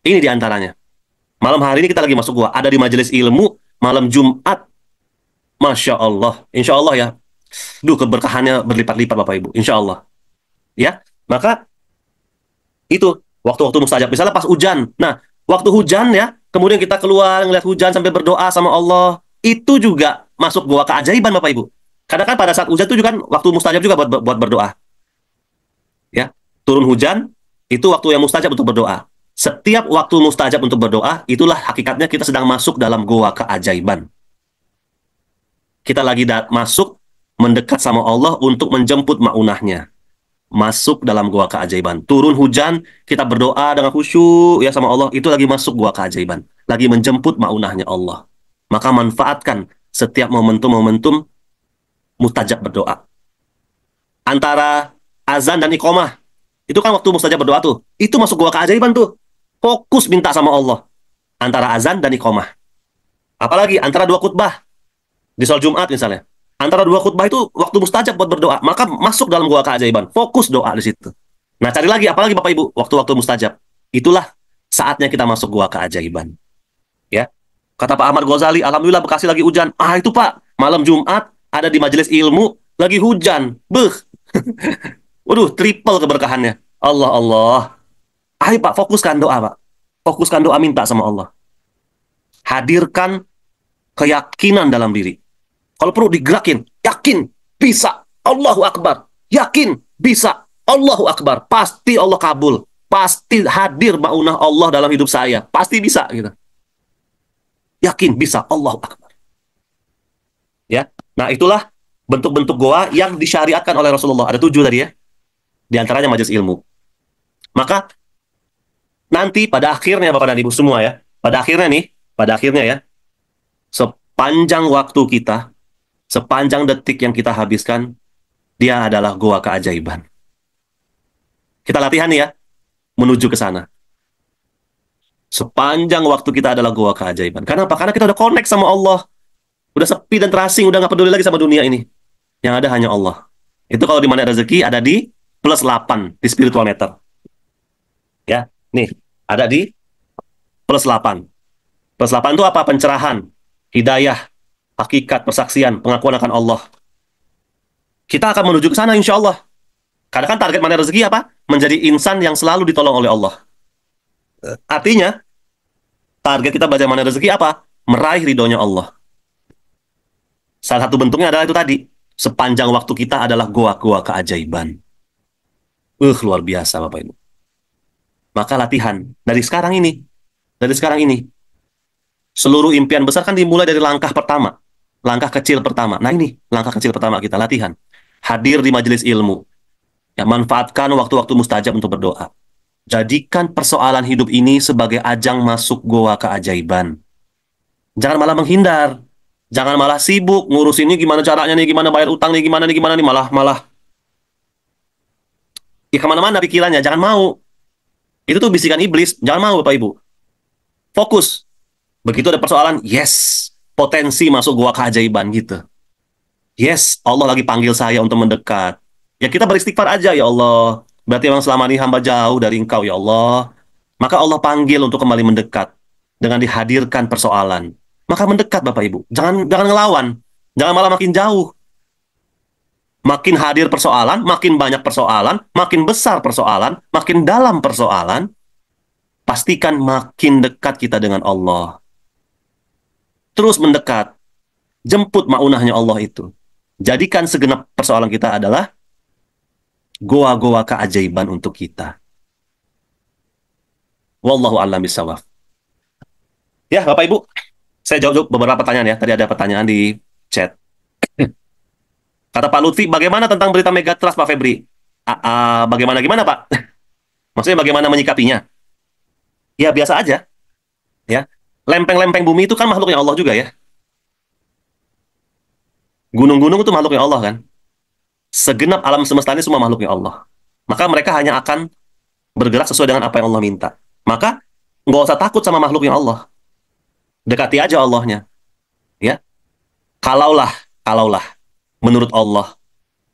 Ini diantaranya. Malam hari ini kita lagi masuk gua, ada di majelis ilmu malam Jumat. Masya Allah. Insya Allah ya. Duh, keberkahannya berlipat-lipat Bapak Ibu. Insya Allah. Ya, maka itu waktu-waktu mustajab. Misalnya pas hujan. Nah, waktu hujan ya, kemudian kita keluar ngeliat hujan sambil berdoa sama Allah. Itu juga masuk gua keajaiban Bapak Ibu. Karena kan pada saat hujan itu juga kan waktu mustajab juga buat berdoa. Ya, turun hujan itu waktu yang mustajab untuk berdoa. Setiap waktu mustajab untuk berdoa, itulah hakikatnya kita sedang masuk dalam gua keajaiban. Kita lagi masuk mendekat sama Allah untuk menjemput maunahnya. Masuk dalam gua keajaiban. Turun hujan, kita berdoa dengan khusyuk ya sama Allah, itu lagi masuk gua keajaiban. Lagi menjemput maunahnya Allah. Maka manfaatkan setiap momentum-momentum mustajab berdoa. Antara azan dan iqamah, itu kan waktu mustajab berdoa tuh. Itu masuk gua keajaiban tuh. Fokus minta sama Allah. Antara azan dan iqamah. Apalagi antara dua khutbah. Di sholat Jumat misalnya. Antara dua khutbah itu waktu mustajab buat berdoa. Maka masuk dalam gua keajaiban. Fokus doa di situ. Nah, cari lagi, apalagi Bapak Ibu, waktu-waktu mustajab. Itulah saatnya kita masuk gua keajaiban. Ya. Kata Pak Ahmad Ghazali, alhamdulillah Bekasi lagi hujan. Ah, itu Pak, malam Jumat ada di majelis ilmu lagi hujan. Beuh. Waduh, triple keberkahannya. Allah Allah. Ayo Pak, fokuskan doa, Pak. Fokuskan doa, minta sama Allah. Hadirkan keyakinan dalam diri. Kalau perlu digerakin, yakin, bisa, Allahu Akbar. Yakin, bisa, Allahu Akbar. Pasti Allah kabul. Pasti hadir maunah Allah dalam hidup saya. Pasti bisa, gitu. Yakin, bisa, Allahu Akbar. Ya, nah itulah bentuk-bentuk doa yang disyariatkan oleh Rasulullah. Ada 7 tadi ya. Di antaranya majelis ilmu. Maka, nanti pada akhirnya Bapak dan Ibu semua ya, pada akhirnya ya, sepanjang waktu kita, sepanjang detik yang kita habiskan, dia adalah goa keajaiban. Kita latihan ya, menuju ke sana. Sepanjang waktu kita adalah goa keajaiban. Kenapa? Karena kita udah connect sama Allah. Udah sepi dan terasing, udah nggak peduli lagi sama dunia ini. Yang ada hanya Allah. Itu kalau di mana rezeki, ada di +8 di spiritual meter. Ya, nih, ada di +8. +8 itu apa? Pencerahan, hidayah, hakikat, persaksian, pengakuan akan Allah. Kita akan menuju ke sana insya Allah. Karena kan target mana rezeki apa? Menjadi insan yang selalu ditolong oleh Allah. Artinya, target kita belajar mana rezeki apa? Meraih ridhonya Allah. Salah satu bentuknya adalah itu tadi. Sepanjang waktu kita adalah goa-goa keajaiban. Luar biasa Bapak Ibu. Maka latihan dari sekarang ini. Dari sekarang ini. Seluruh impian besar kan dimulai dari langkah pertama. Langkah kecil pertama. Nah ini, langkah kecil pertama kita latihan. Hadir di majelis ilmu. Ya, manfaatkan waktu-waktu mustajab untuk berdoa. Jadikan persoalan hidup ini sebagai ajang masuk goa keajaiban. Jangan malah menghindar. Jangan malah sibuk ngurusin ini gimana caranya nih, gimana bayar utang nih, gimana nih, malah ya kemana-mana pikirannya. Jangan mau. Itu tuh bisikan iblis. Jangan mau Bapak Ibu. Fokus. Begitu ada persoalan, yes, potensi masuk gua keajaiban gitu. Yes, Allah lagi panggil saya untuk mendekat. Ya kita beristighfar aja ya Allah. Berarti memang selama ini hamba jauh dari Engkau ya Allah. Maka Allah panggil untuk kembali mendekat dengan dihadirkan persoalan. Maka mendekat Bapak Ibu. Jangan jangan ngelawan. Jangan malah makin jauh. Makin hadir persoalan, makin banyak persoalan, makin besar persoalan, makin dalam persoalan, pastikan makin dekat kita dengan Allah. Terus mendekat. Jemput maunahnya Allah itu. Jadikan segenap persoalan kita adalah goa-goa keajaiban untuk kita. Wallahu a'lam bishawab. Ya, Bapak Ibu, saya jawab beberapa pertanyaan ya. Tadi ada pertanyaan di chat. Kata Pak Lutfi, bagaimana tentang berita Megatrust, Pak Febri? Bagaimana gimana, Pak? Maksudnya bagaimana menyikapinya? Ya, biasa aja. Ya. Lempeng-lempeng bumi itu kan makhluknya Allah juga ya. Gunung-gunung itu makhluknya Allah kan. Segenap alam semesta ini semua makhluknya Allah. Maka mereka hanya akan bergerak sesuai dengan apa yang Allah minta. Maka nggak usah takut sama makhluknya Allah. Dekati aja Allahnya. Ya. Kalaulah menurut Allah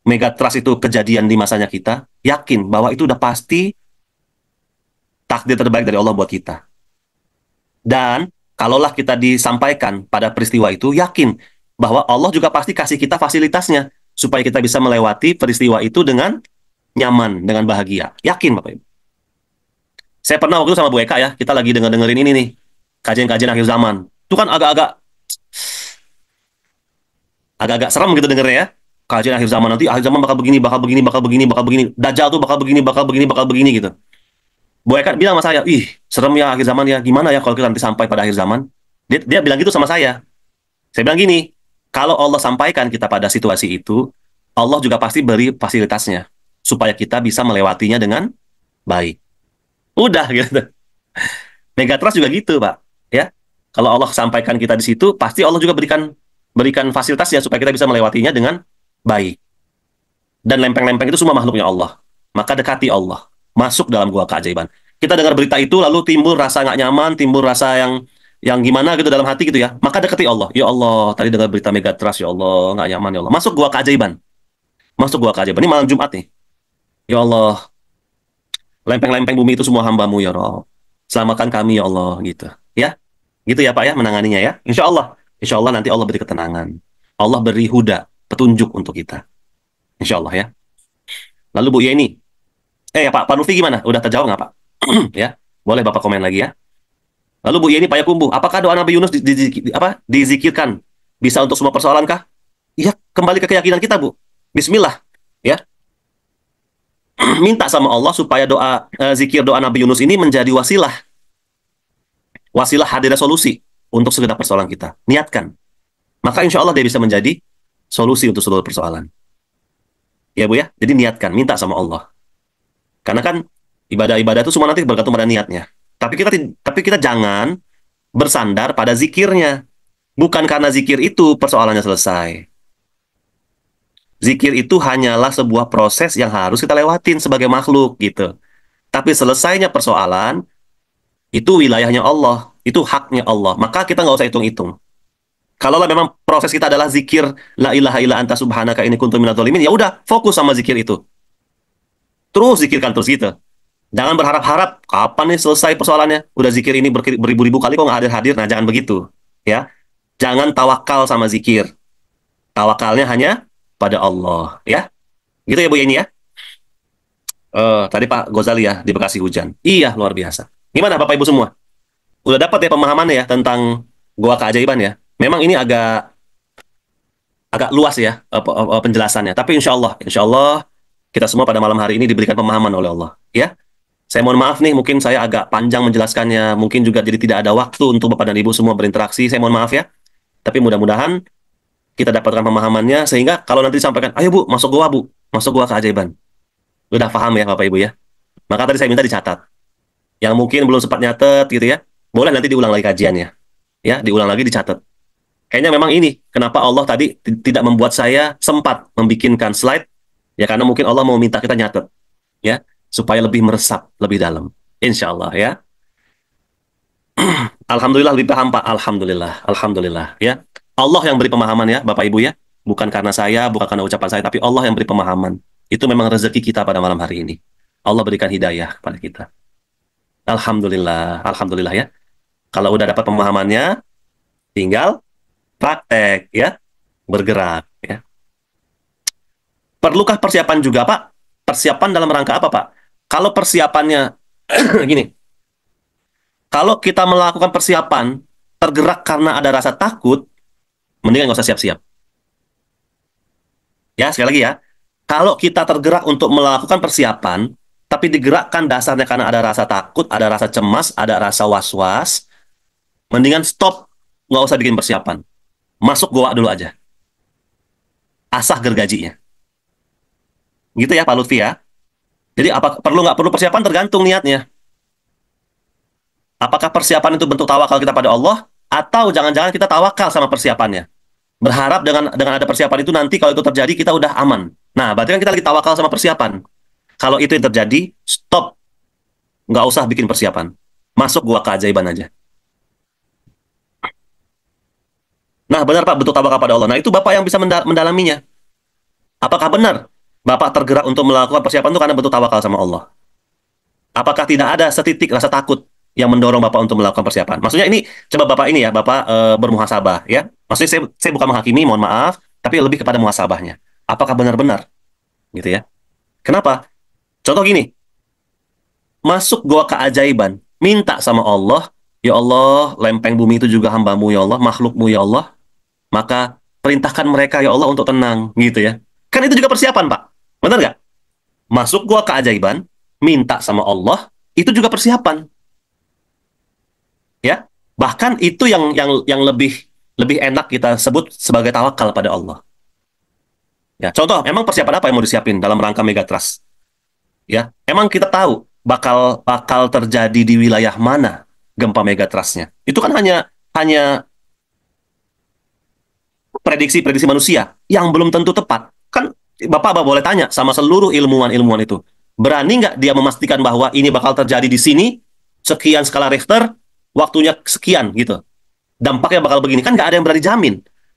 Megatrust itu kejadian di masanya kita, yakin bahwa itu udah pasti takdir terbaik dari Allah buat kita. Dan kalaulah kita disampaikan pada peristiwa itu, yakin bahwa Allah juga pasti kasih kita fasilitasnya supaya kita bisa melewati peristiwa itu dengan nyaman, dengan bahagia. Yakin Bapak Ibu. Saya pernah waktu itu sama Bu Eka ya, kita lagi dengerin ini nih, kajian-kajian akhir zaman. Itu kan agak-agak serem gitu dengernya ya. Kajian akhir zaman, nanti akhir zaman bakal begini, bakal begini, bakal begini, bakal begini. Dajjal tuh bakal begini, bakal begini, bakal begini gitu. Bu Eka bilang sama saya, ih serem ya akhir zaman ya, gimana ya kalau kita nanti sampai pada akhir zaman. Dia bilang gitu sama saya. Saya bilang gini, kalau Allah sampaikan kita pada situasi itu, Allah juga pasti beri fasilitasnya supaya kita bisa melewatinya dengan baik. Udah gitu. Megatrust juga gitu, Pak. Ya. Kalau Allah sampaikan kita di situ, pasti Allah juga berikan fasilitasnya supaya kita bisa melewatinya dengan baik. Dan lempeng-lempeng itu semua makhluknya Allah. Maka dekati Allah. Masuk dalam gua keajaiban. Kita dengar berita itu lalu timbul rasa nggak nyaman, timbul rasa yang gimana gitu dalam hati gitu ya. Maka dekati Allah. Ya Allah, tadi dengar berita Megatrust, ya Allah, nggak nyaman ya Allah. Masuk gua keajaiban. Masuk gua keajaiban. Ini malam Jumat nih. Ya Allah, lempeng-lempeng bumi itu semua hamba-Mu ya Rabb. Selamatkan kami ya Allah gitu. Ya. Gitu ya Pak ya menanganinya ya. Insya Allah. Insya Allah nanti Allah beri ketenangan. Allah beri huda, petunjuk untuk kita. Insya Allah ya. Lalu Bu Yeni. Ya Pak Nufi gimana? Udah terjawab nggak Pak? Ya. Boleh Bapak komen lagi ya. Lalu Bu Yeni Payakumbuh, apakah doa Nabi Yunus dizikirkan? Bisa untuk semua persoalan kah? Iya, kembali ke keyakinan kita Bu. Bismillah. Ya. Minta sama Allah supaya zikir doa Nabi Yunus ini menjadi wasilah. Wasilah hadirnya solusi untuk segenap persoalan kita. Niatkan. Maka insya Allah dia bisa menjadi solusi untuk seluruh persoalan. Ya Bu ya, jadi niatkan, minta sama Allah. Karena kan ibadah-ibadah itu semua nanti bergantung pada niatnya. Tapi kita jangan bersandar pada zikirnya. Bukan karena zikir itu persoalannya selesai. Zikir itu hanyalah sebuah proses yang harus kita lewatin sebagai makhluk gitu. Tapi selesainya persoalan itu wilayahnya Allah, itu haknya Allah. Maka kita nggak usah hitung-hitung. Kalau memang proses kita adalah zikir la ilaha illa anta subhanaka inni kuntu minadz dzalimin, ya udah fokus sama zikir itu. Terus zikirkan terus gitu. Jangan berharap-harap kapan nih selesai persoalannya. Udah zikir ini beribu-ribu kali kok nggak hadir-hadir. Nah, jangan begitu. Ya. Jangan tawakal sama zikir. Tawakalnya hanya pada Allah. Ya. Gitu ya Bu Yeni ya. Tadi Pak Gozali ya, di Bekasi hujan. Iya, luar biasa. Gimana Bapak Ibu semua? Udah dapat ya pemahamannya ya tentang Gua Keajaiban ya? Memang ini agak luas ya penjelasannya. Tapi insya Allah kita semua pada malam hari ini diberikan pemahaman oleh Allah. Ya. Saya mohon maaf nih, mungkin saya agak panjang menjelaskannya, mungkin juga jadi tidak ada waktu untuk Bapak dan Ibu semua berinteraksi, saya mohon maaf ya. Tapi mudah-mudahan kita dapatkan pemahamannya, sehingga kalau nanti disampaikan, ayo Bu, masuk gua keajaiban. Udah paham ya Bapak Ibu ya. Maka tadi saya minta dicatat. Yang mungkin belum sempat nyatet gitu ya, boleh nanti diulang lagi kajiannya. Ya, diulang lagi dicatat. Kayaknya memang ini, kenapa Allah tadi tidak membuat saya sempat membikinkan slide, ya karena mungkin Allah mau minta kita nyatet. Ya, supaya lebih meresap lebih dalam. Insya Allah ya. Alhamdulillah lebih paham Pak. Alhamdulillah. Ya. Allah yang beri pemahaman ya Bapak Ibu ya. bukan karena saya, bukan karena ucapan saya, tapi Allah yang beri pemahaman. Itu memang rezeki kita pada malam hari ini. Allah berikan hidayah kepada kita. Alhamdulillah, alhamdulillah ya. Kalau udah dapat pemahamannya, tinggal praktek ya, bergerak ya. Perlukah persiapan juga, Pak? Persiapan dalam rangka apa, Pak? Kalau persiapannya gini, kalau kita melakukan persiapan tergerak karena ada rasa takut, mendingan nggak usah siap-siap. Ya, sekali lagi ya. Kalau kita tergerak untuk melakukan persiapan, tapi digerakkan dasarnya karena ada rasa takut, ada rasa cemas, ada rasa was-was, mendingan stop, nggak usah bikin persiapan. Masuk goa dulu aja. Asah gergajinya. Gitu ya Pak Lutfi ya. Jadi apa perlu nggak perlu persiapan tergantung niatnya. Apakah persiapan itu bentuk tawakal kita pada Allah, atau jangan-jangan kita tawakal sama persiapannya. Berharap dengan ada persiapan itu nanti kalau itu terjadi kita udah aman. Nah, berarti kan kita lagi tawakal sama persiapan. Kalau itu yang terjadi, stop. Nggak usah bikin persiapan. Masuk gua keajaiban aja. Nah, benar Pak, bentuk tawakal pada Allah. Nah, itu Bapak yang bisa mendalaminya. Apakah benar Bapak tergerak untuk melakukan persiapan itu karena bentuk tawakal sama Allah? Apakah tidak ada setitik rasa takut yang mendorong Bapak untuk melakukan persiapan? Maksudnya ini, coba Bapak ini ya, Bapak bermuhasabah ya. Maksudnya saya bukan menghakimi, mohon maaf, tapi lebih kepada muhasabahnya. Apakah benar-benar? Gitu ya. Kenapa? Contoh gini, masuk goa keajaiban, minta sama Allah, ya Allah, lempeng bumi itu juga hamba-Mu ya Allah, makhluk-Mu ya Allah, maka perintahkan mereka ya Allah untuk tenang, gitu ya. Kan itu juga persiapan, Pak. Benar nggak? Masuk gua keajaiban, minta sama Allah, itu juga persiapan. Ya. Bahkan itu yang lebih enak kita sebut sebagai tawakal pada Allah. Ya, contoh, emang persiapan apa yang mau disiapin dalam rangka Megatrust? Ya, emang kita tahu bakal terjadi di wilayah mana gempa Megatrustnya. Itu kan hanya prediksi-prediksi manusia yang belum tentu tepat. Kan Bapak boleh tanya sama seluruh ilmuwan-ilmuwan itu. Berani nggak dia memastikan bahwa ini bakal terjadi di sini, sekian skala Richter, waktunya sekian gitu. Dampaknya bakal begini. Kan nggak ada yang berani jamin.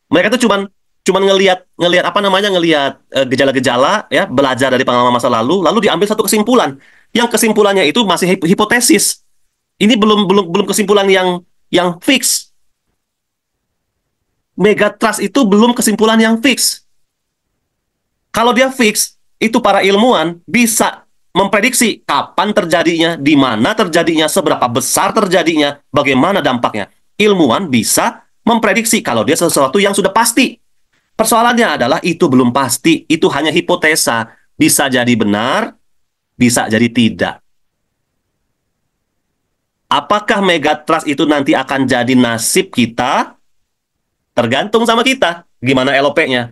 Mereka tuh cuman ngelihat apa namanya, ngelihat gejala-gejala ya, belajar dari pengalaman masa lalu diambil satu kesimpulan. Yang kesimpulannya itu masih hipotesis. Ini belum kesimpulan yang fix. Megatrust itu belum kesimpulan yang fix. Kalau dia fix, itu para ilmuwan bisa memprediksi kapan terjadinya, di mana terjadinya, seberapa besar terjadinya, bagaimana dampaknya. Ilmuwan bisa memprediksi kalau dia sesuatu yang sudah pasti. Persoalannya adalah itu belum pasti, itu hanya hipotesa. Bisa jadi benar, bisa jadi tidak. Apakah Megatrust itu nanti akan jadi nasib kita? Tergantung sama kita. Gimana LOP-nya?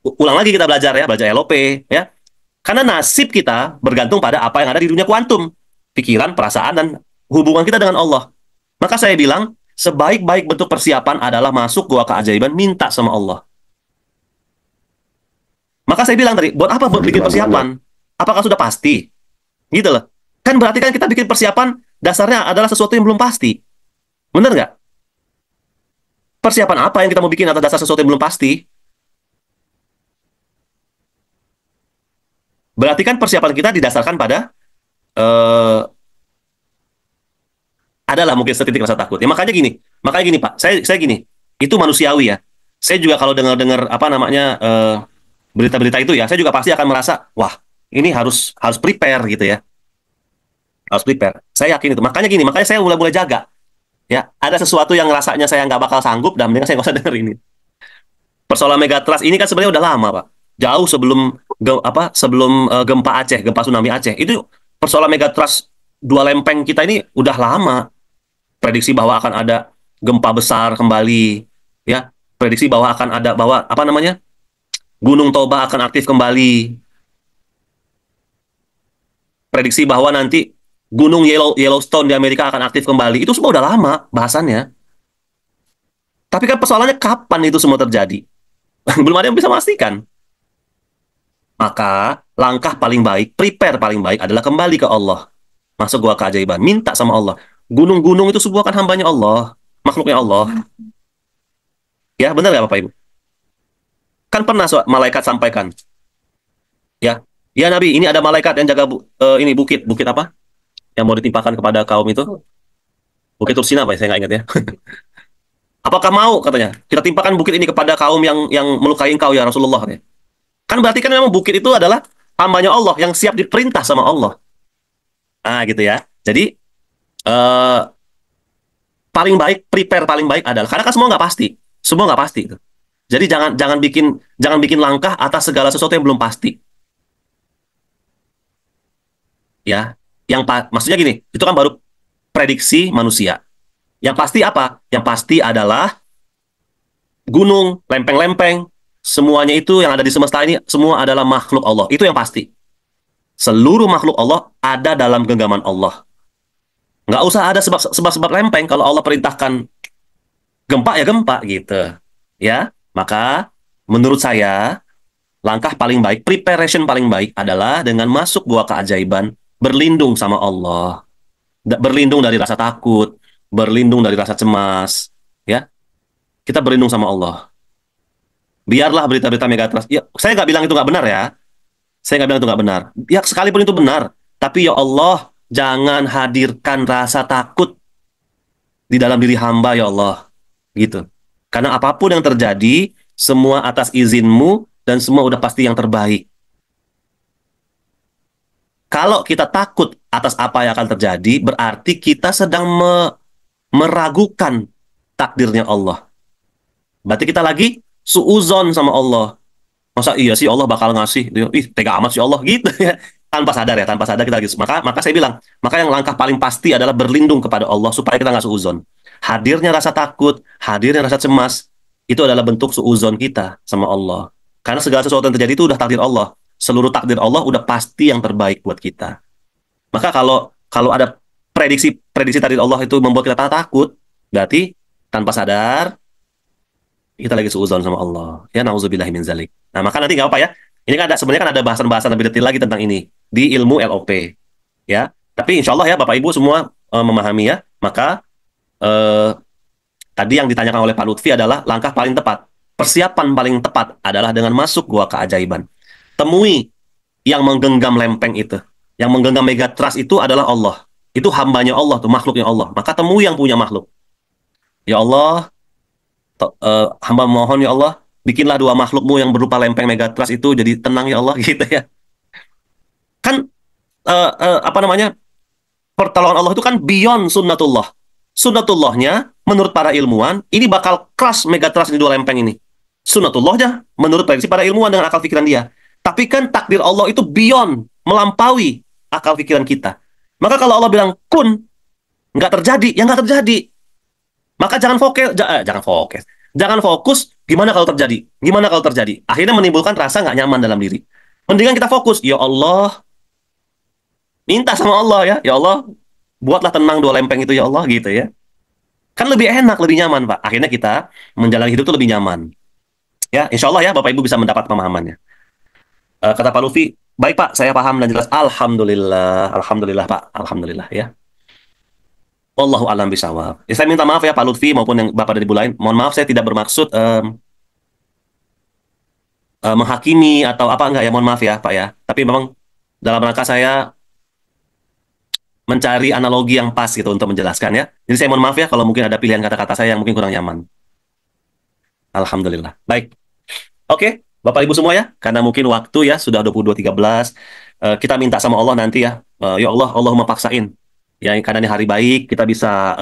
Ulang lagi kita belajar ya, belajar LOP ya. Karena nasib kita bergantung pada apa yang ada di dunia kuantum. Pikiran, perasaan, dan hubungan kita dengan Allah. Maka saya bilang, sebaik-baik bentuk persiapan adalah masuk goa keajaiban, minta sama Allah. Maka saya bilang tadi, buat apa bikin persiapan? Apakah sudah pasti? Gitu loh. Kan berarti kan kita bikin persiapan, dasarnya adalah sesuatu yang belum pasti. Bener nggak? Persiapan apa yang kita mau bikin atas dasar sesuatu yang belum pasti? Berarti kan persiapan kita didasarkan pada adalah mungkin setitik rasa takut. Ya makanya gini Pak, saya gini, itu manusiawi ya. Saya juga kalau dengar apa namanya berita-berita itu ya, saya juga pasti akan merasa, wah ini harus prepare gitu ya, harus prepare. Saya yakin itu. Makanya saya mulai jaga. Ya, ada sesuatu yang rasanya saya nggak bakal sanggup, dan mendingan saya nggak usah denger ini. Persoalan Megatrust ini kan sebenarnya udah lama, Pak. Jauh sebelum gempa Aceh, gempa tsunami Aceh. Itu persoalan Megatrust dua lempeng kita ini udah lama. Prediksi bahwa akan ada gempa besar kembali, ya. Prediksi bahwa akan ada apa namanya? Gunung Toba akan aktif kembali. Prediksi bahwa nanti Gunung Yellowstone di Amerika akan aktif kembali. Itu semua udah lama bahasannya. Tapi kan persoalannya kapan itu semua terjadi? Belum ada yang bisa memastikan. Maka langkah paling baik, prepare paling baik adalah kembali ke Allah. Masuk gua keajaiban, minta sama Allah. Gunung-gunung itu semua kan hambanya Allah, makhluknya Allah. Ya, benar nggak Bapak Ibu? Kan pernah malaikat sampaikan, ya, ya Nabi, ini ada malaikat yang jaga ini bukit, bukit apa? Yang mau ditimpakan kepada kaum itu, bukit Tursina apa ya? Saya nggak ingat ya. Apakah mau katanya kita timpakan bukit ini kepada kaum yang melukai engkau ya Rasulullah? Katanya. Kan berarti kan memang bukit itu adalah hambanya Allah yang siap diperintah sama Allah. Ah gitu ya. Jadi eh, paling baik, prepare paling baik adalah karena kan semua nggak pasti, semua nggak pasti. Itu. Jadi jangan bikin langkah atas segala sesuatu yang belum pasti. Ya, maksudnya gini, itu kan baru prediksi manusia. Yang pasti apa? Yang pasti adalah gunung, lempeng-lempeng, semuanya itu yang ada di semesta ini semua adalah makhluk Allah. Itu yang pasti. Seluruh makhluk Allah ada dalam genggaman Allah. Nggak usah ada sebab-sebab lempeng. Kalau Allah perintahkan gempa ya gempa gitu. Ya, maka menurut saya langkah paling baik, preparation paling baik adalah dengan masuk gua keajaiban, berlindung sama Allah, berlindung dari rasa takut, berlindung dari rasa cemas, ya. Kita berlindung sama Allah. Biarlah berita-berita megatrust. Ya, saya nggak bilang itu nggak benar ya. Saya nggak bilang itu nggak benar. Ya, sekalipun itu benar. Tapi ya Allah, jangan hadirkan rasa takut di dalam diri hamba ya Allah. Gitu. Karena apapun yang terjadi, semua atas izinmu dan semua udah pasti yang terbaik. Kalau kita takut atas apa yang akan terjadi, berarti kita sedang meragukan takdirnya Allah. Berarti kita lagi suuzon sama Allah. Masa iya sih Allah bakal ngasih? Ih, tega amat sih Allah gitu ya. Tanpa sadar ya, tanpa sadar kita lagi. Maka saya bilang, maka yang langkah paling pasti adalah berlindung kepada Allah supaya kita nggak suuzon. Hadirnya rasa takut, hadirnya rasa cemas, itu adalah bentuk suuzon kita sama Allah. Karena segala sesuatu yang terjadi itu udah takdir Allah. Seluruh takdir Allah udah pasti yang terbaik buat kita. Maka kalau ada prediksi takdir Allah itu membuat kita takut, berarti tanpa sadar kita lagi suuzon sama Allah. Ya nauzubillahi min zalik. Nah, maka nanti nggak apa ya. Ini kan sebenarnya kan ada bahasan-bahasan lebih detail lagi tentang ini di ilmu LOP. Ya. Tapi insya Allah ya Bapak Ibu semua memahami ya. Maka tadi yang ditanyakan oleh Pak Lutfi adalah langkah paling tepat. Persiapan paling tepat adalah dengan masuk gua keajaiban. Temui yang menggenggam lempeng itu. Yang menggenggam megatrust itu adalah Allah. Itu hambanya Allah, tuh makhluknya Allah. Maka temui yang punya makhluk. Ya Allah, hamba mohon ya Allah, bikinlah dua makhlukmu yang berupa lempeng megatrust itu jadi tenang ya Allah, gitu ya. Kan, apa namanya, pertolongan Allah itu kan beyond sunnatullah. Sunnatullahnya, menurut para ilmuwan, ini bakal crash megatrust di dua lempeng ini. Sunnatullahnya, menurut prediksi para ilmuwan dengan akal pikiran dia. Tapi kan takdir Allah itu beyond, melampaui akal pikiran kita. Maka kalau Allah bilang, kun, nggak terjadi, ya nggak terjadi. Maka jangan fokus gimana kalau terjadi. Gimana kalau terjadi. Akhirnya menimbulkan rasa nggak nyaman dalam diri. Mendingan kita fokus. Ya Allah, minta sama Allah ya. Ya Allah, buatlah tenang dua lempeng itu ya Allah gitu ya. Kan lebih enak, lebih nyaman Pak. Akhirnya kita menjalani hidup itu lebih nyaman. Ya, insya Allah ya Bapak Ibu bisa mendapat pemahamannya. Kata Pak Lufi, baik Pak, saya paham dan jelas. Alhamdulillah, Alhamdulillah Pak, Alhamdulillah ya. Wallahu a'lam bishawab. Ya, saya minta maaf ya Pak Lutfi maupun yang Bapak dari Ibu lain. Mohon maaf saya tidak bermaksud menghakimi atau apa enggak ya. Mohon maaf ya Pak ya. Tapi memang dalam rangka saya mencari analogi yang pas gitu untuk menjelaskan ya. Jadi saya mohon maaf ya kalau mungkin ada pilihan kata-kata saya yang mungkin kurang nyaman. Alhamdulillah. Baik. Oke, Bapak Ibu semua ya. Karena mungkin waktu ya sudah 22.13. Kita minta sama Allah nanti ya. Ya Allah, Allahumma paksain. Ya, karena ini hari baik, kita bisa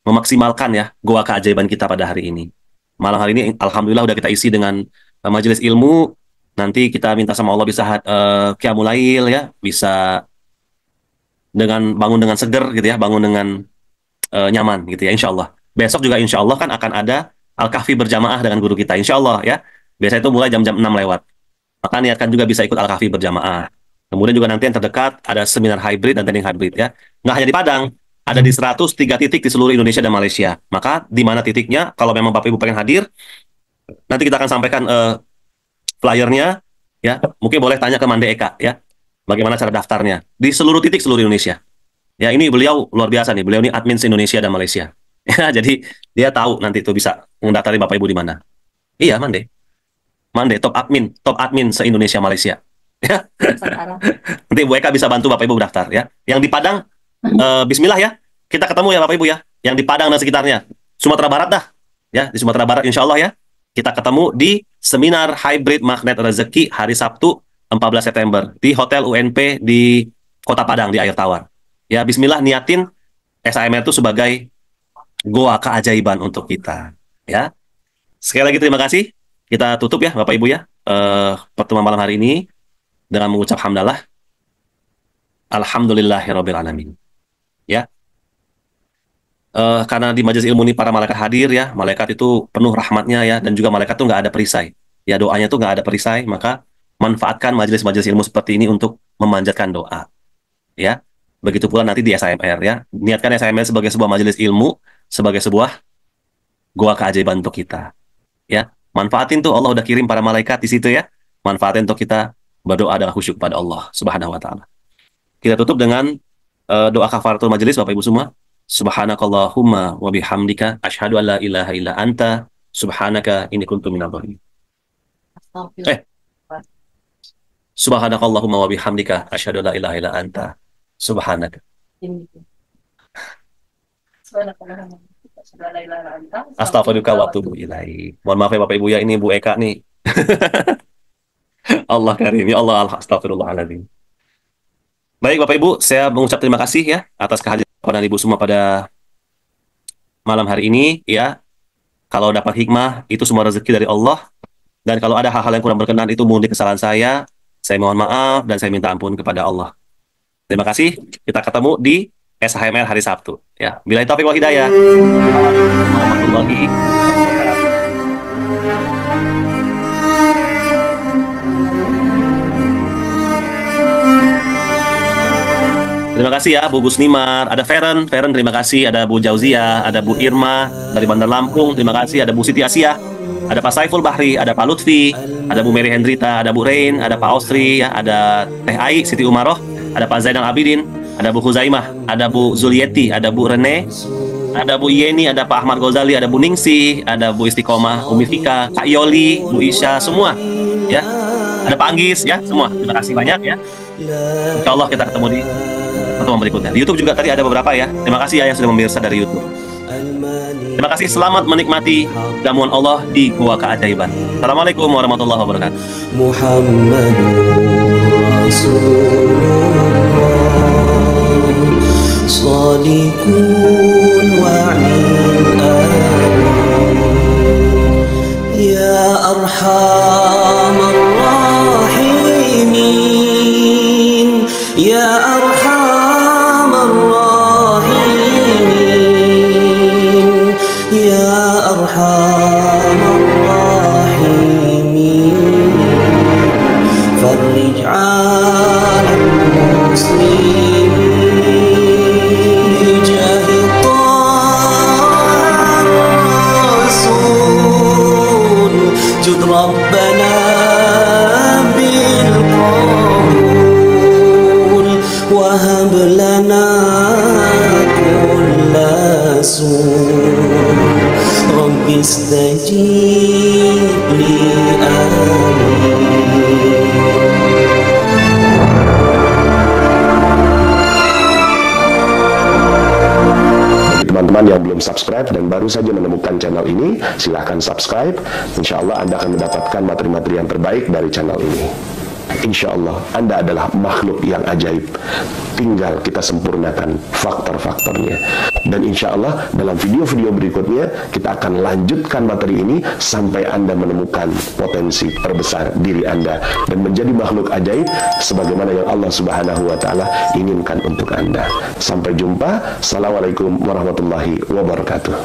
memaksimalkan ya gua keajaiban kita pada hari ini. Malam hari ini, alhamdulillah udah kita isi dengan majelis ilmu. Nanti kita minta sama Allah bisa qiyamul lail ya, bisa bangun dengan seger gitu ya, bangun dengan nyaman gitu ya, insya Allah. Besok juga insya Allah kan akan ada Al-Kahfi berjamaah dengan guru kita, insya Allah ya. Biasanya itu mulai jam-jam 6 lewat. Maka niatkan juga bisa ikut Al-Kahfi berjamaah. Kemudian juga nanti yang terdekat ada seminar hybrid dan training hybrid ya. Nggak hanya di Padang, ada di 103 titik di seluruh Indonesia dan Malaysia. Maka di mana titiknya, kalau memang Bapak Ibu pengen hadir, nanti kita akan sampaikan flyernya, ya. Mungkin boleh tanya ke Mande Eka ya, bagaimana cara daftarnya. Di seluruh titik seluruh Indonesia. Ya, ini beliau luar biasa nih, beliau ini admin Indonesia dan Malaysia. Ya, jadi dia tahu nanti itu bisa mendaftarin Bapak Ibu di mana. Iya, Mande. Mande, top admin se-Indonesia Malaysia. Ya. Nanti Bu Eka bisa bantu Bapak Ibu daftar ya. Yang di Padang, Bismillah ya. Kita ketemu ya Bapak Ibu ya. Yang di Padang dan sekitarnya. Sumatera Barat dah. Ya, di Sumatera Barat insya Allah ya. Kita ketemu di seminar Hybrid Magnet Rezeki hari Sabtu 14 September di Hotel UNP di Kota Padang di Air Tawar. Ya, Bismillah niatin SAMR itu sebagai goa keajaiban untuk kita. Ya. Sekali lagi terima kasih. Kita tutup ya Bapak Ibu ya. Pertemuan malam hari ini dengan mengucap hamdalah. Alhamdulillahirabbil alamin. Ya. Karena di majelis ilmu ini para malaikat hadir ya, malaikat itu penuh rahmatnya ya, dan juga malaikat itu nggak ada perisai. Ya, doanya itu nggak ada perisai, maka manfaatkan majelis-majelis ilmu seperti ini untuk memanjatkan doa. Ya. Begitu pula nanti di SAMR ya. Niatkan SAMR sebagai sebuah majelis ilmu, sebagai sebuah goa keajaiban untuk kita. Ya. Manfaatin tuh, Allah udah kirim para malaikat di situ ya. Manfaatin untuk kita berdoa dengan khusyuk pada Allah Subhanahu wa taala. Kita tutup dengan doa kafaratul majelis Bapak Ibu semua. Subhanakallahumma wa bihamdika asyhadu an la ilaha illa anta subhanaka inni kuntu minadh dhalimin. Subhanakallahumma wa bihamdika asyhadu an la ilaha illa anta subhanaka. Astaghfiruka wa atubu ilaik. Mohon maaf ya Bapak Ibu ya, ini Bu Eka nih. Allah karim, ya Allah, astagfirullahaladzim. Baik Bapak Ibu, saya mengucap terima kasih ya atas kehadiran Ibu semua pada malam hari ini ya. Kalau dapat hikmah, itu semua rezeki dari Allah. Dan kalau ada hal-hal yang kurang berkenan, itu murni kesalahan saya mohon maaf dan saya minta ampun kepada Allah. Terima kasih, kita ketemu di SHMR hari Sabtu ya. Billahi taufiq wal hidayah. Warahmatullahi wabarakatuh. Terima kasih ya Bu Gusnimar, ada Feren terima kasih, ada Bu Jauzia, ada Bu Irma dari Bandar Lampung, terima kasih, ada Bu Siti Asia, ada Pak Saiful Bahri, ada Pak Lutfi, ada Bu Mary Hendrita, ada Bu Rain, ada Pak Austri, ya, ada Teh Ai, Siti Umaroh, ada Pak Zainal Abidin, ada Bu Khuzaimah, ada Bu Zulieti, ada Bu Rene, ada Bu Yeni, ada Pak Ahmad Ghazali, ada Bu Ningsi, ada Bu Istiqomah, Umi Fika, Kak Yoli, Bu Isya, semua ya. Ada Pak Anggis ya, semua. Terima kasih banyak ya. Insya Allah kita ketemu di pertemuan berikutnya. Di YouTube juga tadi ada beberapa ya. Terima kasih ya yang sudah memirsa dari YouTube. Terima kasih, selamat menikmati jamuan Allah di Gua Keajaiban. Assalamualaikum warahmatullahi wabarakatuh. Muhammadur Rasulullah Shadiqul wa'in ya arhamar rahimin ya arhamar rahimin ya arhamar rahimin farij 'alal muslimin bijahi ta'ar rasul jud rabbana bil qabul wahab lana kulla sun rabbi istajib li amin. Teman-teman yang belum subscribe dan baru saja menemukan channel ini, silahkan subscribe. Insya Allah Anda akan mendapatkan materi-materi yang terbaik dari channel ini. Insya Allah Anda adalah makhluk yang ajaib. Tinggal kita sempurnakan faktor-faktornya. Dan insya Allah dalam video-video berikutnya kita akan lanjutkan materi ini sampai Anda menemukan potensi terbesar diri Anda dan menjadi makhluk ajaib sebagaimana yang Allah Subhanahu wa Ta'ala inginkan untuk Anda. Sampai jumpa. Assalamualaikum warahmatullahi wabarakatuh.